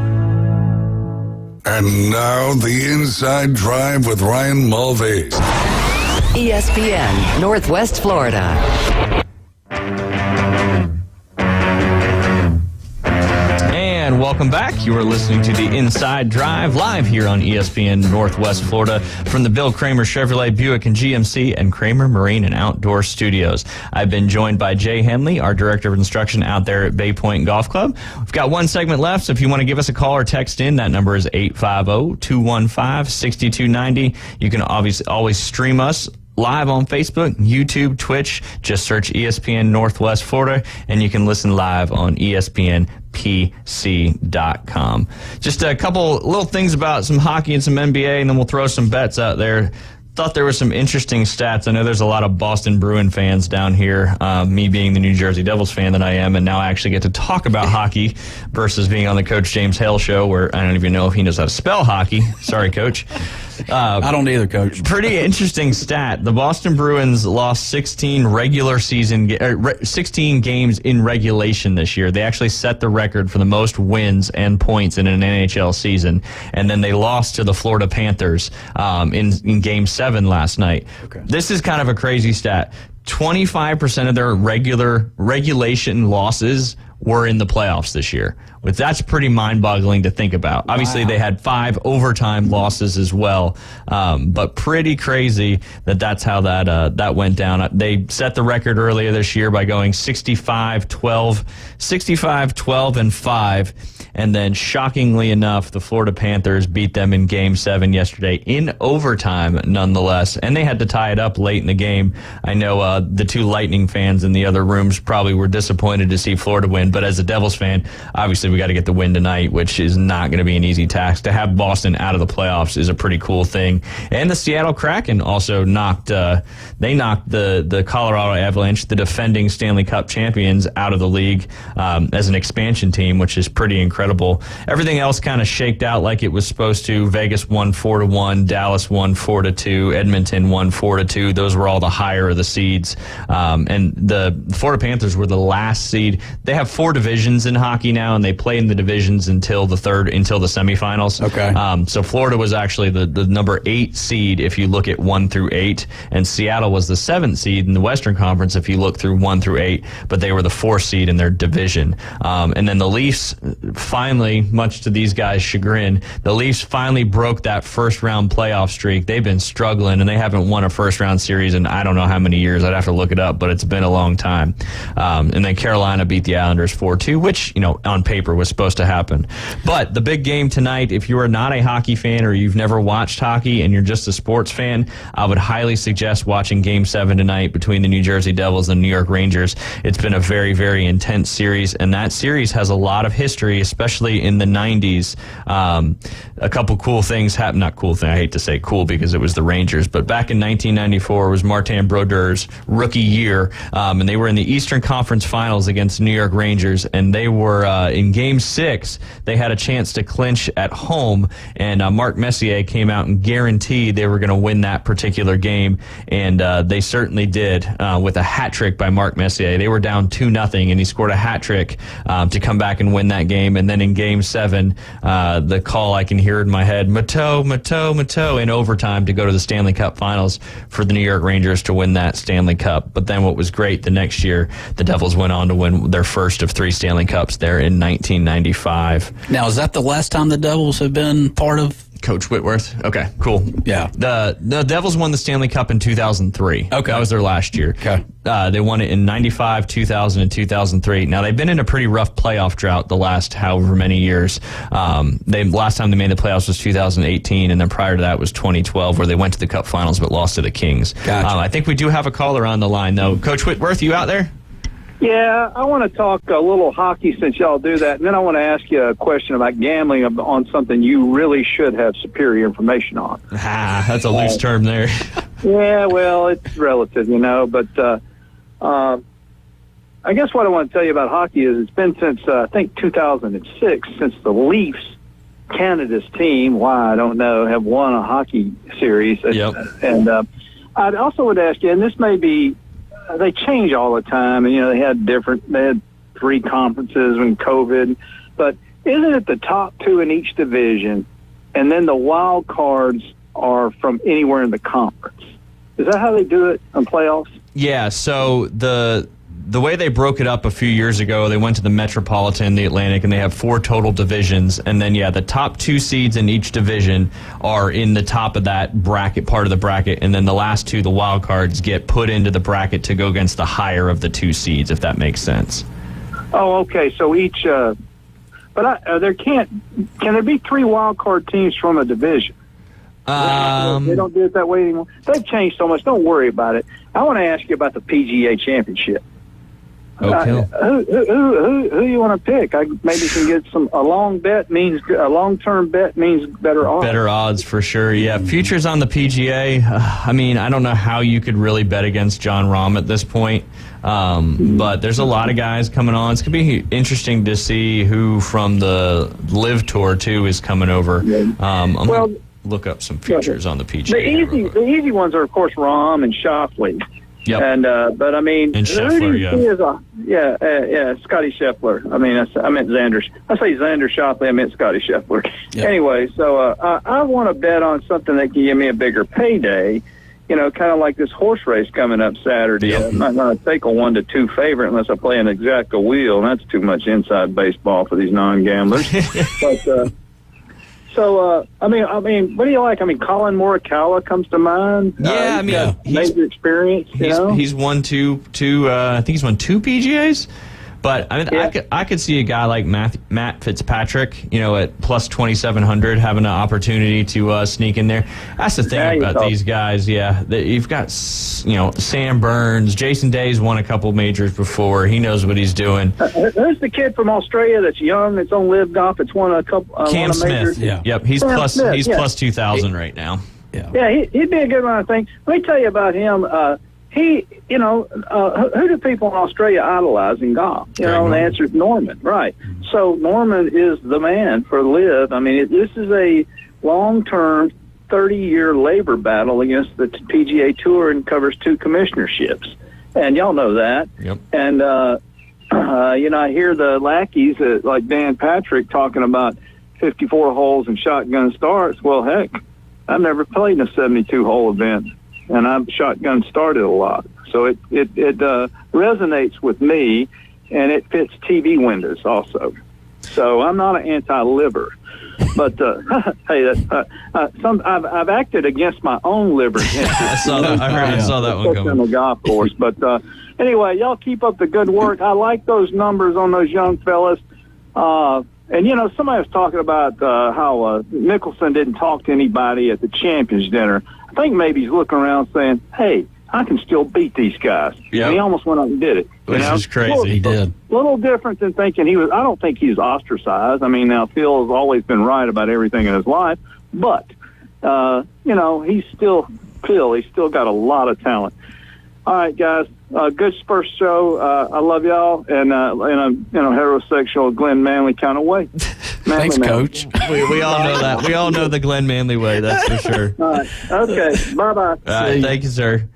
And now, the Inside Drive with Ryan Mulvey. ESPN, Northwest Florida. And welcome back. You are listening to the Inside Drive live here on ESPN Northwest Florida from the Bill Kramer Chevrolet, Buick, and GMC and Kramer Marine and Outdoor Studios. I've been joined by Jay Henley, our Director of Instruction out there at Bay Point Golf Club. We've got one segment left, so if you want to give us a call or text in, that number is 850-215-6290. You can obviously always stream us live on Facebook, YouTube, Twitch. Just search ESPN Northwest Florida, and you can listen live on ESPNPC.com. Just a couple little things about some hockey and some NBA, and then we'll throw some bets out there. Thought there were some interesting stats. I know there's a lot of Boston Bruin fans down here, me being the New Jersey Devils fan that I am, and now I actually get to talk about hockey versus being on the Coach James Hale show where I don't even know if he knows how to spell hockey. Sorry, Coach. I don't either, Coach. Pretty interesting stat. The Boston Bruins lost 16 games in regulation this year. They actually set the record for the most wins and points in an NHL season, and then they lost to the Florida Panthers in Game 7 last night. Okay. This is kind of a crazy stat. 25% of their regulation losses were in the playoffs this year. But that's pretty mind-boggling to think about. Obviously, they had 5 overtime losses as well, but pretty crazy that's how that went down. They set the record earlier this year by going 65-12-5, and then shockingly enough, the Florida Panthers beat them in Game 7 yesterday in overtime, nonetheless, and they had to tie it up late in the game. I know the two Lightning fans in the other rooms probably were disappointed to see Florida win, but as a Devils fan, obviously we got to get the win tonight, which is not going to be an easy task. To have Boston out of the playoffs is a pretty cool thing. And the Seattle Kraken also knocked the Colorado Avalanche, the defending Stanley Cup champions, out of the league as an expansion team, which is pretty incredible. Everything else kind of shaked out like it was supposed to. Vegas won 4-1, Dallas won 4-2, Edmonton won 4-2. Those were all the higher of the seeds. And the Florida Panthers were the last seed. They have 4 divisions in hockey now, and they play in the divisions until the semifinals. Okay. So Florida was actually the number 8 seed if you look at 1 through 8, and Seattle was the 7th seed in the Western Conference if you look through 1 through 8, but they were the 4th seed in their division. And then the Leafs finally, much to these guys' chagrin, the Leafs finally broke that first-round playoff streak. They've been struggling, and they haven't won a first-round series in I don't know how many years. I'd have to look it up, but it's been a long time. And then Carolina beat the Islanders 4-2, which, on paper whatever was supposed to happen. But the big game tonight, if you are not a hockey fan or you've never watched hockey and you're just a sports fan, I would highly suggest watching Game 7 tonight between the New Jersey Devils and New York Rangers. It's been a very, very intense series, and that series has a lot of history, especially in the 90s. A couple cool things happened. Not cool thing, I hate to say cool because it was the Rangers, but back in 1994 was Martin Brodeur's rookie year, and they were in the Eastern Conference Finals against New York Rangers, and they were in Game 6. They had a chance to clinch at home, and Mark Messier came out and guaranteed they were going to win that particular game, and they certainly did with a hat trick by Mark Messier. They were down 2-0, and he scored a hat trick to come back and win that game. And then in Game 7, the call I can hear in my head, Mateau, in overtime to go to the Stanley Cup Finals for the New York Rangers to win that Stanley Cup. But then what was great, the next year, the Devils went on to win their first of 3 Stanley Cups there in 1995. Now, is that the last time the Devils have been part of Coach Whitworth? Okay, cool. Yeah. The Devils won the Stanley Cup in 2003. Okay. That was their last year. Okay. They won it in 95, 2000, and 2003. Now, they've been in a pretty rough playoff drought the last however many years. Last time they made the playoffs was 2018, and then prior to that was 2012, where they went to the Cup Finals but lost to the Kings. Gotcha. I think we do have a caller on the line, though. Coach Whitworth, you out there? Yeah, I want to talk a little hockey since y'all do that, and then I want to ask you a question about gambling on something you really should have superior information on. That's a loose term there. Yeah, well, it's relative, but I guess what I want to tell you about hockey is it's been since, I think, 2006, since the Leafs, Canada's team, why I don't know, have won a hockey series. Yep. And I also would ask you, and this may be, they change all the time, and they had 3 conferences when COVID, but isn't it the top 2 in each division, and then the wild cards are from anywhere in the conference? Is that how they do it in playoffs? Yeah, so the way they broke it up a few years ago, they went to the Metropolitan, the Atlantic, and they have 4 total divisions. And then, the top 2 seeds in each division are in the top of that bracket, part of the bracket. And then the last 2, the wild cards, get put into the bracket to go against the higher of the 2 seeds, if that makes sense. Oh, okay. So each, but can there be 3 wild card teams from a division? They don't do it that way anymore. They've changed so much. Don't worry about it. I want to ask you about the PGA Championship. Okay. Who you want to pick? I maybe can get a long-term bet means better odds. Better odds for sure. Yeah, futures on the PGA. I don't know how you could really bet against Jon Rahm at this point. But there's a lot of guys coming on. It's gonna be interesting to see who from the Live Tour too is coming over. I'm gonna look up some futures on the PGA. The easy ones are of course Rahm and Schauffele. Yep. And but and Scheffler, Scotty Scheffler. I meant Xander. I say Xander Schauffele. I meant Scotty Scheffler. Yep. Anyway, so I want to bet on something that can give me a bigger payday. Kind of like this horse race coming up Saturday. Yep. I'm not going to take a 1-2 favorite unless I play an exacta wheel, and that's too much inside baseball for these non-gamblers. But so, what do you like? Colin Morikawa comes to mind. Major experience. He's won two. I think he's won 2 PGAs. But I could see a guy like Matt Fitzpatrick, at plus 2,700, having an opportunity to sneak in there. That's the thing about these guys. Yeah, you've got Sam Burns, Jason Day's won a couple majors before. He knows what he's doing. Who's the kid from Australia that's young? That's on Live Golf. It's won a couple. Cam Smith. Yep. He's Cam plus. Smith, he's plus 2,000 right now. Yeah, he'd be a good one, I think. Let me tell you about him. Who do people in Australia idolize in golf? The answer is Norman, right? So Norman is the man for Live. This is a long-term, 30-year labor battle against the PGA Tour and covers 2 commissionerships, and y'all know that. Yep. And I hear the lackeys like Dan Patrick talking about 54 holes and shotgun starts. Well, heck, I've never played in a 72-hole event. And I've shotgun started a lot. So it resonates with me, and it fits TV windows also. So I'm not an anti-liver. But, hey, I've acted against my own liver. I saw that. I saw that one coming. On the golf course. But anyway, y'all keep up the good work. I like those numbers on those young fellas. And, you know, somebody was talking about how Mickelson didn't talk to anybody at the Champions Dinner. I think maybe he's looking around saying, hey, I can still beat these guys. Yep. And he almost went up and did it. Which is crazy. He did. A little different than thinking he was. I don't think he's ostracized. I mean, now Phil has always been right about everything in his life. But, you know, he's still Phil. He's still got a lot of talent. All right, guys. Good Spurs show. I love y'all, and in a heterosexual Glenn Manley kind of way. Thanks, Coach. We all know that. We all know the Glenn Manley way. That's for sure. All right. Okay. Bye-bye. All right. Thank you, sir.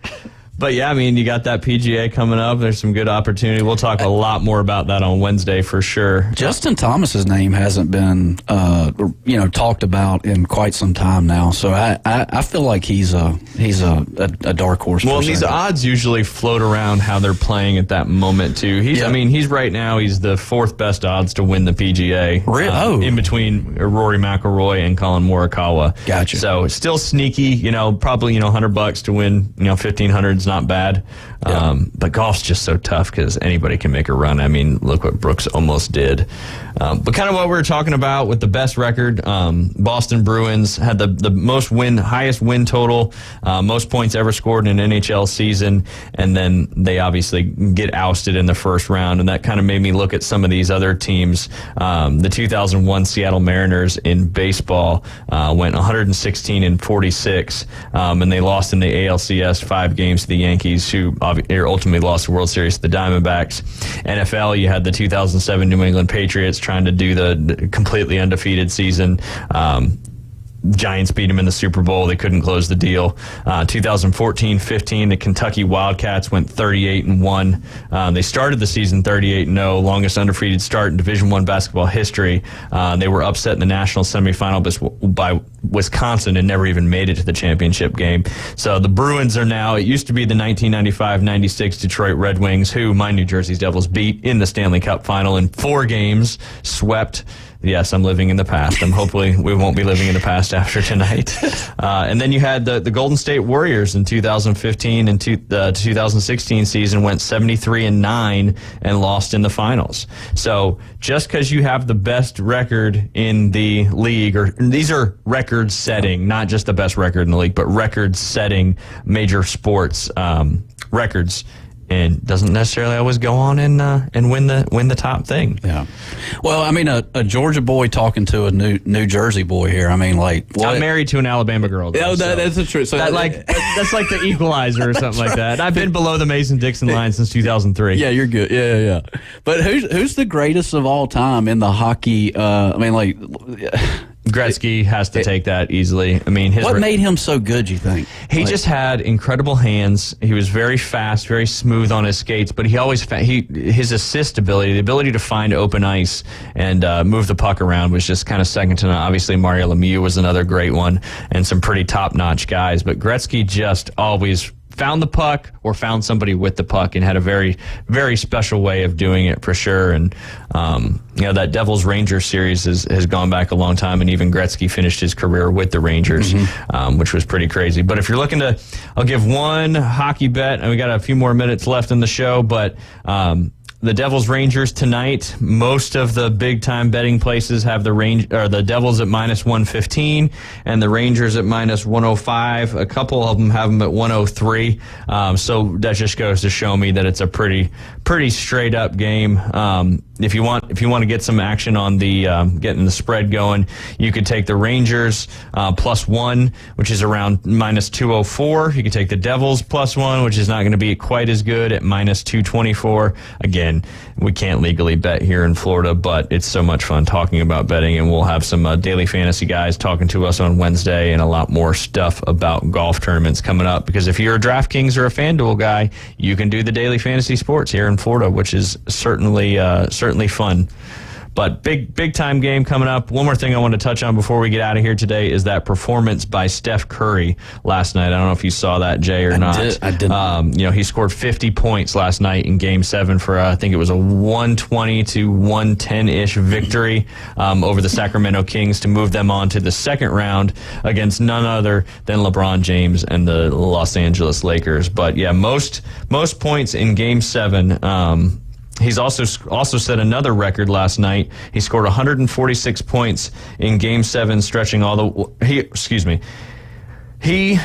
But yeah, I mean, you got that PGA coming up. There's some good opportunity. We'll talk a lot more about that on Wednesday for sure. Justin Thomas's name hasn't been, talked about in quite some time now. So I feel like he's a dark horse. Well, these odds usually float around how they're playing at that moment too. He's right now. He's the fourth best odds to win the PGA. In between Rory McIlroy and Colin Morikawa. Gotcha. So it's still sneaky. Probably $100 to win. 1,500 not bad. But golf's just so tough because anybody can make a run. I mean, look what Brooks almost did. But kind of what we were talking about with the best record, Boston Bruins had the highest win total, most points ever scored in an NHL season, and then they obviously get ousted in the first round, and that kind of made me look at some of these other teams. The 2001 Seattle Mariners in baseball went 116-46, and they lost in the ALCS 5 games to the Yankees, who ultimately lost the World Series to the Diamondbacks. NFL, you had the 2007 New England Patriots trying to do the completely undefeated season. Giants beat them in the Super Bowl. They couldn't close the deal. 2014-15, the Kentucky Wildcats went 38-1. They started the season 38-0, longest undefeated start in Division I basketball history. They were upset in the national semifinal by Wisconsin and never even made it to the championship game. So the Bruins are now, it used to be the 1995-96 Detroit Red Wings, who my New Jersey Devils beat in the Stanley Cup final in 4 games, swept. Yes, I'm living in the past. Hopefully we won't be living in the past after tonight. And then you had the Golden State Warriors in 2015 and the 2016 season went 73-9 and lost in the finals. So just because you have the best record in the league, or these are record-setting, not just the best record in the league, but record-setting major sports records, and doesn't necessarily always go on and win the top thing. Yeah. Well, I mean, a Georgia boy talking to a New Jersey boy here. I mean, like, what? I'm married to an Alabama girl. Though, that's the truth. So that's like the equalizer or something like that. I've been below the Mason-Dixon line since 2003. Yeah, you're good. Yeah. But who's the greatest of all time in the hockey? Gretzky has to take that easily. I mean, what made him so good, you think? He just had incredible hands. He was very fast, very smooth on his skates, but he always his assist ability, the ability to find open ice and move the puck around was just kind of second to none. Obviously, Mario Lemieux was another great one, and some pretty top-notch guys, but Gretzky just always found the puck or found somebody with the puck and had a very, very special way of doing it for sure. And, that Devils Rangers series has gone back a long time, and even Gretzky finished his career with the Rangers, which was pretty crazy. But if you're looking I'll give one hockey bet, and we got a few more minutes left in the show, but, the Devils Rangers tonight, most of the big time betting places have the Devils at -115 and the Rangers at -105. A couple of them have them at 103. So that just goes to show me that it's a pretty straight up game. If you want to get some action on the getting the spread going, you could take the Rangers +1, which is around -204. You could take the Devils +1, which is not going to be quite as good at -224. Again, we can't legally bet here in Florida, but it's so much fun talking about betting, and we'll have some daily fantasy guys talking to us on Wednesday and a lot more stuff about golf tournaments coming up, because if you're a DraftKings or a FanDuel guy, you can do the daily fantasy sports here in Florida, which is certainly fun. But big time game coming up. One more thing I want to touch on before we get out of here today is that performance by Steph Curry last night. I don't know if you saw that, Jay, or not. I didn't. He scored 50 points last night in Game 7 for I think it was a 120 to 110-ish victory over the Sacramento Kings to move them on to the second round against none other than LeBron James and the Los Angeles Lakers. But yeah, most points in Game 7. He's also set another record last night. He scored 146 points in Game 7, stretching all the... He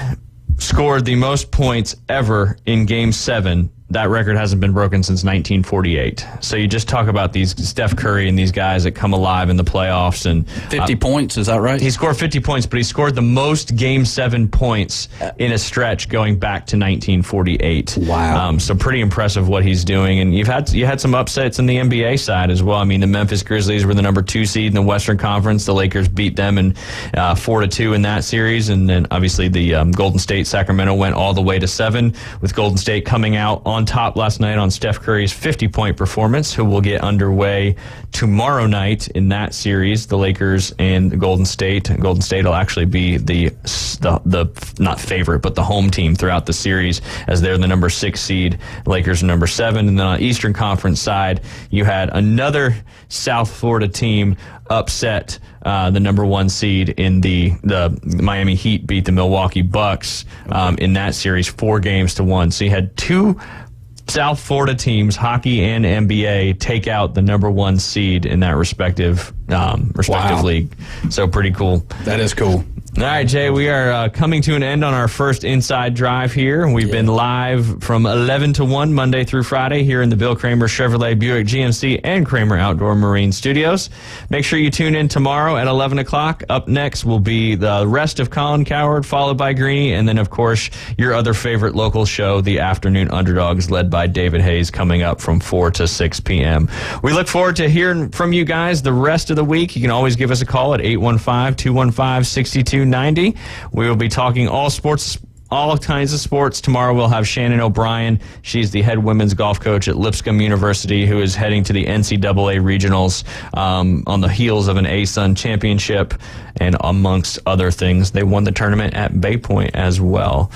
scored the most points ever in Game 7. That record hasn't been broken since 1948. So you just talk about these Steph Curry and these guys that come alive in the playoffs. And 50 points, is that right? He scored 50 points, but he scored the most Game 7 points in a stretch going back to 1948. Wow. So pretty impressive what he's doing. And you had some upsets in the NBA side as well. I mean, the Memphis Grizzlies were the number 2 seed in the Western Conference. The Lakers beat them in 4-2 in that series. And then obviously the Golden State Sacramento went all the way to 7, with Golden State coming out on top last night on Steph Curry's 50-point performance, who will get underway tomorrow night in that series, the Lakers and Golden State. Golden State will actually be the not favorite, but the home team throughout the series, as they're the number 6 seed. Lakers are number 7. And then on Eastern Conference side, you had another South Florida team upset the number 1 seed in the Miami Heat beat the Milwaukee Bucks in that series 4-1. So you had 2 South Florida teams, hockey and NBA, take out the number 1 seed in that respective league. So pretty cool. That is cool. All right, Jay, we are coming to an end on our first Inside Drive here. We've been live from 11 to 1 Monday through Friday here in the Bill Kramer Chevrolet Buick GMC and Kramer Outdoor Marine Studios. Make sure you tune in tomorrow at 11 o'clock. Up next will be the rest of Colin Coward, followed by Greeny, and then, of course, your other favorite local show, The Afternoon Underdogs, led by David Hayes, coming up from 4 to 6 p.m. We look forward to hearing from you guys the rest of the week. You can always give us a call at 815-215-6290. We will be talking all kinds of sports. Tomorrow we'll have Shannon O'Brien. She's the head women's golf coach at Lipscomb University, who is heading to the NCAA regionals on the heels of an ASUN championship, and amongst other things, they won the tournament at Bay Point as well.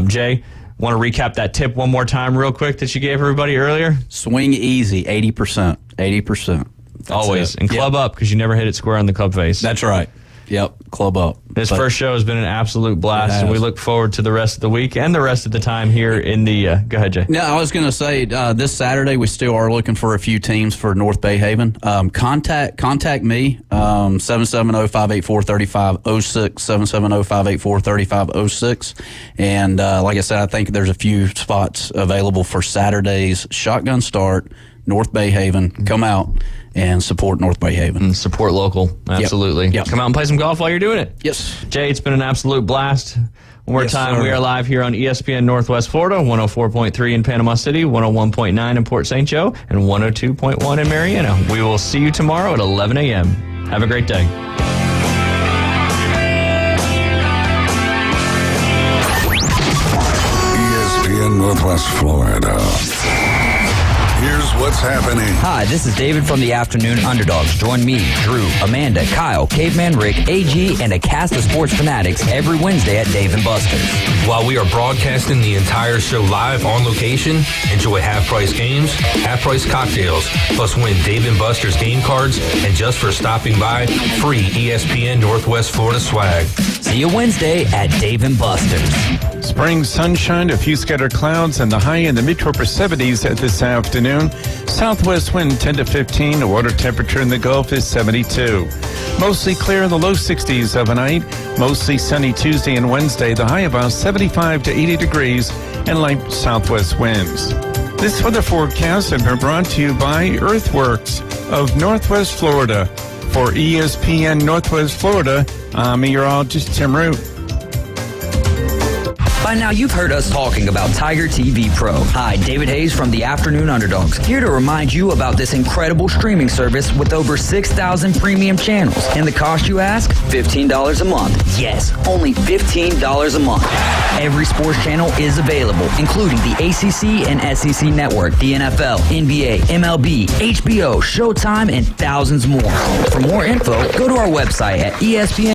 Jay, want to recap that tip one more time real quick that you gave everybody earlier? Swing easy, 80%. 80%. That's always. And club up, because you never hit it square on the club face. That's right. Yep, club up. This first show has been an absolute blast, and we look forward to the rest of the week and the rest of the time here in the... go ahead, Jay. No, I was going to say, this Saturday, we still are looking for a few teams for North Bay Haven. Contact me, 770-584-3506, 770-584-3506. And like I said, I think there's a few spots available for Saturday's shotgun start, North Bay Haven. Come out and support North Bay Haven. And support local, absolutely. Yep. Come out and play some golf while you're doing it. Yes. Jay, it's been an absolute blast. One more time, sir. We are live here on ESPN Northwest Florida, 104.3 in Panama City, 101.9 in Port St. Joe, and 102.1 in Marietta. We will see you tomorrow at 11 a.m. Have a great day. ESPN Northwest Florida. Here's what's happening. Hi, this is David from the Afternoon Underdogs. Join me, Drew, Amanda, Kyle, Caveman Rick, AG, and a cast of sports fanatics every Wednesday at Dave & Buster's. While we are broadcasting the entire show live on location, enjoy half-price games, half-price cocktails, plus win Dave & Buster's game cards, and just for stopping by, free ESPN Northwest Florida swag. See you Wednesday at Dave & Buster's. Spring sunshine, a few scattered clouds, and the high in the mid-to-upper 70s this afternoon. Southwest wind 10 to 15. The water temperature in the Gulf is 72. Mostly clear in the low 60s overnight. Mostly sunny Tuesday and Wednesday. The high about 75 to 80 degrees and light southwest winds. This weather forecast has been brought to you by Earthworks of Northwest Florida. For ESPN Northwest Florida, I'm meteorologist Tim Root. By now, you've heard us talking about Tiger TV Pro. Hi, David Hayes from the Afternoon Underdogs, here to remind you about this incredible streaming service with over 6,000 premium channels. And the cost, you ask? $15 a month. Yes, only $15 a month. Every sports channel is available, including the ACC and SEC Network, the NFL, NBA, MLB, HBO, Showtime, and thousands more. For more info, go to our website at ESPN.